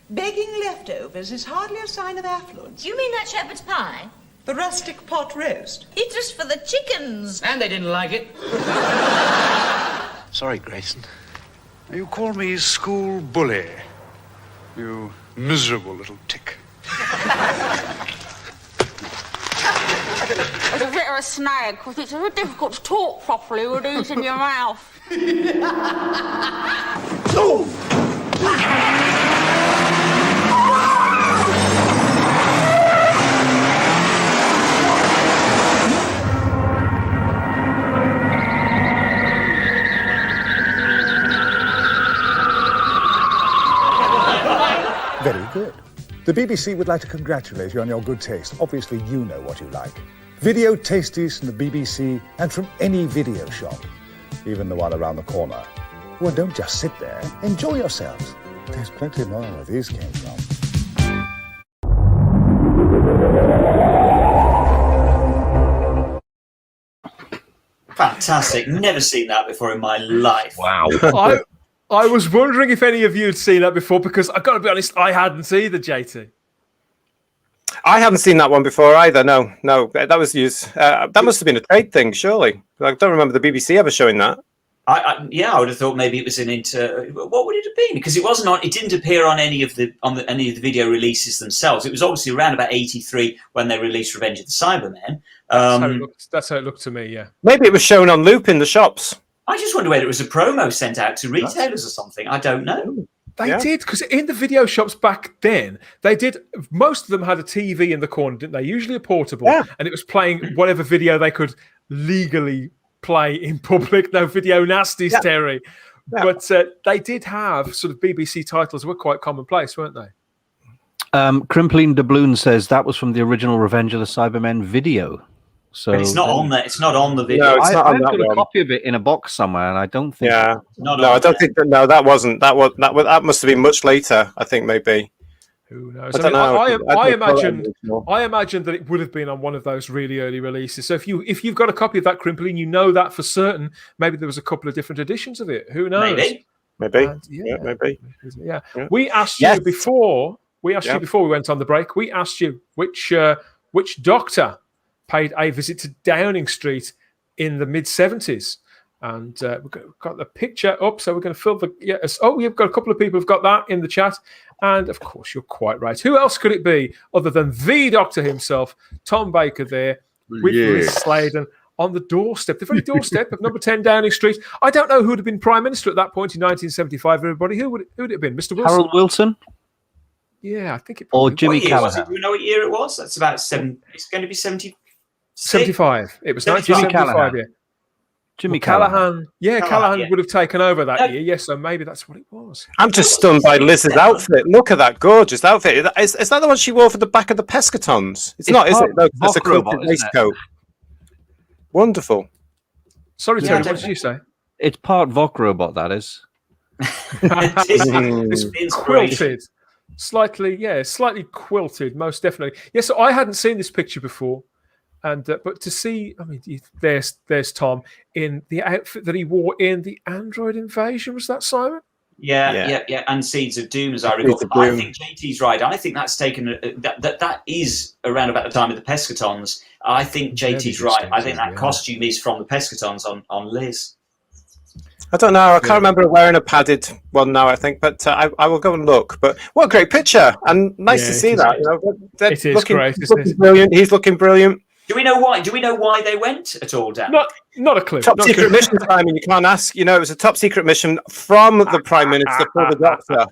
S9: Begging leftovers is hardly a sign of affluence.
S11: You mean that shepherd's pie?
S9: The rustic pot roast.
S11: It's just for the chickens.
S10: And they didn't like it.
S13: Sorry, Grayson. You call me school bully. You miserable little tick.
S11: It's a bit of a snag, because it's a bit difficult to talk properly with these in your mouth.
S8: Very good. The BBC would like to congratulate you on your good taste. Obviously, you know what you like. Video tasties from the BBC and from any video shop, even the one around the corner. Well, don't just sit there. Enjoy yourselves. There's plenty more where these came from.
S3: Fantastic. Never seen that before in my life.
S4: Wow.
S1: I was wondering if any of you had seen that before, because I've got to be honest, I hadn't either, JT.
S2: I haven't seen that one before either. No, that was used. That must have been a trade thing, surely. I don't remember the BBC ever showing that.
S3: I would have thought maybe it was an What would it have been? Because it wasn't on. It didn't appear on any of the video releases themselves. It was obviously around about '83 when they released Revenge of the Cybermen.
S1: That's how it looked to me. Yeah.
S2: Maybe it was shown on loop in the shops.
S3: I just wonder whether it was a promo sent out to retailers or something. I don't know.
S1: They did, because in the video shops back then, they did. Most of them had a TV in the corner, didn't they? Usually a portable, and it was playing whatever video they could legally play in public. No video nasties, Terry. Yeah. But they did have sort of BBC titles that were quite commonplace, weren't they?
S4: Crimpling Doubloon says that was from the original Revenge of the Cybermen video. So
S3: but it's not on there. It's not on the video.
S2: No, it's not on that
S4: got
S2: one.
S4: a copy of it in a box somewhere, and I don't think.
S2: Yeah, I don't think that. No, that wasn't. That must have been much later. I think maybe.
S1: Who knows? I imagine that it would have been on one of those really early releases. So if you've got a copy of that Crimpling, you know that for certain. Maybe there was a couple of different editions of it. Who knows?
S2: Maybe.
S1: Maybe. Yeah. We asked you before. We asked you before we went on the break. We asked you which doctor paid a visit to Downing Street in the mid-70s. And we've got the picture up, so we're going to fill the... we've got a couple of people who've got that in the chat. And, of course, you're quite right. Who else could it be other than the Doctor himself, Tom Baker there, with Liz Sladen on the doorstep, the very doorstep of number 10 Downing Street. I don't know who would have been Prime Minister at that point in 1975, everybody. Who would it have been? Mr. Wilson?
S4: Harold Wilson?
S1: Yeah, I think it
S4: probably... Or Jimmy
S3: Callaghan. Do we know what year it was? That's about 7... It's going to be 70...
S1: 75. It was 1975, yeah.
S4: Jimmy
S1: Callaghan. Yeah, Callaghan would have taken over that year. Yes, so maybe that's what it was.
S2: I'm just stunned by Liz's outfit. Look at that gorgeous outfit. Is that the one she wore for the back of the Pescatons? It's not, is it? No, that's a quilted waistcoat. Wonderful.
S1: Sorry, Terry, what did you say?
S4: It's part Voc Robot, that is.
S1: It's quilted. Slightly quilted, most definitely. Yes, so I hadn't seen this picture before. And but to see, I mean, there's Tom in the outfit that he wore in the Android Invasion. Was that Simon?
S3: Yeah, and Seeds of Doom, as I recall. I think JT's right. I think that's taken. That is around about the time of the Pescatons. I think JT's right. I think that costume is from the Pescatons on Liz.
S2: I don't know. I can't remember wearing a padded one now, I think, but I will go and look. But what a great picture, and nice to see that. You know,
S1: it is great.
S2: Looking brilliant. He's looking brilliant.
S3: Do we know why? Do we know why they went at all, Dan?
S1: Not a clue.
S2: Top secret mission, Simon. You can't ask. You know, it was a top secret mission from the Prime Minister for the Doctor.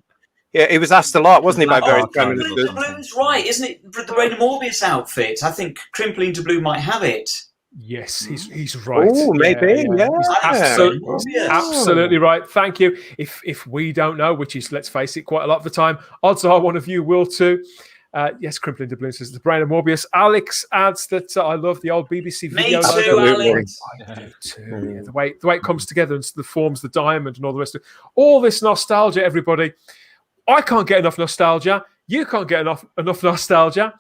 S2: Yeah, he was asked a lot, wasn't he, by various Prime Ministers?
S3: Blue's right, isn't it? The Rain of Morbius outfit. I think Crimpling to Blue might have it.
S1: Yes, he's right.
S2: Oh, maybe, yeah.
S1: Absolutely right. Thank you. If we don't know, which is, let's face it, quite a lot of the time, odds are one of you will too. Yes, Crimpling Doubloon says the brain of Morbius. Alex adds that I love the old BBC video.
S3: Me too,
S1: logo.
S3: Alex.
S1: I do too. Yeah, the way it comes together and the forms the diamond and all the rest of it. All this nostalgia, everybody. I can't get enough nostalgia. You can't get enough nostalgia.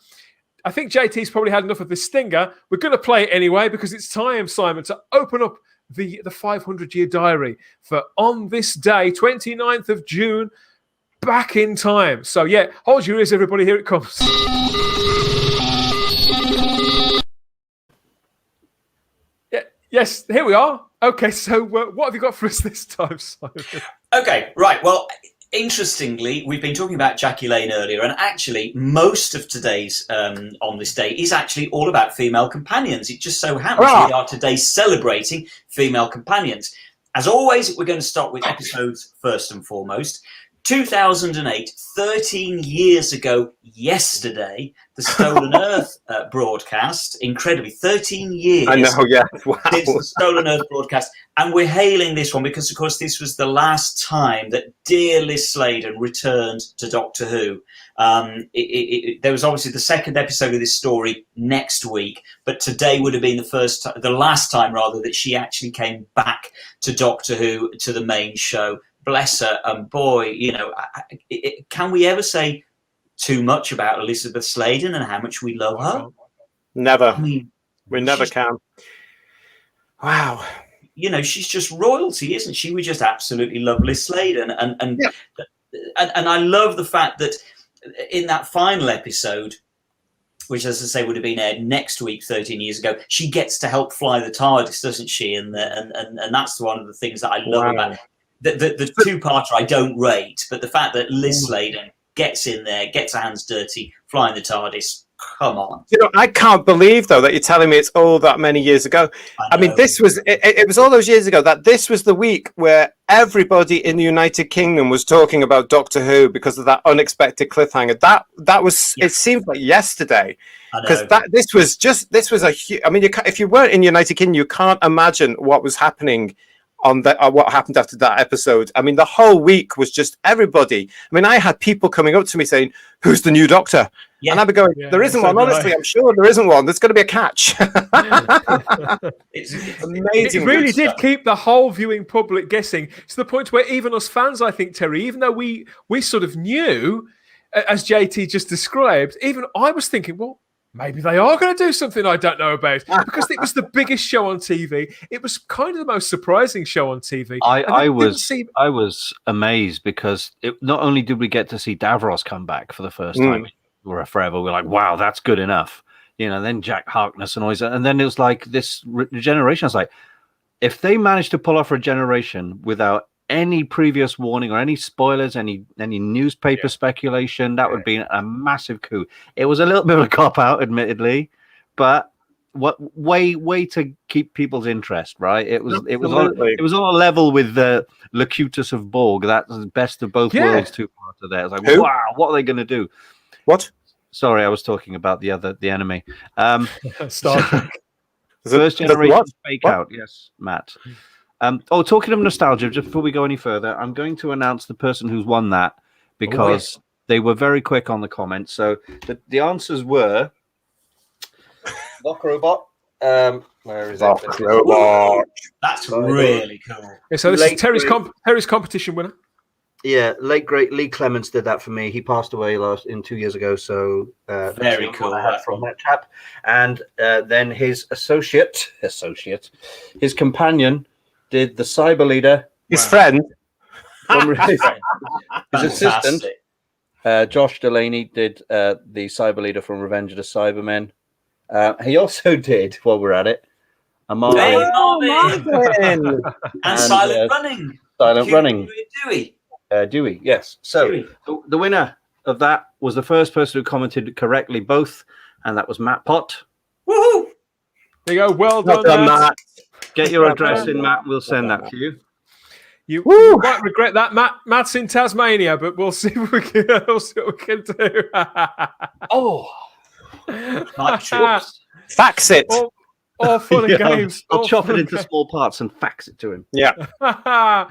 S1: I think JT's probably had enough of this stinger. We're going to play it anyway because it's time, Simon, to open up the 500-year diary for on this day, 29th of June, back in time. So, yeah, hold your ears, everybody. Here it comes. Yeah, yes, here we are. Okay, so what have you got for us this time, Simon?
S3: Okay, right. Well, interestingly, we've been talking about Jackie Lane earlier, and actually most of today's On This Day is actually all about female companions. It just so happens we are today celebrating female companions. As always, we're going to start with episodes first and foremost. 2008, 13 years ago yesterday, the Stolen Earth broadcast. Incredibly, 13 years.
S2: I know, yeah. Wow.
S3: Since the Stolen Earth broadcast. And we're hailing this one because, of course, this was the last time that dear Liz Sladen returned to Doctor Who. There was obviously the second episode of this story next week, but today would have been the last time that she actually came back to Doctor Who, to the main show. Bless her, and boy, you know, can we ever say too much about Elizabeth Sladen and how much we love her?
S2: Never.
S3: I mean,
S2: we never can. Wow.
S3: You know, she's just royalty, isn't she? We just absolutely love Liz Sladen, and I love the fact that in that final episode, which, as I say, would have been aired next week, 13 years ago, she gets to help fly the TARDIS, doesn't she? And that's one of the things that I love about it. The two-parter I don't rate, but the fact that Liz Sladen gets in there, gets her hands dirty, flying the TARDIS, come on.
S2: You know, I can't believe, though, that you're telling me it's all that many years ago. I mean, this was, it was all those years ago that this was the week where everybody in the United Kingdom was talking about Doctor Who because of that unexpected cliffhanger. That was, it seemed like yesterday. Because this was a huge, I mean, if you weren't in the United Kingdom, you can't imagine what was happening on what happened after that episode. I mean, the whole week was just everybody. I mean, I had people coming up to me saying, "Who's the new Doctor?" Yeah. And I'd be going, "There isn't one. Honestly, I'm sure there isn't one. There's going to be a catch."
S3: It's
S1: It
S3: amazing.
S1: really did keep the whole viewing public guessing to the point where even us fans, I think, Terry, even though we sort of knew, as JT just described, even I was thinking, well, maybe they are going to do something I don't know about, because it was the biggest show on TV. It was kind of the most surprising show on TV.
S4: I was amazed because not only did we get to see Davros come back for the first time forever, we're like, wow, that's good enough. You know, then Jack Harkness and all that. And then it was like this regeneration. I was like, if they managed to pull off regeneration without any previous warning or any spoilers, any newspaper speculation, that would be a massive coup. It was a little bit of a cop-out, admittedly, but way to keep people's interest, right? It was on a level with the Locutus of Borg. That's the best of both worlds two-parter there. It's like, wow, what are they going to do?
S2: What?
S4: Sorry, I was talking about the enemy.
S1: Star Trek.
S4: First generation fake out. Yes, Matt. Talking of nostalgia, just before we go any further, I'm going to announce the person who's won that because they were very quick on the comments. So the answers were Doc Robot. Where is it?
S2: Robot.
S3: That's really cool.
S1: Yeah, so this is Terry's competition winner.
S4: Yeah, late great Lee Clements did that for me. He passed away 2 years ago, so
S3: very cool.
S4: From that chap, and then his associate, his companion, did the cyber leader.
S2: His friend,
S4: his assistant, Josh Delaney, did the cyber leader from Revenge of the Cybermen. He also did, while we're at it, And Marvin.
S3: Hey, Marvin.
S2: Marvin.
S3: And Silent Running.
S4: Silent Running.
S3: Dewey.
S4: Dewey, yes. So
S3: Dewey.
S4: the winner of that was the first person who commented correctly both, and that was Matt Pott.
S3: Woohoo!
S1: There you go. Well done, Matt.
S4: Get your address in, Matt. We'll send that to you.
S1: You might regret that. Matt's in Tasmania, but we'll see what we can, do.
S2: Fax it.
S1: All fun and games.
S4: I'll chop it into small parts and fax it to him.
S2: Yeah.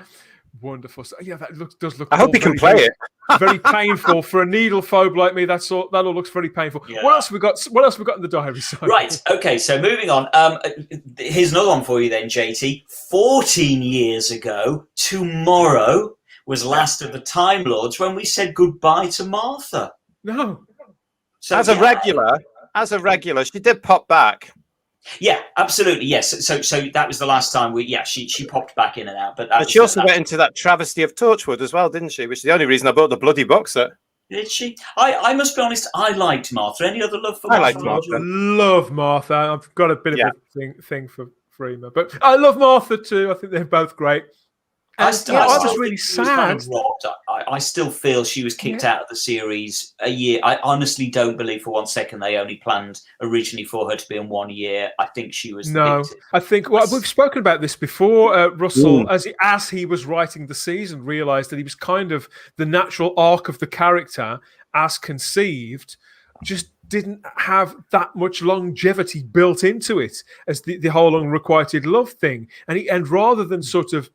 S1: Wonderful. So, yeah, that does look.
S2: I hope he can play it.
S1: Very painful for a needle phobe like me. That all looks very painful.
S3: Yeah.
S1: What else have we got? What else have we got in the diary? Simon?
S3: Right. Okay. So moving on. Here's another one for you then, JT. 14 years ago, tomorrow was last of the Time Lords when we said goodbye to Martha.
S1: No.
S3: So
S2: As a regular, she did pop back.
S3: Yeah, absolutely. Yes. So that was the last time she popped back in and out. But
S2: she also went into that travesty of Torchwood as well, didn't she? Which is the only reason I bought the bloody box set.
S3: Did she? I must be honest. I liked Martha. Any other love for Martha?
S2: I liked Martha.
S1: Love Martha. I've got a bit of a thing for Freema, but I love Martha too. I think they're both great.
S3: I
S1: was really sad.
S3: I still feel she was kicked out of the series a year. I honestly don't believe for one second they only planned originally for her to be in 1 year. I think she was.
S1: No, I think we've spoken about this before. Russell, as he was writing the season, realised that he was kind of the natural arc of the character as conceived, just didn't have that much longevity built into it as the whole unrequited love thing, and rather than sort of.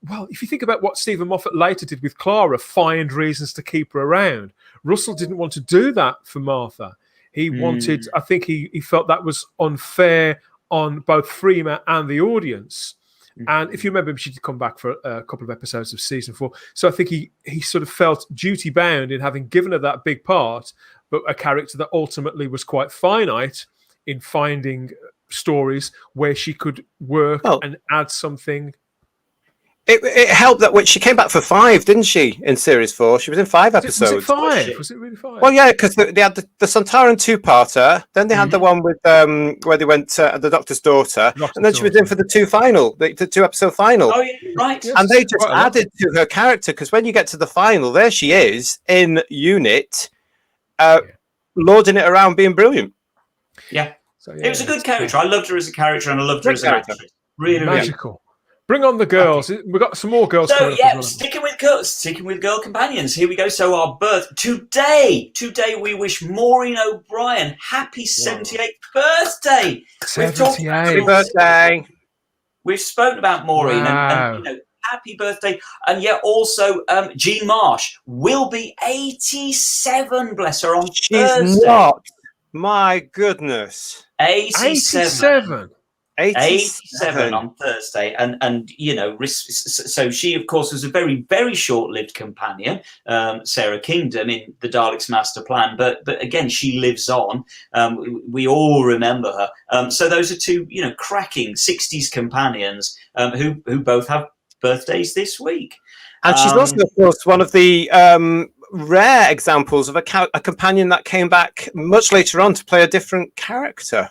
S1: Well, if you think about what Stephen Moffat later did with Clara, find reasons to keep her around, Russell didn't want to do that for Martha. He wanted, I think he felt that was unfair on both Freema and the audience. And if you remember, she did come back for a couple of episodes of season 4. So I think he sort of felt duty bound in having given her that big part, but a character that ultimately was quite finite in finding stories where she could work and add something.
S2: It helped that when she came back for 5, didn't she? In series 4, she was in 5 episodes.
S1: Was it 5? Was it really 5?
S2: Well, yeah, because they had the Sontaran 2-parter. Then they had the one with where they went the Doctor's daughter, and then she was in for the 2-episode final.
S3: Oh, yeah, right.
S2: And they just added to her character because when you get to the final, there she is in unit, lording it around, being brilliant.
S3: Yeah, it was a good character. I loved her as a character, and I loved her as an actress. Really
S1: magical. Bring on the girls. We've got some more girls.
S3: So yeah, sticking with girl companions. Here we go. So our birth today we wish Maureen O'Brien happy 78th birthday.
S1: 78th
S2: happy birthday.
S3: We've spoken about Maureen and happy birthday. And yet also Jean Marsh will be 87. Bless her on Thursday.
S2: She's not. My goodness.
S3: 87 on Thursday, and so she of course was a very, very short-lived companion, Sarah Kingdom in the Daleks' Master Plan, but again she lives on. We all remember her. So those are two cracking 60s companions who both have birthdays this week,
S2: and she's also of course one of the rare examples of a companion that came back much later on to play a different character.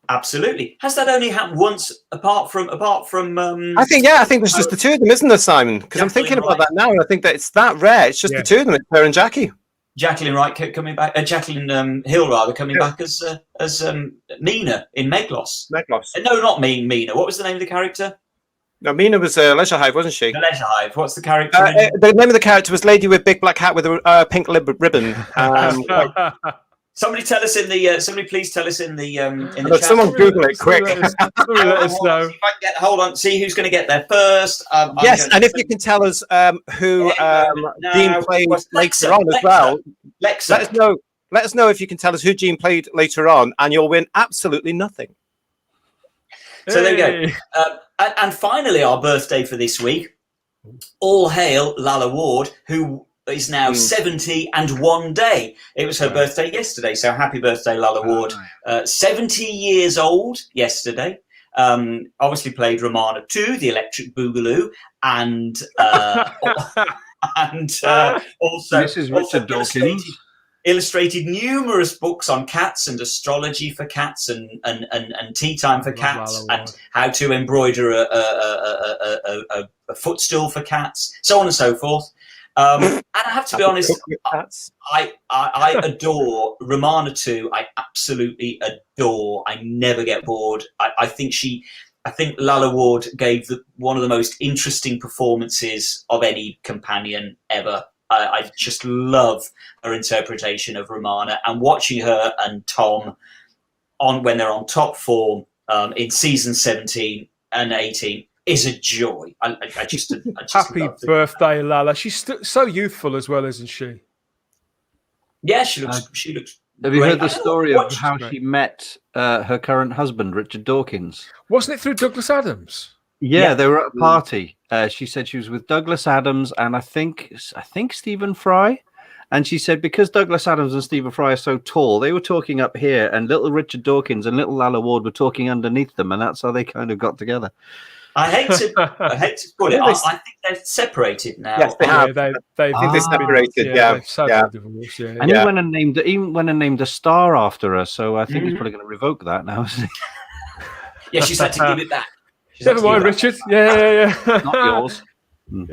S3: Absolutely. Has that only happened once? Apart from.
S2: I think there's just the two of them, isn't there, Simon? Because I'm thinking about that now, and I think that it's that rare. It's just the two of them. It's her and Jackie.
S3: Jacqueline Wright coming back. Jacqueline Hill rather coming back as Mina in Meglos. No, not Mina. What was the name of the character?
S2: No, Mina was Leisure Hive, wasn't she?
S3: The Leisure Hive. What's the character?
S2: The name of the character was Lady with Big Black Hat with a pink ribbon.
S3: Somebody tell us in the. Somebody please tell us in the chat.
S2: Someone Google it quick.
S1: Let us know.
S3: Hold on. See who's going to get there first.
S2: Yes, and if you can tell us who Jean played later on as well.
S3: Lexa.
S2: Let us know if you can tell us who Jean played later on, and you'll win absolutely nothing.
S3: So there you go. And finally, our birthday for this week. All hail Lalla Ward, who is now 70 and 1 day. It was her birthday yesterday, so happy birthday, Lalla Ward. 70 years old yesterday. Obviously played Romana 2, the Electric Boogaloo, and also
S4: this is Richard Dawkins.
S3: illustrated numerous books on cats and astrology for cats and tea time for cats and how to embroider a footstool for cats, so on and so forth. And I have to be honest, I adore Romana too. I absolutely adore. I never get bored. I think Lalla Ward gave one of the most interesting performances of any companion ever. I just love her interpretation of Romana, and watching her and Tom when they're on top form in season 17 and 18 is a joy. I just
S1: happy birthday, Lalla. She's so youthful as well, isn't she?
S3: Yeah, she looks.
S4: Have you heard the story of how she met her current husband, Richard Dawkins?
S1: Wasn't it through Douglas Adams?
S4: Yeah, they were at a party. She said she was with Douglas Adams and I think Stephen Fry. And she said because Douglas Adams and Stephen Fry are so tall, they were talking up here, and little Richard Dawkins and little Lalla Ward were talking underneath them, and that's how they kind of got together.
S3: I hate to put it. I think they're separated now.
S2: Yes, they have.
S1: They've
S2: separated. Yeah.
S1: Divorced, yeah.
S4: And he went and named a star after her, so I think he's probably going to revoke that now. Isn't he?
S3: Yeah, she's had to give it back.
S1: Never mind, Richard. Yeah.
S4: Not yours.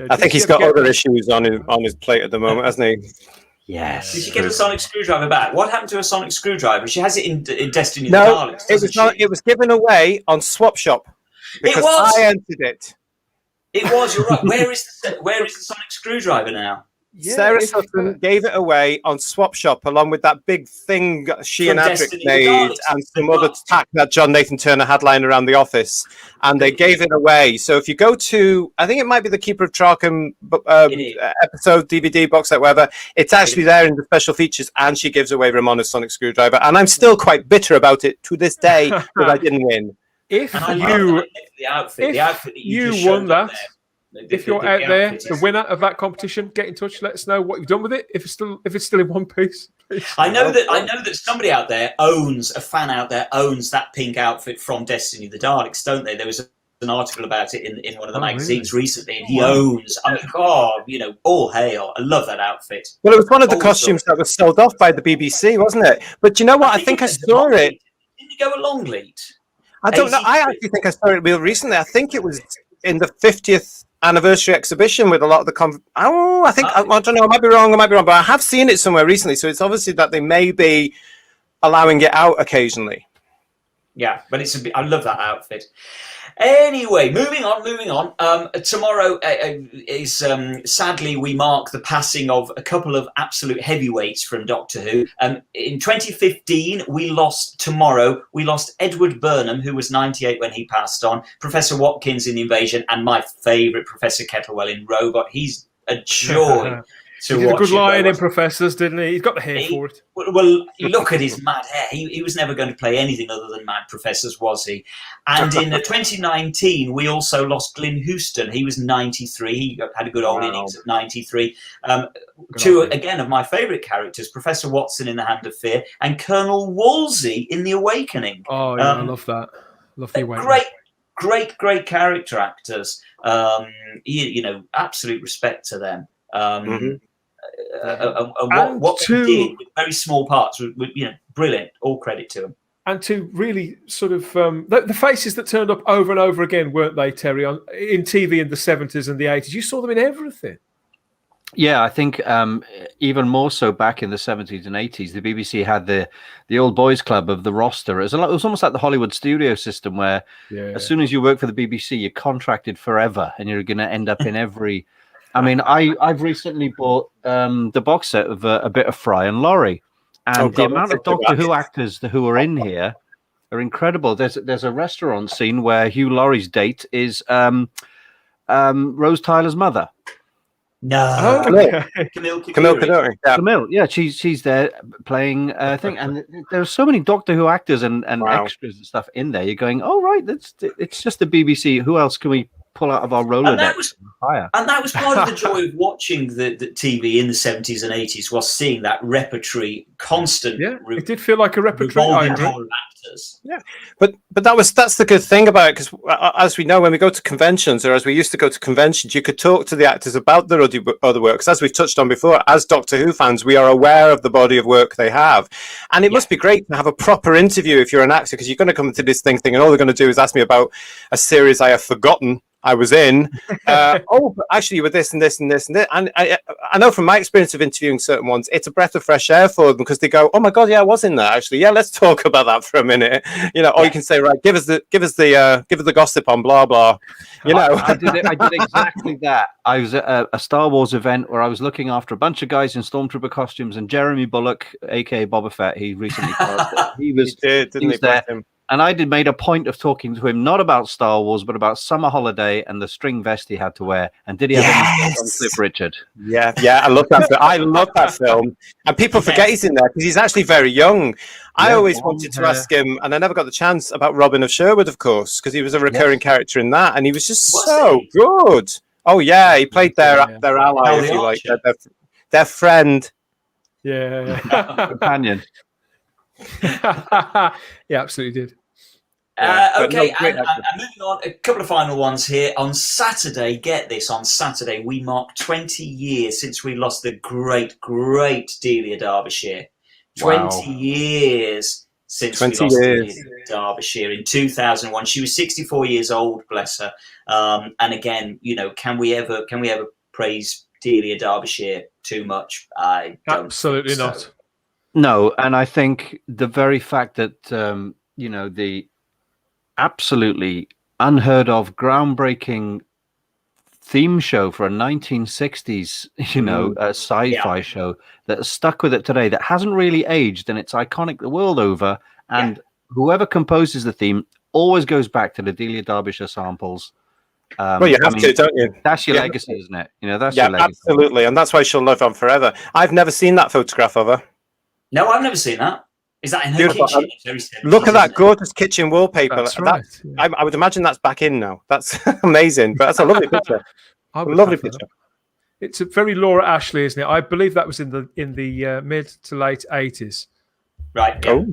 S2: I think he's got other issues on his plate at the moment, hasn't he?
S4: Yes.
S3: Did she get a sonic screwdriver back? What happened to a sonic screwdriver? She has it in Destiny of
S2: No,
S3: the Daleks.
S2: it was given away on Swap Shop. Because I entered it.
S3: It was. You're right. Where is the sonic screwdriver now?
S2: Yeah, Sarah Sutton gave it away on Swap Shop along with that big thing she and Adric made and some other tack that John Nathan Turner had lying around the office, and they gave it away. So if you go to, I think it might be the Keeper of Trarkham episode, DVD, box set, whatever, it's actually there in the special features, and she gives away Ramona's sonic screwdriver, and I'm still quite bitter about it to this day that I didn't win.
S1: If you won that, if you're out there, the winner of that competition, get in touch. Let us know what you've done with it. If it's still in one piece.
S3: I know that somebody out there owns that pink outfit from Destiny of the Daleks, don't they? There was an article about it in one of the magazines recently, and he owns. I mean, all hail! I love that outfit.
S2: Well, it was one of the costumes that was sold off by the BBC, wasn't it? But you know what? I think I saw it.
S3: Didn't you go along late?
S2: I don't know. I actually think I saw it real recently. I think it was in the 50th anniversary exhibition with a lot of the I don't know. I might be wrong, but I have seen it somewhere recently. So it's obviously that they may be allowing it out occasionally.
S3: Yeah, but I love that outfit. Anyway, moving on. Tomorrow is sadly we mark the passing of a couple of absolute heavyweights from Doctor Who. In 2015, we lost Edward Burnham, who was 98 when he passed on, Professor Watkins in The Invasion, and my favourite Professor Kettlewell in Robot. He's a joy.
S1: He did a good line in Professors, didn't he? He's got the hair for it.
S3: Well, look at his mad hair. He was never going to play anything other than Mad Professors, was he? And in 2019, we also lost Glyn Houston. He was 93. He had a good old innings at 93. Two, again, of my favourite characters, Professor Watson in The Hand of Fear and Colonel Wolsey in The Awakening.
S1: Oh, yeah, I love that. Love The Awakening.
S3: Great character actors. Absolute respect to them. What they did with very small parts, brilliant. All credit to them.
S1: And to really sort of the faces that turned up over and over again, weren't they, Terry, in TV in the 70s and the 80s? You saw them in everything.
S4: Yeah, I think even more so back in the 70s and 80s, the BBC had the old boys club of the roster. It was almost like the Hollywood studio system where as soon as you work for the BBC, you're contracted forever and you're going to end up in every... I mean, I've recently bought the box set of A Bit of Fry and Laurie, and the amount of Doctor Who actors who are in here are incredible. There's a restaurant scene where Hugh Laurie's date is Rose Tyler's mother.
S3: No,
S2: Camille Kaduri.
S4: Camille, yeah, she's there playing thing, and there are so many Doctor Who actors and extras and stuff in there. You're going, oh right, it's just the BBC. Who else can we pull out of our Rolodex.
S3: And that was part of the joy of watching the TV in the 70s and 80s, was seeing that repertory, constant.
S1: Yeah, it did feel like a repertory.
S3: Of actors.
S2: Yeah, but that's the good thing about it, because as we know, when we go to conventions, or as we used to go to conventions, you could talk to the actors about their other work. Because as we've touched on before, as Doctor Who fans, we are aware of the body of work they have, and it must be great to have a proper interview if you're an actor, because you're going to come into this thing and all they're going to do is ask me about a series I have forgotten I was in. Oh, but actually, you were this and this and this and this. And I know from my experience of interviewing certain ones, it's a breath of fresh air for them, because they go, "Oh my god, yeah, I was in there actually. Yeah, let's talk about that for a minute." You know, or you can say, "Right, give us the gossip on blah blah." You know,
S4: I did exactly that. I was at a Star Wars event where I was looking after a bunch of guys in Stormtrooper costumes, and Jeremy Bullock, aka Boba Fett, he recently passed. He was there. And I made a point of talking to him, not about Star Wars, but about Summer Holiday and the string vest he had to wear. And did he have any on Cliff Richard?
S2: Yeah, I love that. I love that film. And people forget he's in there because he's actually very young. I always wanted to ask him, and I never got the chance, about Robin of Sherwood, of course, because he was a recurring character in that, and he was just so good. Oh yeah, he played their ally, if you like, their friend.
S1: Yeah,
S4: companion.
S1: Yeah, absolutely did.
S3: Okay, and moving on, a couple of final ones here. On Saturday, get this, on Saturday, we mark 20 years since we lost the great Delia Derbyshire. 20 years since we lost Delia Derbyshire in 2001. She was 64 years old, bless her. And again, you know, can we ever praise Delia Derbyshire too much? I don't
S1: Absolutely
S3: think so.
S1: not.
S4: No, and I think the very fact that, you know, the absolutely unheard of, groundbreaking theme show for a 1960s, you know, sci-fi show that has stuck with it today, that hasn't really aged, and it's iconic the world over. And whoever composes the theme always goes back to the Delia Derbyshire samples.
S2: Well, you have to, don't you?
S4: That's your legacy, isn't it? You know, that's your legacy.
S2: Absolutely, and that's why she'll live on forever. I've never seen that photograph of her.
S3: No, I've never seen that. Is that in her kitchen?
S2: Look at that gorgeous kitchen wallpaper.
S1: That's right.
S2: I would imagine that's back in now. That's amazing, but that's a lovely picture. A lovely picture.
S1: It's a very Laura Ashley, isn't it? I believe that was in the mid to late 80s.
S3: Right. Yeah.
S2: Oh.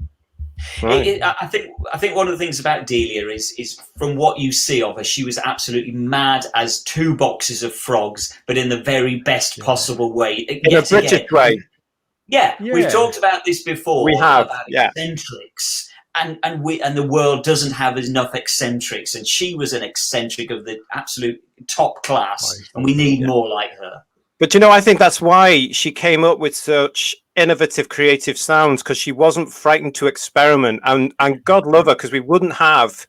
S2: Right.
S3: I think one of the things about Delia is from what you see of her, she was absolutely mad as two boxes of frogs, but in the very best possible way.
S2: In a British way.
S3: Yeah, we've talked about this before.
S2: We have,
S3: about eccentrics, and the world doesn't have enough eccentrics, and she was an eccentric of the absolute top class, and we need more like her.
S2: But you know, I think that's why she came up with such innovative, creative sounds, because she wasn't frightened to experiment, and God love her, because we wouldn't have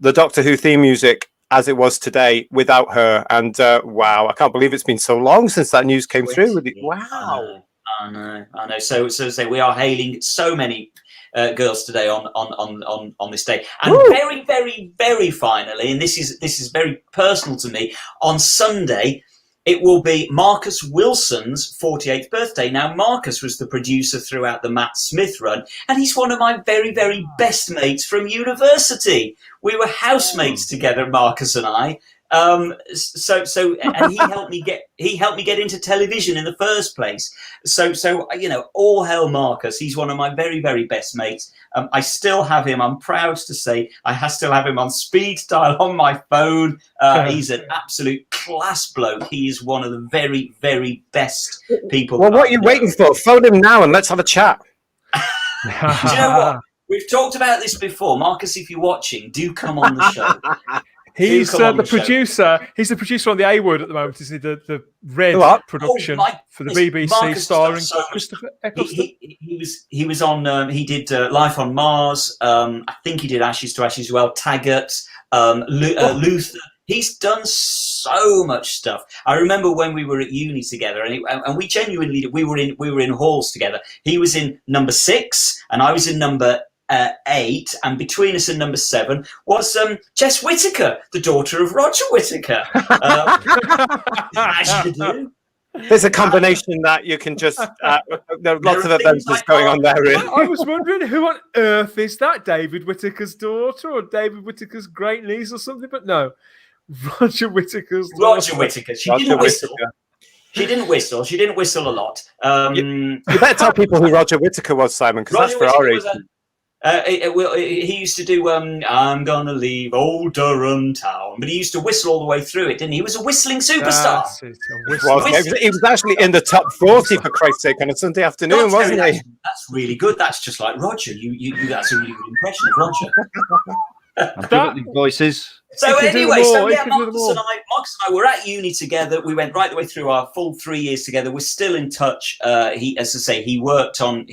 S2: the Doctor Who theme music as it was today without her. And wow, I can't believe it's been so long since that news came through. Wow.
S3: I know. So say we are hailing so many girls today on this day, and very, very, very finally, and this is very personal to me. On Sunday, it will be Marcus Wilson's 48th birthday. Now, Marcus was the producer throughout the Matt Smith run, and he's one of my very, very best mates from university. We were housemates together, Marcus and I. And he helped me get into television in the first place. So you know, all hail Marcus. He's one of my very, very best mates. I still have him. I'm proud to say I still have him on speed dial on my phone. He's an absolute class bloke. He is one of the very, very best people.
S2: Well, what are you waiting for? Phone him now and let's have a chat.
S3: Do you know what? We've talked about this before. Marcus, if you're watching, do come on the show.
S1: He's the producer. He's the producer on the A Word at the moment. Is he the Red production for the BBC,
S3: Marcus
S1: starring
S3: so
S1: Christopher Eccleston?
S3: He was on. He did Life on Mars. I think he did Ashes to Ashes as well. Taggart, Luther. He's done so much stuff. I remember when we were at uni together, and we genuinely we were in halls together. He was in number 6, and I was in number 8, and between us and number 7 was Jess Whittaker, the daughter of Roger Whittaker. As you do.
S2: There's a combination that you can just. There are lots of events going on there. Really.
S1: I was wondering who on earth is that? David Whittaker's daughter or David Whittaker's great niece or something? But no, Roger Whittaker's
S3: Roger
S1: daughter.
S3: Whittaker. She didn't whistle. She didn't whistle. She didn't whistle a lot.
S2: You better tell people who Roger Whittaker was, Simon, because that's for our age.
S3: He used to do I'm gonna leave old Durham town, but he used to whistle all the way through it, didn't he? He was a whistling superstar.
S2: He was actually in the top 40 for Christ's sake on a Sunday afternoon, wasn't he?
S3: That's really good. That's just like Roger. You that's a really good impression of Roger.
S4: I've got these voices.
S3: So anyway, Marcus and I were at uni together. We went right the way through our full 3 years together. We're still in touch. He, as I say, he worked on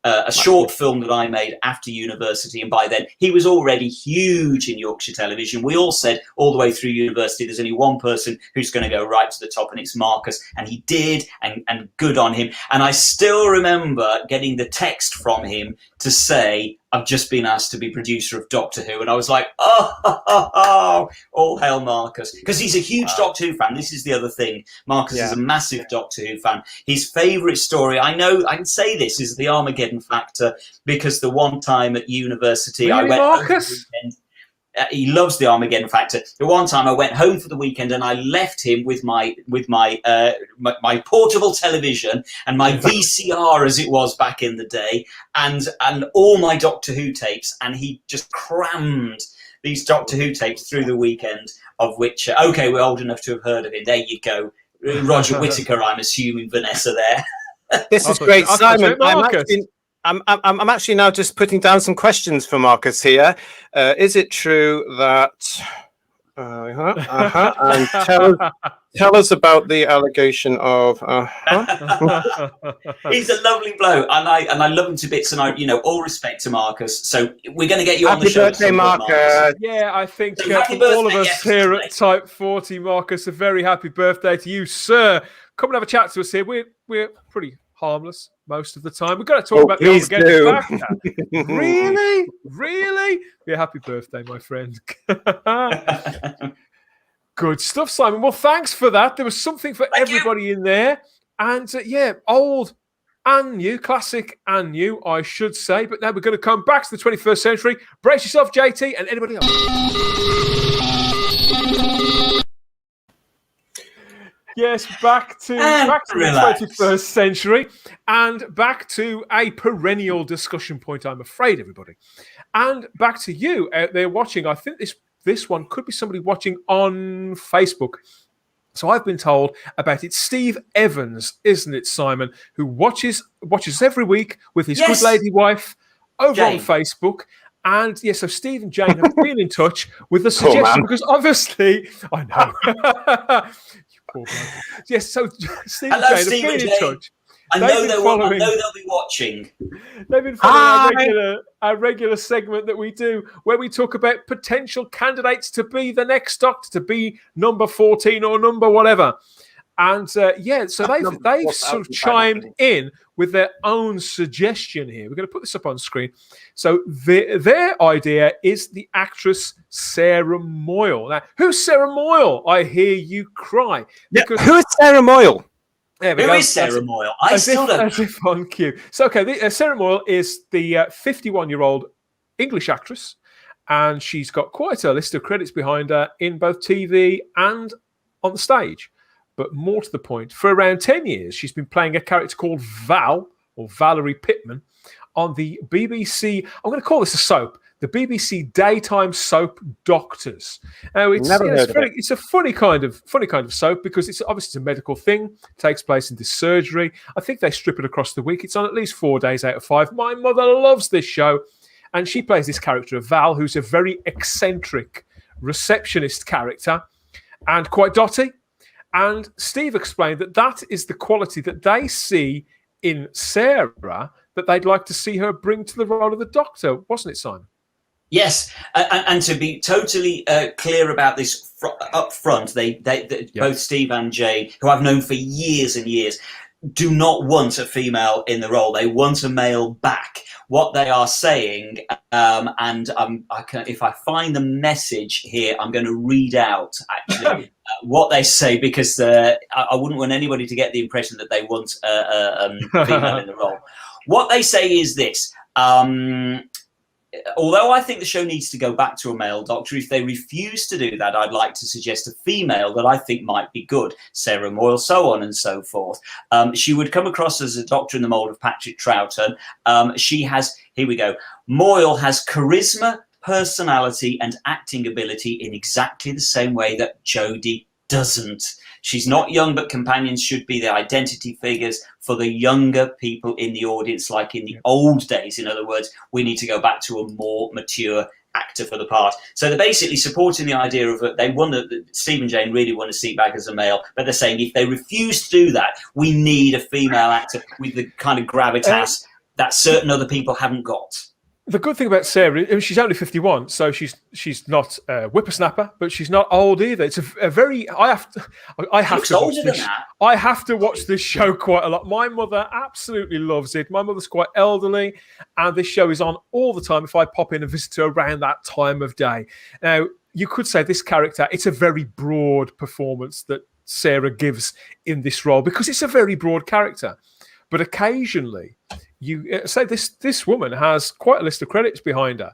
S3: a short film that I made after university, and by then he was already huge in Yorkshire television. We all said all the way through university, there's only one person who's going to go right to the top, and it's Marcus, and he did, and good on him. And I still remember getting the text from him to say, I've just been asked to be producer of Doctor Who, and I was like, oh, all hail Marcus, because he's a huge Doctor Who fan. This is the other thing. Marcus is a massive Doctor Who fan. His favourite story, I know, I can say this, is the Armageddon Factor, because the one time at university, I went Marcus? He loves the Armageddon Factor. The one time I went home for the weekend and I left him with my portable television and my VCR, as it was back in the day, and all my Doctor Who tapes, and he just crammed these Doctor Who tapes through the weekend. Of which, okay, we're old enough to have heard of him. There you go, Roger Whittaker. I'm assuming Vanessa there.
S2: This is great, Simon. I'm actually now just putting down some questions for Marcus here. Is it true that... and tell us about the allegation of...
S3: He's a lovely bloke, and I love him to bits, and all respect to Marcus. So we're going to get you on the show.
S2: Happy birthday, Marcus.
S1: Yeah, I think from all of us here at Type 40, Marcus, a very happy birthday to you, sir. Come and have a chat to us here. We're pretty harmless most of the time. We've got to talk about the Armageddon Factor. Really? Yeah, happy birthday, my friend. Good stuff, Simon. Well, thanks for that. There was something for everybody in there. And old and new, classic and new, I should say. But now we're going to come back to the 21st century. Brace yourself, JT, and anybody else. Yes, back to the 21st century, and back to a perennial discussion point, I'm afraid, everybody. And back to you out there watching. I think this one could be somebody watching on Facebook. So I've been told about it. Steve Evans, isn't it, Simon, who watches every week with his good lady wife over on Facebook. And so Steve and Jane have been in touch with the suggestion, because obviously, I know. Yes, so Steve and Jane have been in touch.
S3: I know they'll be watching.
S1: They've been following our regular segment that we do, where we talk about potential candidates to be the next Doctor, to be number 14 or number whatever. And so they've sort of chimed in with their own suggestion here. We're going to put this up on screen. So their idea is the actress Sarah Moyle. Now, who's Sarah Moyle? I hear you cry.
S2: Because who is Sarah Moyle?
S3: Who is Sarah Moyle? I still don't.
S1: As if on cue. So, Sarah Moyle is the 51-year-old English actress, and she's got quite a list of credits behind her in both TV and on the stage. But more to the point, for around 10 years, she's been playing a character called Val, or Valerie Pittman, on the BBC. I'm going to call this a soap, the BBC daytime soap Doctors. Now, it's a funny kind of soap, because it's obviously a medical thing. It takes place in this surgery. I think they strip it across the week. It's on at least 4 days out of 5. My mother loves this show, and she plays this character of Val, who's a very eccentric receptionist character and quite dotty. And Steve explained that is the quality that they see in Sarah that they'd like to see her bring to the role of the Doctor, wasn't it, Simon?
S3: Yes, and to be totally clear about this up front, they both Steve and Jane, who I've known for years and years, do not want a female in the role. They want a male back. What they are saying, and if I find the message here, I'm going to read out actually what they say, because I wouldn't want anybody to get the impression that they want a female in the role. What they say is this. although I think the show needs to go back to a male doctor, if they refuse to do that, I'd like to suggest a female that I think might be good. Sarah Moyle, so on and so forth. She would come across as a doctor in the mould of Patrick Troughton. She has, here we go, Moyle has charisma, personality and acting ability in exactly the same way that Jodie doesn't. She's not young, but companions should be the identity figures for the younger people in the audience, like in the old days. In other words, we need to go back to a more mature actor for the part. So they're basically supporting the idea of Steve and Jane really want to see back as a male, but they're saying if they refuse to do that, we need a female actor with the kind of gravitas that certain other people haven't got.
S1: The good thing about Sarah, I mean, she's only 51, so she's not a whippersnapper, but she's not old either. It's a very I have to watch this show quite a lot. My mother absolutely loves it. My mother's quite elderly, and this show is on all the time if I pop in and visit her around that time of day. Now, you could say this character, it's a very broad performance that Sarah gives in this role because it's a very broad character. But occasionally, you say this woman has quite a list of credits behind her,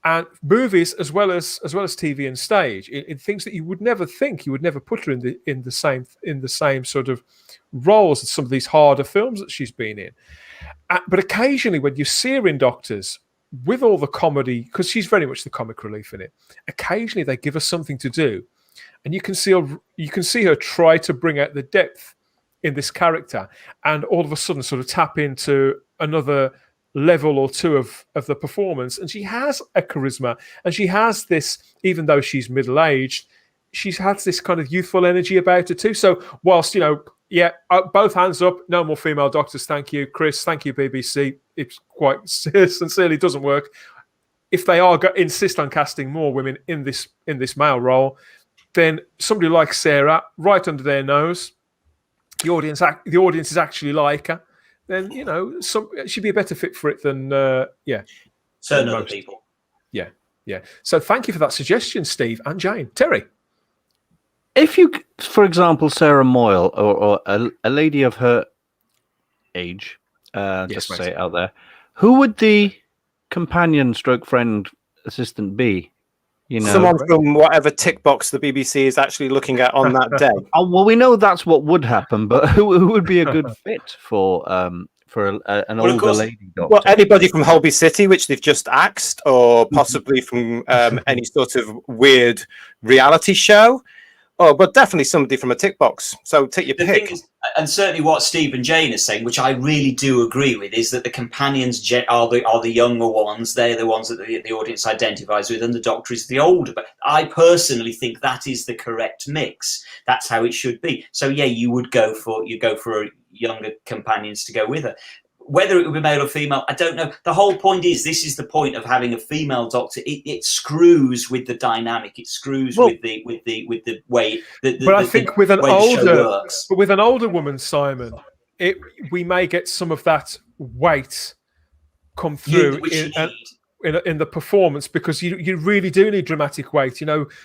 S1: and movies as well as TV and stage. In things that you would never think, you would never put her in the same sort of roles as some of these harder films that she's been in. But occasionally, when you see her in Doctors, with all the comedy, because she's very much the comic relief in it, occasionally they give her something to do, and you can see her try to bring out the depth in this character, and all of a sudden sort of tap into another level or two of the performance. And she has a charisma, and she has this, even though she's middle-aged, she's had this kind of youthful energy about her too. So whilst, both hands up, no more female doctors, thank you. Chris, thank you, BBC. It quite sincerely doesn't work. If they are insist on casting more women in this male role, then somebody like Sarah, right under their nose, the audience is actually like her, then she'd be a better fit for it than
S3: certain other people.
S1: Yeah. So thank you for that suggestion, Steve and Jane. Terry,
S4: if you, for example, Sarah Moyle or a lady of her age, just to say it out there, who would the companion stroke friend assistant be?
S2: Someone from whatever tick box the BBC is actually looking at on that day.
S4: Oh, well, we know that's what would happen, but who would be a good fit for an older lady doctor?
S2: Well, anybody from Holby City, which they've just axed, or possibly from any sort of weird reality show. Oh, but definitely somebody from a tick box. So take your pick.
S3: Thing is, and certainly what Steve and Jane are saying, which I really do agree with, is that the companions are the younger ones. They're the ones that the audience identifies with, and the Doctor is the older. But I personally think that is the correct mix. That's how it should be. So yeah, you go for younger companions to go with her. Whether it would be male or female, I don't know. The whole point is, this is the point of having a female doctor. It screws with the dynamic. It screws with the way.
S1: But I think with an older woman, Simon, we may get some of that weight come through in the performance, because you really do need dramatic weight.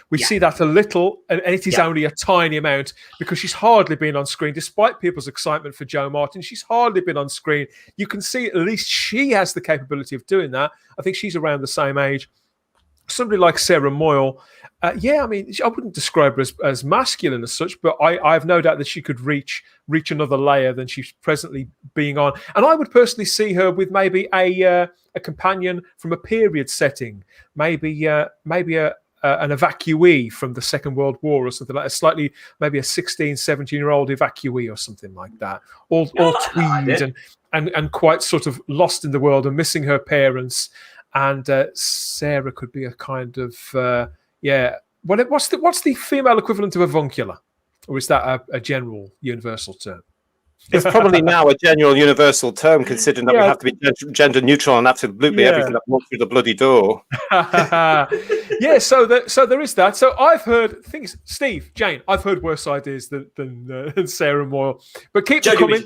S1: We see that a little, and it is only a tiny amount, because she's hardly been on screen, despite people's excitement for Jo Martin. She's hardly been on screen. You can see at least she has the capability of doing that. I think she's around the same age. Somebody like Sarah Moyle, I wouldn't describe her as masculine as such, but I have no doubt that she could reach another layer than she's presently being on. And I would personally see her with maybe a companion from a period setting, maybe an evacuee from the Second World War or something like that, maybe a 16, 17-year-old evacuee or something like that, all tweed and quite sort of lost in the world and missing her parents. And Sarah could be a kind of what's the female equivalent of avuncular, or is that a general universal term?
S2: It's probably now a general universal term, considering that we have to be gender neutral and absolutely everything that walks through the bloody door.
S1: So there is that. So I've heard things, Steve, Jane, I've heard worse ideas than Sarah Moyle. But keep them coming.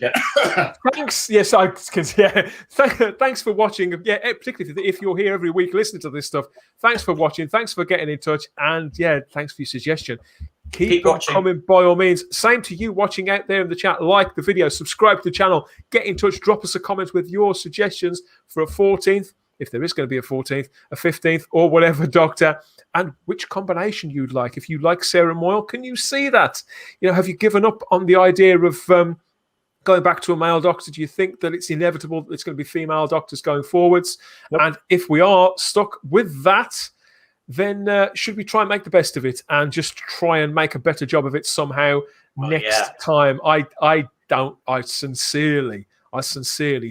S1: Thanks. Yes, thanks for watching. Yeah, particularly if you're here every week listening to this stuff. Thanks for watching. Thanks for getting in touch. And thanks for your suggestion. Keep watching. Coming by all means. Same to you watching out there in the chat. Like the video, subscribe to the channel, get in touch, drop us a comment with your suggestions for a 14th if there is going to be a 14th, a 15th, or whatever doctor, and which combination you'd like. If you like Sarah Moyle, can you see that? Have you given up on the idea of going back to a male doctor? Do you think that it's inevitable that it's going to be female doctors going forwards? Nope. And if we are stuck with that, then should we try and make the best of it and just try and make a better job of it somehow next time? I sincerely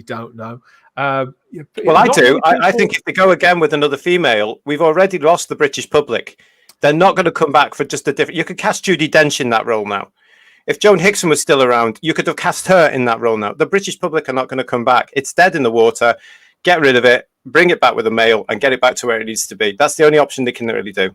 S1: don't know.
S2: Well, I do. I think if they go again with another female, we've already lost the British public. They're not going to come back for just a different... You could cast Judi Dench in that role now. If Joan Hickson was still around, you could have cast her in that role now. The British public are not going to come back. It's dead in the water. Get rid of it, bring it back with a male, and get it back to where it needs to be. That's the only option they can really do.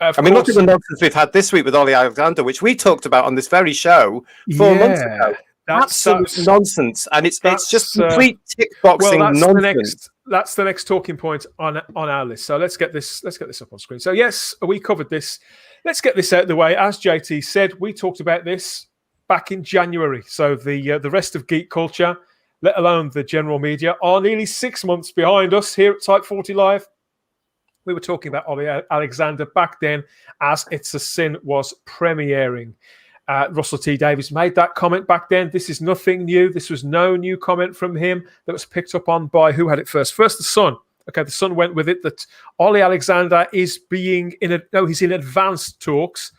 S2: Look at the nonsense we've had this week with Ollie Alexander, which we talked about on this very show 4 months ago. Absolute nonsense, and it's just complete tick boxing nonsense.
S1: That's the next talking point on our list. So let's get this up on screen. So yes, we covered this. Let's get this out of the way. As JT said, we talked about this back in January. So the rest of geek culture, let alone the general media, are nearly 6 months behind us here at Type 40 Live. We were talking about Ollie Alexander back then as It's a Sin was premiering. Russell T. Davies made that comment back then. This is nothing new. This was no new comment from him that was picked up on by who had it first? First, The Sun. Okay, The Sun went with it that Ollie Alexander is he's in advanced talks.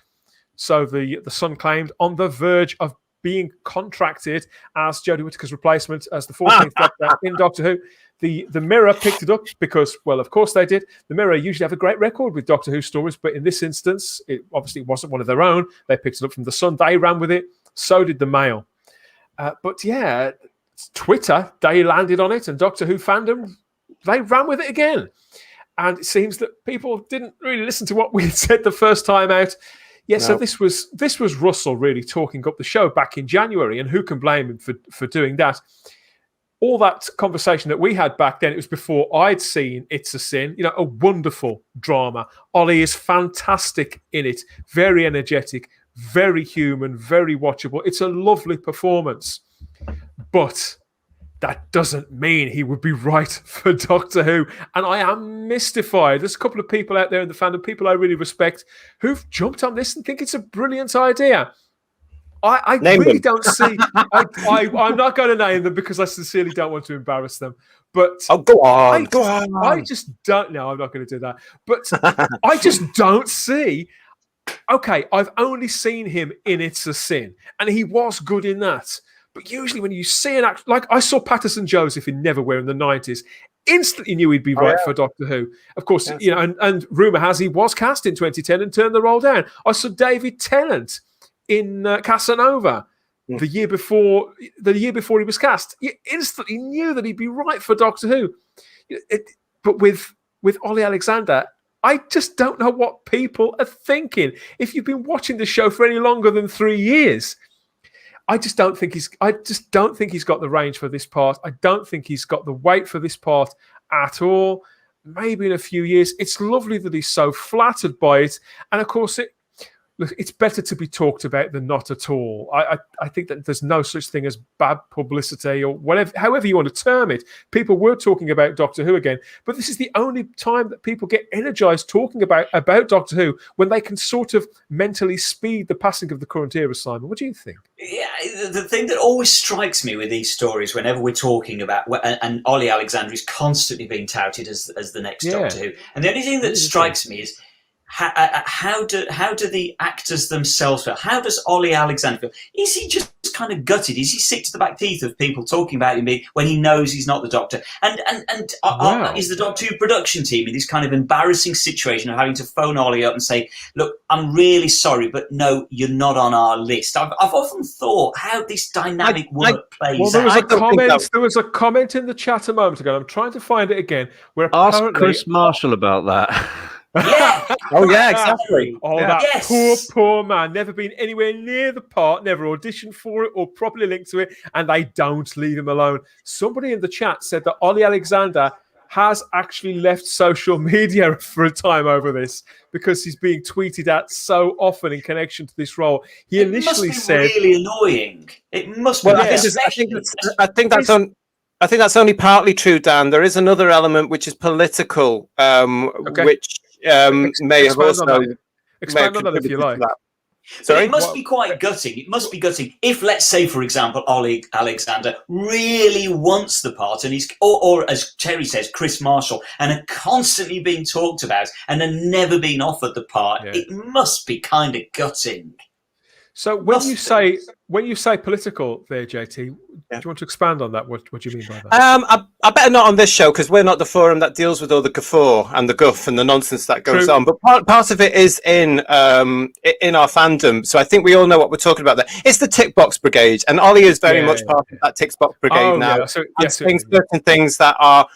S1: So the Sun claimed on the verge of being contracted as Jodie Whittaker's replacement as the 14th Doctor in Doctor Who. The Mirror picked it up because, well, of course they did. The Mirror usually have a great record with Doctor Who stories, but in this instance, it obviously wasn't one of their own. They picked it up from The Sun. They ran with it. So did the Mail. But yeah, Twitter, they landed on it, and Doctor Who fandom, they ran with it again. And it seems that people didn't really listen to what we had said the first time out. Yeah, no. So this was Russell really talking up the show back in January, and who can blame him for doing that? All that conversation that we had back then, it was before I'd seen It's a Sin, a wonderful drama. Ollie is fantastic in it, very energetic, very human, very watchable. It's a lovely performance. But that doesn't mean he would be right for Doctor Who. And I am mystified. There's a couple of people out there in the fandom, people I really respect, who've jumped on this and think it's a brilliant idea. I really don't see... I'm not going to name them because I sincerely don't want to embarrass them. But
S2: go on.
S1: I just don't... No, I'm not going to do that. But I just don't see... Okay, I've only seen him in It's a Sin, and he was good in that. But usually when you see an act... Like, I saw Patterson Joseph in Neverwhere in the 90s. Instantly knew he'd be right for Doctor Who. Of course, and rumour has he was cast in 2010 and turned the role down. I saw David Tennant in Casanova the year before he was cast. You instantly knew that he'd be right for Doctor Who. But with Ollie Alexander, I just don't know what people are thinking. If you've been watching the show for any longer than 3 years, I just don't think he's got the range for this part. I don't think he's got the weight for this part at all. Maybe in a few years. It's lovely that he's so flattered by it. And of course, it's better to be talked about than not at all. I think that there's no such thing as bad publicity or whatever, however you want to term it. People were talking about Doctor Who again, but this is the only time that people get energized talking about Doctor Who when they can sort of mentally speed the passing of the current era. Simon, what do you think?
S3: Yeah, the thing that always strikes me with these stories, whenever we're talking about, and Ollie Alexander is constantly being touted as the next Doctor Who, and the only thing that strikes me is how do the actors themselves feel? How does Ollie Alexander feel? Is he just kind of gutted? Is he sick to the back teeth of people talking about him when he knows he's not the Doctor? And is the Doctor Who production team in this kind of embarrassing situation of having to phone Ollie up and say, "Look, I'm really sorry, but no, you're not on our list." I've often thought how this dynamic work plays out.
S1: There was a comment in the chat a moment ago. I'm trying to find it again. Where
S4: ask Chris Marshall about that.
S3: Yeah.
S2: Exactly.
S1: That poor man, never been anywhere near the part, never auditioned for it or properly linked to it, and they don't leave him alone. Somebody in the chat said that Ollie Alexander has actually left social media for a time over this because he's being tweeted at so often in connection to this role.
S3: It must be really annoying. It must be.
S2: Well, I think that's on. I think that's only partly true, Dan. There is another element which is political, which may have also
S1: expand on that if you like.
S3: Sorry? It must be quite gutting. It must be gutting if, let's say, for example, Ollie Alexander really wants the part, and he's, or as Terry says, Chris Marshall, and are constantly being talked about, and are never been offered the part. Yeah. It must be kind of gutting.
S1: So when you say political there, JT, do you want to expand on that? What do you mean by that?
S2: I better not on this show because we're not the forum that deals with all the guffaw and the guff and the nonsense that goes on. But part of it is in our fandom. So I think we all know what we're talking about there. It's the tick box brigade, and Ollie is very much part of that tick box brigade now. Yeah. So, saying certain things that are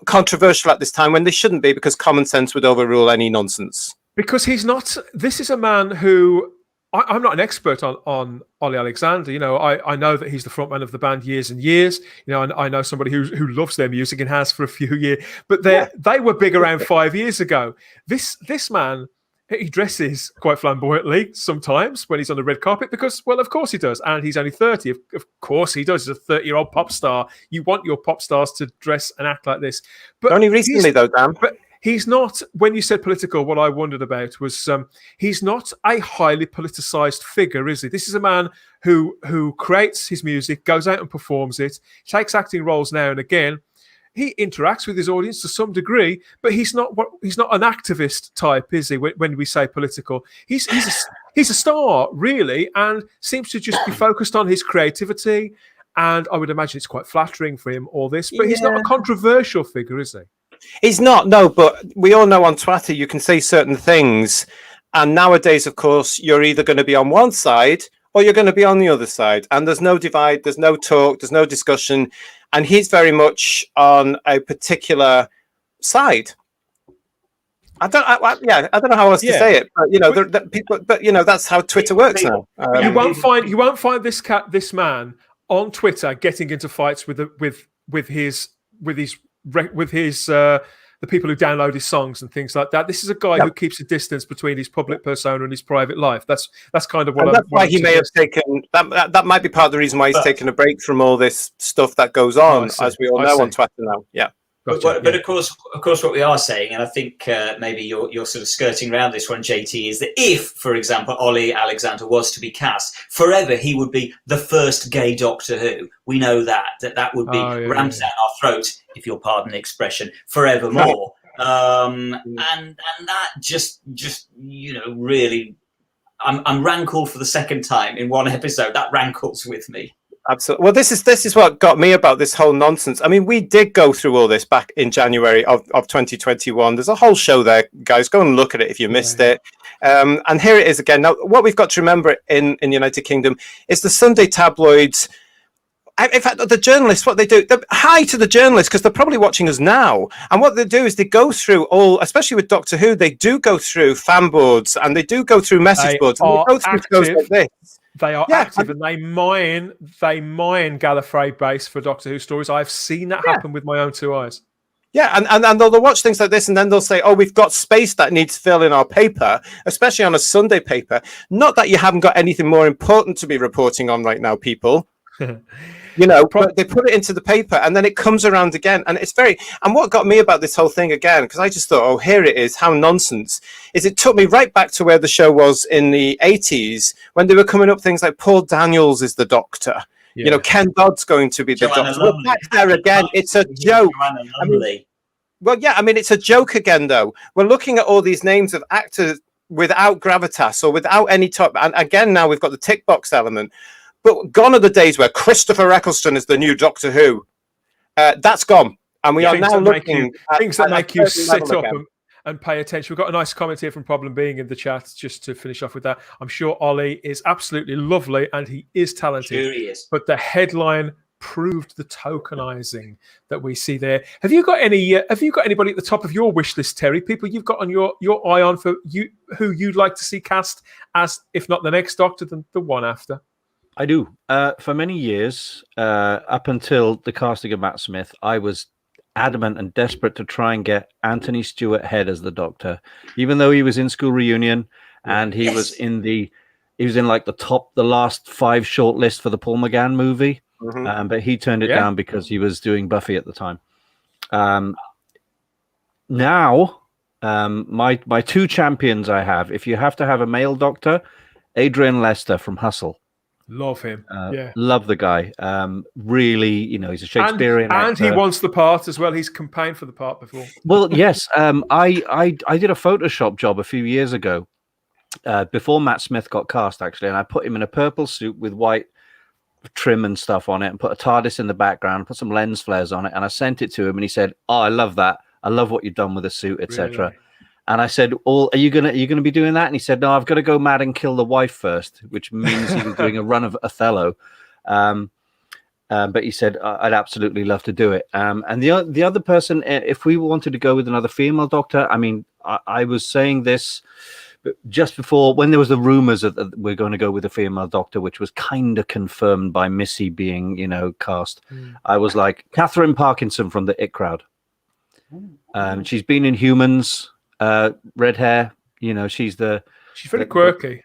S2: controversial at this time when they shouldn't be, because common sense would overrule any nonsense.
S1: Because he's not. This is a man who. I'm not an expert on Ollie Alexander. You know, I know that he's the frontman of the band years and years. You know, and I know somebody who loves their music and has for a few years. But they were big around 5 years ago. This man, he dresses quite flamboyantly sometimes when he's on the red carpet because, well, of course he does. And he's only 30. Of course he does. He's a 30-year-old pop star. You want your pop stars to dress and act like this. But
S2: only recently, though, Dan.
S1: But he's not, when you said political, what I wondered about was he's not a highly politicized figure, is he? This is a man who creates his music, goes out and performs it, takes acting roles now and again. He interacts with his audience to some degree, but he's not an activist type, is he? When we say political, he's a star, really, and seems to just be focused on his creativity. And I would imagine it's quite flattering for him, all this, but he's not a controversial figure, is he?
S2: He's not, no, but we all know on Twitter you can say certain things. And nowadays, of course, you're either going to be on one side or you're going to be on the other side. And there's no divide, there's no talk, there's no discussion. And he's very much on a particular side. I don't know how else to say it, but you know, people. But you know, that's how Twitter works now.
S1: You won't find this man on Twitter getting into fights with the people who download his songs and things like that. This is a guy who keeps a distance between his public persona and his private life. That's kind of what.
S2: And that's why he may have taken that. Might be part of the reason why he's taken a break from all this stuff that goes on, as we all know on Twitter now. Yeah.
S3: Gotcha. But of course, what we are saying, and I think maybe you're sort of skirting around this one, JT, is that if, for example, Ollie Alexander was to be cast, forever he would be the first gay Doctor Who. We know that would be rammed down our throat, if you'll pardon the expression, forevermore. And that just you know, really, I'm rankled for the second time in one episode. That rankles with me.
S2: Absolutely. Well, this is what got me about this whole nonsense. I mean, we did go through all this back in January of 2021. There's a whole show there, guys. Go and look at it if you missed it. And here it is again. Now, what we've got to remember in the United Kingdom is the Sunday tabloids. In fact, the journalists, what they do, hi to the journalists, because they're probably watching us now. And what they do is they go through all, especially with Doctor Who, they do go through fan boards and they do go through message boards. And they go through shows like this.
S1: They are active and they mine Gallifrey base for Doctor Who stories. I've seen that happen with my own two eyes.
S2: Yeah, and they'll watch things like this and then they'll say, oh, we've got space that needs fill in our paper, especially on a Sunday paper. Not that you haven't got anything more important to be reporting on right now, people. You know, but they put it into the paper and then it comes around again. And it's and what got me about this whole thing again, because I just thought, oh, here it is, how nonsense, is it took me right back to where the show was in the 80s when they were coming up things like Paul Daniels is the Doctor. Yeah. You know, Ken Dodd's going to be the Doctor. Well, back there again, it's a joke. I mean, it's a joke again, though. We're looking at all these names of actors without gravitas or without any top. And again, now we've got the tick box element. But gone are the days where Christopher Eccleston is the new Doctor Who. That's gone. And we are now looking at
S1: things that make you sit up and pay attention. We've got a nice comment here from Problem Being in the chat, just to finish off with that. I'm sure Ollie is absolutely lovely and he is talented.
S3: Sure he is.
S1: But the headline proved the tokenizing that we see there. Have you got anybody at the top of your wish list, Terry? People you've got on your eye on for you who you'd like to see cast as, if not the next Doctor, then the one after?
S4: I do. For many years, up until the casting of Matt Smith, I was adamant and desperate to try and get Anthony Stewart Head as the Doctor, even though he was in School Reunion and he was in like the last 5 shortlist for the Paul McGann movie. but he turned it down because he was doing Buffy at the time. Now, my two champions I have, if you have to have a male doctor, Adrian Lester from Hustle.
S1: Love him.
S4: Love the guy. Really, he's a Shakespearean actor.
S1: And he wants the part as well. He's campaigned for the part before.
S4: Well, yes. I did a Photoshop job a few years ago, before Matt Smith got cast, actually, and I put him in a purple suit with white trim and stuff on it, and put a TARDIS in the background, put some lens flares on it, and I sent it to him, and he said, "Oh, I love that. I love what you've done with the suit, etc." Really? And I said, "Are you gonna be doing that?" And he said, "No, I've got to go mad and kill the wife first," which means he was doing a run of Othello. But he said, "I'd absolutely love to do it." And the other person, if we wanted to go with another female doctor, I mean, I was saying this just before, when there was the rumors that we're going to go with a female doctor, which was kind of confirmed by Missy being, cast. I was like, Catherine Parkinson from the It Crowd. She's been in Humans. Red hair, she's
S1: very quirky,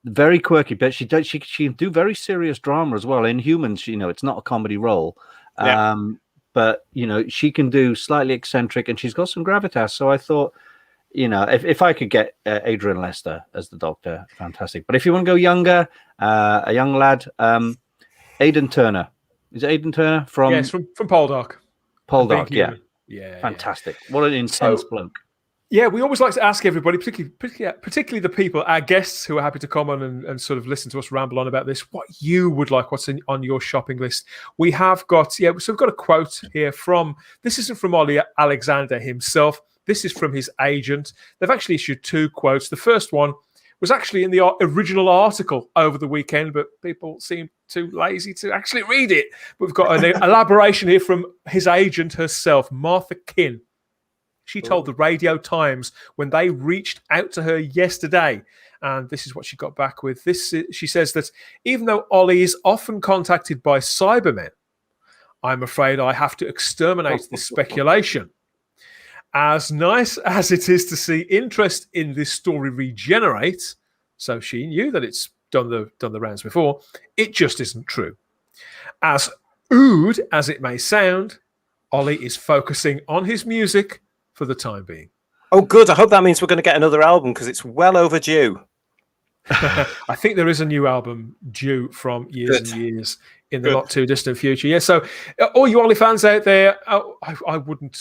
S4: very quirky, but she can do very serious drama as well. In Humans, it's not a comedy role, but she can do slightly eccentric, and she's got some gravitas. So I thought, if I could get Adrian Lester as the Doctor, fantastic. But if you want to go younger, a young lad, Aidan Turner. Is it Aidan Turner from?
S1: Yes, from Poldark.
S4: Poldark, yeah, fantastic. What an intense bloke.
S1: Yeah, we always like to ask everybody, particularly the people, our guests who are happy to come on and sort of listen to us ramble on about this, what you would like, what's on your shopping list. We have got, so we've got a quote here this isn't from Ollie Alexander himself, this is from his agent. They've actually issued two quotes. The first one was actually in the original article over the weekend, but people seem too lazy to actually read it. We've got an elaboration here from his agent herself, Martha Kinn. She told the Radio Times when they reached out to her yesterday, and this is what she got back with. She says that even though Ollie is often contacted by Cybermen, I'm afraid I have to exterminate this speculation. As nice as it is to see interest in this story regenerate, so she knew that it's done the rounds before, it just isn't true. As ood as it may sound, Ollie is focusing on his music for the time being.
S2: Oh, good. I hope that means we're going to get another album, because it's well overdue.
S1: I think there is a new album due from years and years in the not too distant future. Yeah. So, all you Ollie fans out there, I wouldn't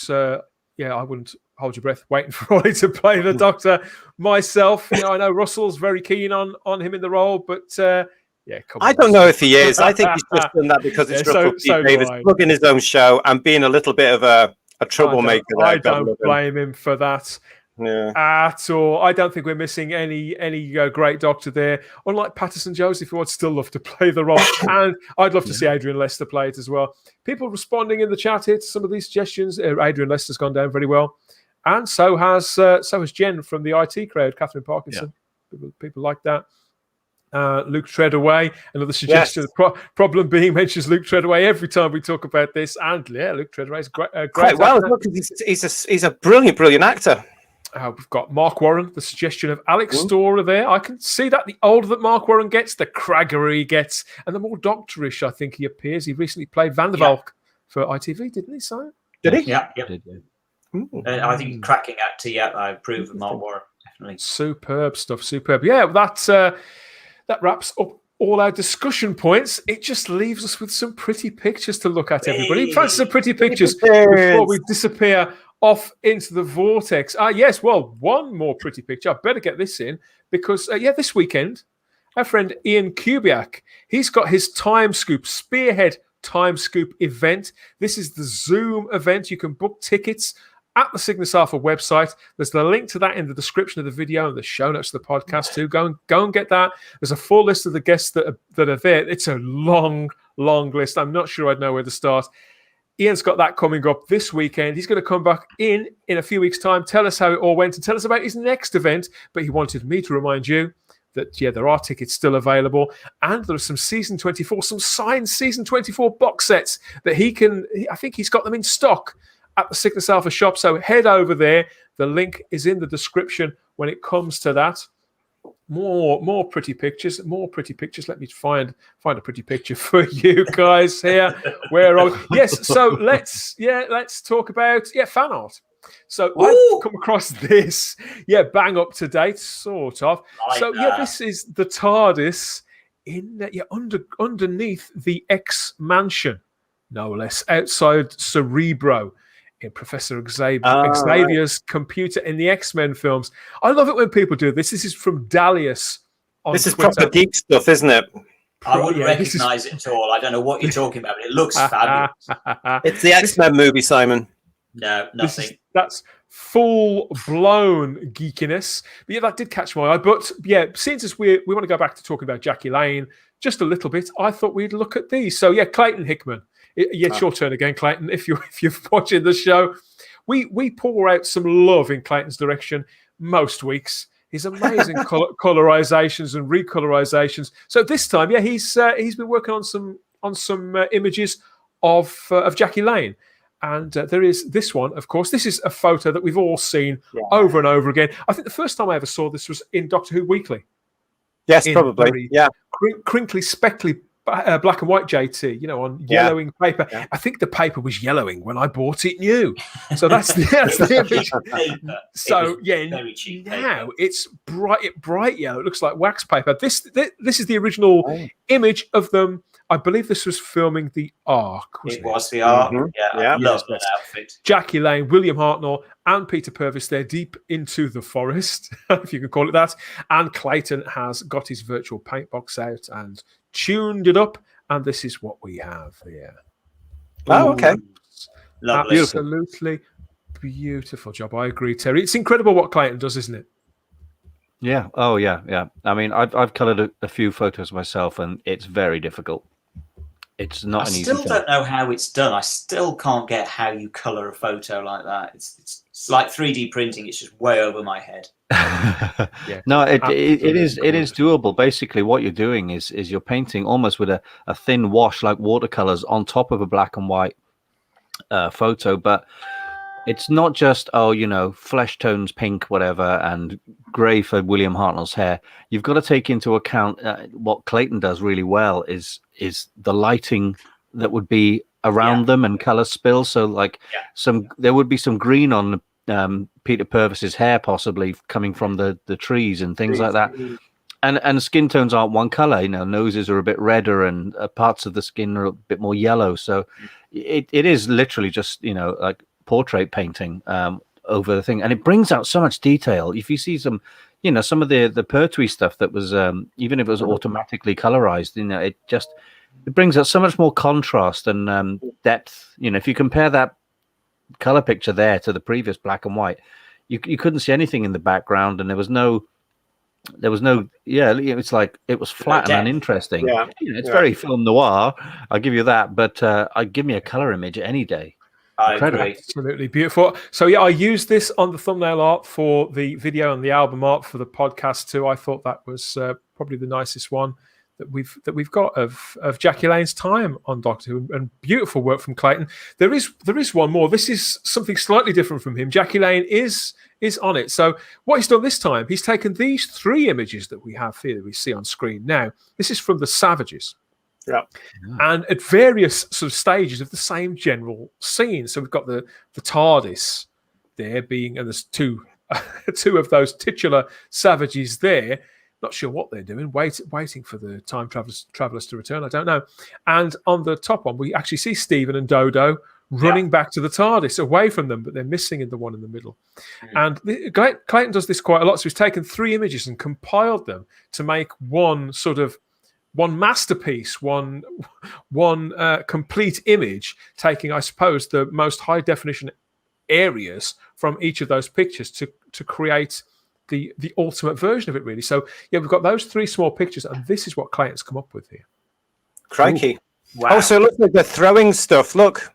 S1: hold your breath waiting for Ollie to play the Doctor. Myself, I know Russell's very keen on him in the role, but
S2: I don't know if he is. I think he's just done that because it's Russell T Davies plugging his own show and being a little bit of a troublemaker.
S1: I don't blame him for that at all. I don't think we're missing any great Doctor there. Unlike Patterson Joseph, who I'd still love to play the role, and I'd love to see Adrian Lester play it as well. People responding in the chat here to some of these suggestions. Adrian Lester's gone down very well, and so has Jen from the IT crowd, Catherine Parkinson. People like that. Luke Treadaway, another suggestion. Yes. Problem being mentions Luke Treadaway every time we talk about this, and Luke Treadaway is great.
S2: Quite well, he's a brilliant actor.
S1: We've got Mark Warren, the suggestion of Alex Storer there. I can see that the older that Mark Warren gets, the craggier he gets, and the more doctorish I think he appears. He recently played Van der Valk for ITV, didn't he, Simon?
S2: Did he?
S3: Yeah. I think cracking actor. Yeah, I approve of Mark Warren. Definitely.
S1: Superb stuff. Superb. Yeah, that wraps up all our discussion points. It just leaves us with some pretty pictures to look at, everybody. Fancy some pretty pictures before we disappear off into the vortex. Yes, well, one more pretty picture. I better get this in because, this weekend, our friend Ian Kubiak, he's got his Time Scoop, Spearhead Time Scoop event. This is the Zoom event. You can book tickets at the Cygnus Alpha website. There's the link to that in the description of the video and the show notes of the podcast too. Go and get that. There's a full list of the guests that are there. It's a long list. I'm not sure I'd know where to start. Ian's got that coming up this weekend. He's going to come back in a few weeks' time, tell us how it all went, and tell us about his next event. But he wanted me to remind you that, there are tickets still available. And there are some Season 24, some signed Season 24 box sets that I think he's got them in stock at the Cygnus Alpha shop. So head over there. The link is in the description when it comes to that. More pretty pictures. Let me find a pretty picture for you guys here. Where are we? Yes, so let's talk about fan art. So I've come across this, bang up to date, sort of. This is the TARDIS underneath the X Mansion, no less, outside Cerebro, in Professor Xavier's computer in the X-Men films. I love it when people do this. This is from Dalius on
S2: This is
S1: Twitter.
S2: proper geek stuff, isn't it?
S3: I wouldn't recognise it at all. I don't know what you're talking about, but it looks fabulous.
S2: It's the X-Men movie, Simon.
S3: No, nothing.
S1: That's full-blown geekiness. But that did catch my eye. But since we want to go back to talking about Jackie Lane just a little bit, I thought we'd look at these. So Clayton Hickman. It's your turn again, Clayton. If you're watching the show, we pour out some love in Clayton's direction most weeks. His amazing colorizations and recolorizations. So this time, he's been working on some images of Jackie Lane. And there is this one, of course. This is a photo that we've all seen over and over again. I think the first time I ever saw this was in Doctor Who Weekly.
S2: Yes, probably.
S1: Crinkly, speckly black and white JT, on yellowing paper. Yeah. I think the paper was yellowing when I bought it new. So that's the image. So now it's bright yellow. It looks like wax paper. This is the original image of them. I believe this was filming the Ark.
S3: It was the Ark. Mm-hmm. I love that outfit.
S1: Jackie Lane, William Hartnell, and Peter Purvis. They're deep into the forest, if you can call it that. And Clayton has got his virtual paint box out and tuned it up, and this is what we have here.
S2: Oh, okay.
S3: Lovely.
S1: Absolutely beautiful job. I agree, Terry. It's incredible what Clayton does, isn't it?
S4: Yeah. Oh, yeah. I mean, I've colored a few photos myself, and it's very difficult. It's not an easy thing.
S3: I still don't know how it's done. I still can't get how you color a photo like that. It's like 3D printing. It's just way over my head.
S4: No, it is doable. Basically, what you're doing is you're painting almost with a thin wash like watercolors on top of a black and white photo, but it's not just flesh tones, pink, whatever, and grey for William Hartnell's hair. You've got to take into account what Clayton does really well is the lighting that would be around them and color spill. So there would be some green on Peter Purvis's hair, possibly coming from the trees and things like that. And skin tones aren't one color. Noses are a bit redder, and parts of the skin are a bit more yellow. So it is literally just like portrait painting over the thing, and it brings out so much detail. If you see some of the Pertwee stuff that was even if it was automatically colorized, it brings out so much more contrast and depth. If you compare that color picture there to the previous black and white, you couldn't see anything in the background, and there was no it's like it was flat and uninteresting. It's very film noir, I'll give you that, but I'd give me a color image any day.
S3: I agree.
S1: Absolutely beautiful. So I used this on the thumbnail art for the video and the album art for the podcast too. I thought that was probably the nicest one that we've got of Jackie Lane's time on Doctor Who, and beautiful work from Clayton. There is one more. This is something slightly different from him. Jackie Lane is on it. So what he's done this time, he's taken these 3 images that we have here that we see on screen now. This is from the Savages.
S2: Yeah.
S1: And at various sort of stages of the same general scene. So we've got the TARDIS there being, and there's two of those titular savages there. Not sure what they're doing, waiting for the time travelers to return. I don't know. And on the top one, we actually see Stephen and Dodo running back to the TARDIS away from them, but they're missing in the one in the middle. And Clayton does this quite a lot. So he's taken 3 images and compiled them to make one masterpiece, one complete image, taking, I suppose, the most high definition areas from each of those pictures to create the ultimate version of it, really. So we've got those 3 small pictures, and this is what Clayton's come up with here.
S2: Crikey.
S3: Ooh. Wow.
S2: Oh, so it looks like they're throwing stuff. Look.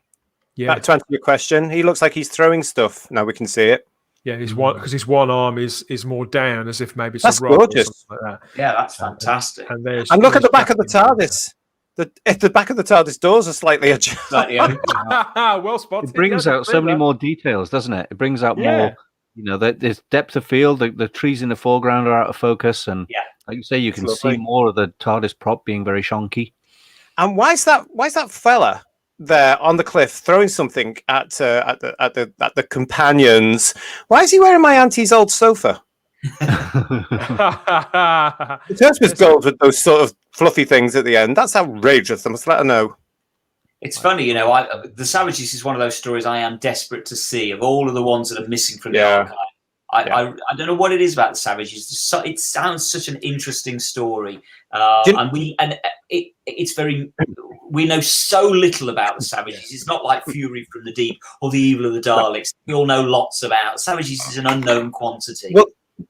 S1: Yeah.
S2: To answer your question, he looks like he's throwing stuff. Now we can see it.
S1: Yeah, his one arm is more down, as if maybe it's
S2: that's
S1: a rock
S2: gorgeous.
S1: or something like that.
S3: Yeah, that's fantastic.
S1: And
S2: look at the back of the TARDIS. The back of the TARDIS doors are slightly ajar.
S1: Well spotted.
S4: It brings out so many more details, doesn't it? It brings out more You know, there's depth of field. The trees in the foreground are out of focus, and like you say, you can see more of the TARDIS prop being very shonky.
S2: And why is that fella there on the cliff throwing something at the companions? Why is he wearing my auntie's old sofa? It turns with gold with those sort of fluffy things at the end. That's outrageous. I must let her know.
S3: It's funny, you know. The Savages is one of those stories I am desperate to see. Of all of the ones that are missing from the archive, I don't know what it is about the Savages. It sounds such an interesting story, it's very. We know so little about the Savages. It's not like Fury from the Deep or the Evil of the Daleks. We all know lots about. Savages is an unknown quantity.
S2: Well,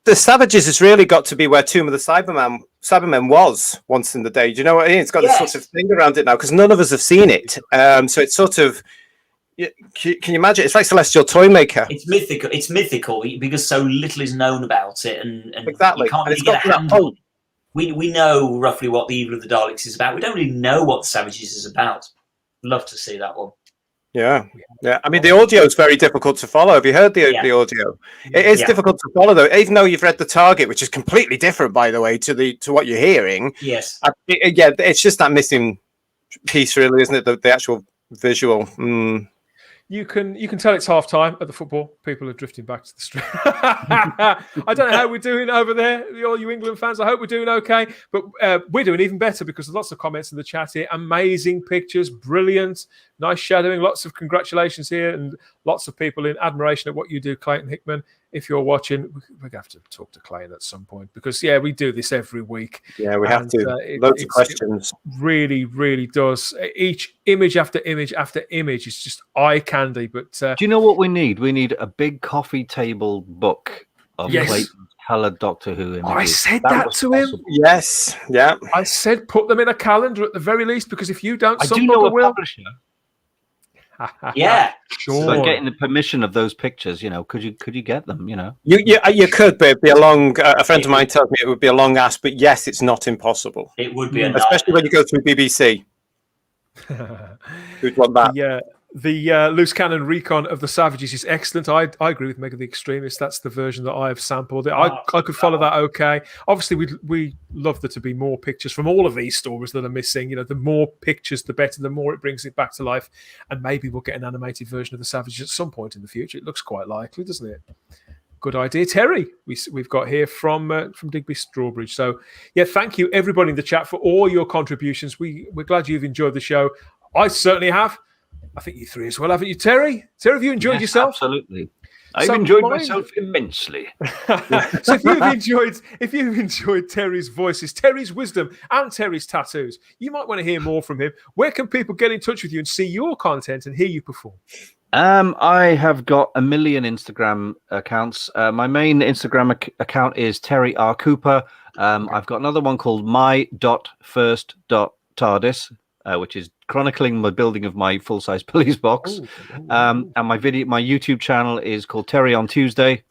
S2: the Savages has really got to be where Tomb of the Cybermen was once in the day. Do you know what I mean? It's got this sort of thing around it now because none of us have seen it. So it's sort of. Can you imagine? It's like Celestial Toymaker.
S3: It's mythical. It's mythical because so little is known about it, and
S2: exactly.
S3: You can't really get a handle. We know roughly what the Evil of the Daleks is about. We don't really know what the Savages is about. Love to see that one.
S2: Yeah. I mean, the audio is very difficult to follow. Have you heard the audio? It is difficult to follow, though. Even though you've read the target, which is completely different, by the way, to what you're hearing.
S3: Yes.
S2: It's just that missing piece, really, isn't it? The actual visual.
S1: You can tell it's half time at the football. People are drifting back to the street. I don't know how we're doing over there, all you England fans. I hope we're doing okay, but we're doing even better because there's lots of comments in the chat here. Amazing pictures, brilliant, nice shadowing. Lots of congratulations here, and lots of people in admiration at what you do, Clayton Hickman. If you're watching, we're going to have to talk to Clayton at some point because, we do this every week.
S2: Yeah, we have to. Loads of questions.
S1: It really, really does. Each image after image after image is just eye candy. But
S4: do you know what we need? We need a big coffee table book of Clayton's coloured Doctor Who images.
S1: I said that to him.
S2: Yes, yeah.
S1: I said put them in a calendar at the very least because if you don't,
S4: I do know a publisher.
S3: Yeah,
S1: sure.
S4: So getting the permission of those pictures, could you get them?
S2: You could, but it'd be a long. A friend of mine tells me it would be a long ask, but yes, it's not impossible.
S3: It would be,
S2: especially when you go through BBC. Who'd want that?
S1: Yeah. The loose cannon recon of the Savages is excellent. I agree with Mega the Extremist. That's the version that I have sampled. I could follow that okay. Obviously, we love there to be more pictures from all of these stories that are missing. The more pictures, the better. The more it brings it back to life. And maybe we'll get an animated version of the Savages at some point in the future. It looks quite likely, doesn't it? Good idea. Terry, we've got here from Digby Strawbridge. So, thank you, everybody in the chat, for all your contributions. We're glad you've enjoyed the show. I certainly have. I think you three as well, haven't you, Terry? Terry, have you enjoyed yourself?
S4: Absolutely. I've enjoyed myself immensely.
S1: So if you've enjoyed Terry's voices, Terry's wisdom, and Terry's tattoos, you might want to hear more from him. Where can people get in touch with you and see your content and hear you perform?
S4: I have got 1 million Instagram accounts. My main Instagram account is Terry R. Cooper. I've got another one called my.first.tardis. Which is chronicling the building of my full-size police box. And my YouTube channel is called Terry on Tuesday.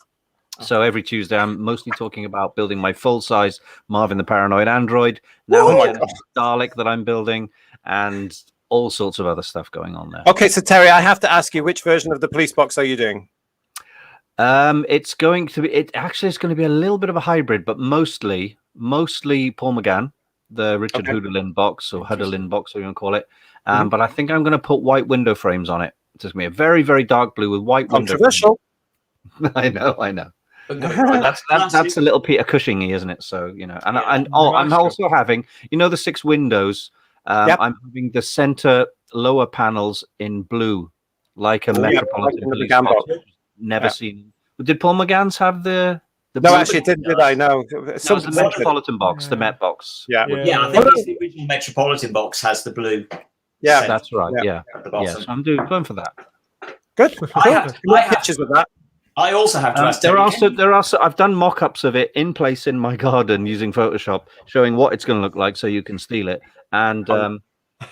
S4: So every Tuesday, I'm mostly talking about building my full-size Marvin the Paranoid Android, now a Dalek that I'm building, and all sorts of other stuff going on there.
S2: Okay, so Terry, I have to ask you, which version of the police box are you doing?
S4: It's going to be. It's going to be a little bit of a hybrid, but mostly Paul McGann. The Richard Houdelin box or Houdelin box, or you want to call it. But I think I'm going to put white window frames on it. It's going to be a very, very dark blue with white window frames. I know. That's a little Peter Cushing-y, isn't it? So, I'm also having, the 6 windows. I'm having the center lower panels in blue, like a Metropolitan Police box. Never seen. Did Paul McGann's have the
S2: no, actually, it didn't, did I? No.
S4: Some the Metropolitan box, the Met box.
S3: Yeah, I think it's the original Metropolitan box has the blue.
S2: Yeah,
S4: that's right. Yeah. So I'm going for that.
S2: Good. I have pictures of that.
S3: I also have to ask.
S4: There are. I've done mock-ups of it in place in my garden using Photoshop, showing what it's going to look like, so you can steal it. And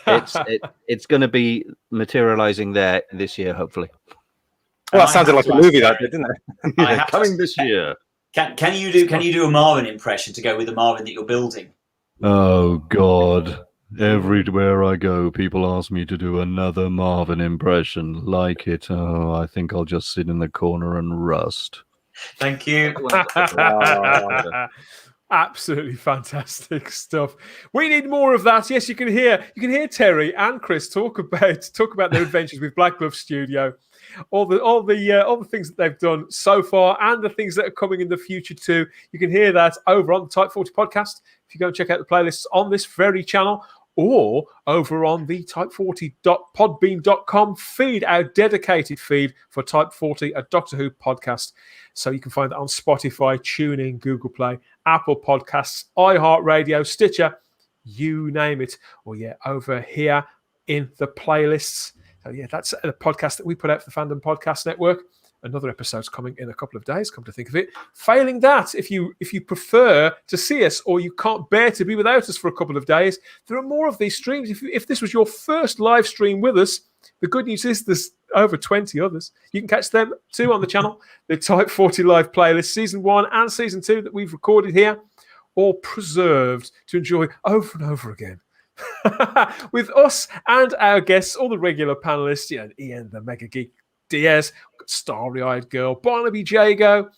S4: it's going to be materializing there this year, hopefully.
S2: Well, that sounded like a movie, that did, didn't it?
S4: Coming this year.
S3: Can you do a Marvin impression to go with the Marvin that you're building?
S14: Oh God. Everywhere I go, people ask me to do another Marvin impression. Like it. Oh, I think I'll just sit in the corner and rust.
S3: Thank you.
S1: Absolutely fantastic stuff. We need more of that. Yes, you can hear Terry and Chris talk about their adventures with Black Glove Studio, all the things that they've done so far, and the things that are coming in the future too. You can hear that over on the Type 40 podcast. If you go and check out the playlists on this very channel, or over on the type40.podbean.com feed, our dedicated feed for Type 40, a Doctor Who podcast. So you can find that on Spotify, TuneIn, Google Play, Apple Podcasts, iHeartRadio, Stitcher, you name it. Or over here in the playlists. So that's the podcast that we put out for the Fandom Podcast Network. Another episode's coming in a couple of days, come to think of it. Failing that, if you prefer to see us or you can't bear to be without us for a couple of days, there are more of these streams. If this was your first live stream with us, the good news is there's over 20 others. You can catch them too on the channel. The Type 40 Live playlist, Season 1 and Season 2 that we've recorded here, all preserved to enjoy over and over again. With us and our guests, all the regular panelists, Ian, the Mega Geek, Diaz, Starry-Eyed Girl, Barnaby Jago,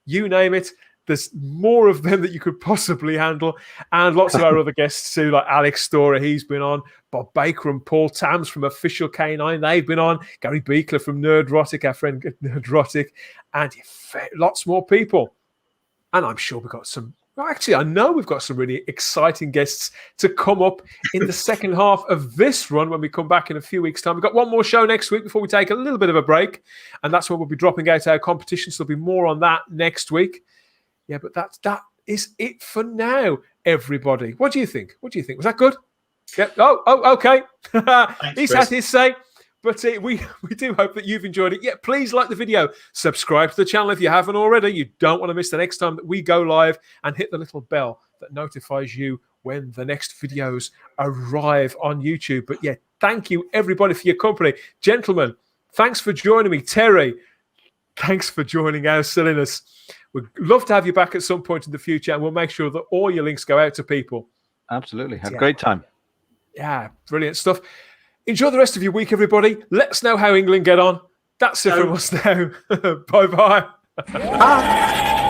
S1: you name it. There's more of them that you could possibly handle. And lots of our other guests too, like Alex Storer, he's been on. Bob Baker and Paul Tams from Official K9, they've been on. Gary Beekler from Nerdrotic, our friend Nerdrotic. And lots more people. And I'm sure we've got some... Actually, I know we've got some really exciting guests to come up in the second half of this run when we come back in a few weeks' time. We've got one more show next week before we take a little bit of a break. And that's when we'll be dropping out our competition. So there'll be more on that next week. Yeah, but that is it for now, everybody. What do you think? Was that good? Yeah. Oh, okay. He's had his say. But we do hope that you've enjoyed it. Yeah, please like the video. Subscribe to the channel if you haven't already. You don't want to miss the next time that we go live, and hit the little bell that notifies you when the next videos arrive on YouTube. But yeah, thank you everybody for your company. Gentlemen, thanks for joining me. Terry, thanks for joining our silliness. We'd love to have you back at some point in the future, and we'll make sure that all your links go out to people.
S4: Absolutely. Have a great time.
S1: Yeah, brilliant stuff. Enjoy the rest of your week, everybody. Let us know how England get on. That's it from us now. Bye-bye.
S9: Bye.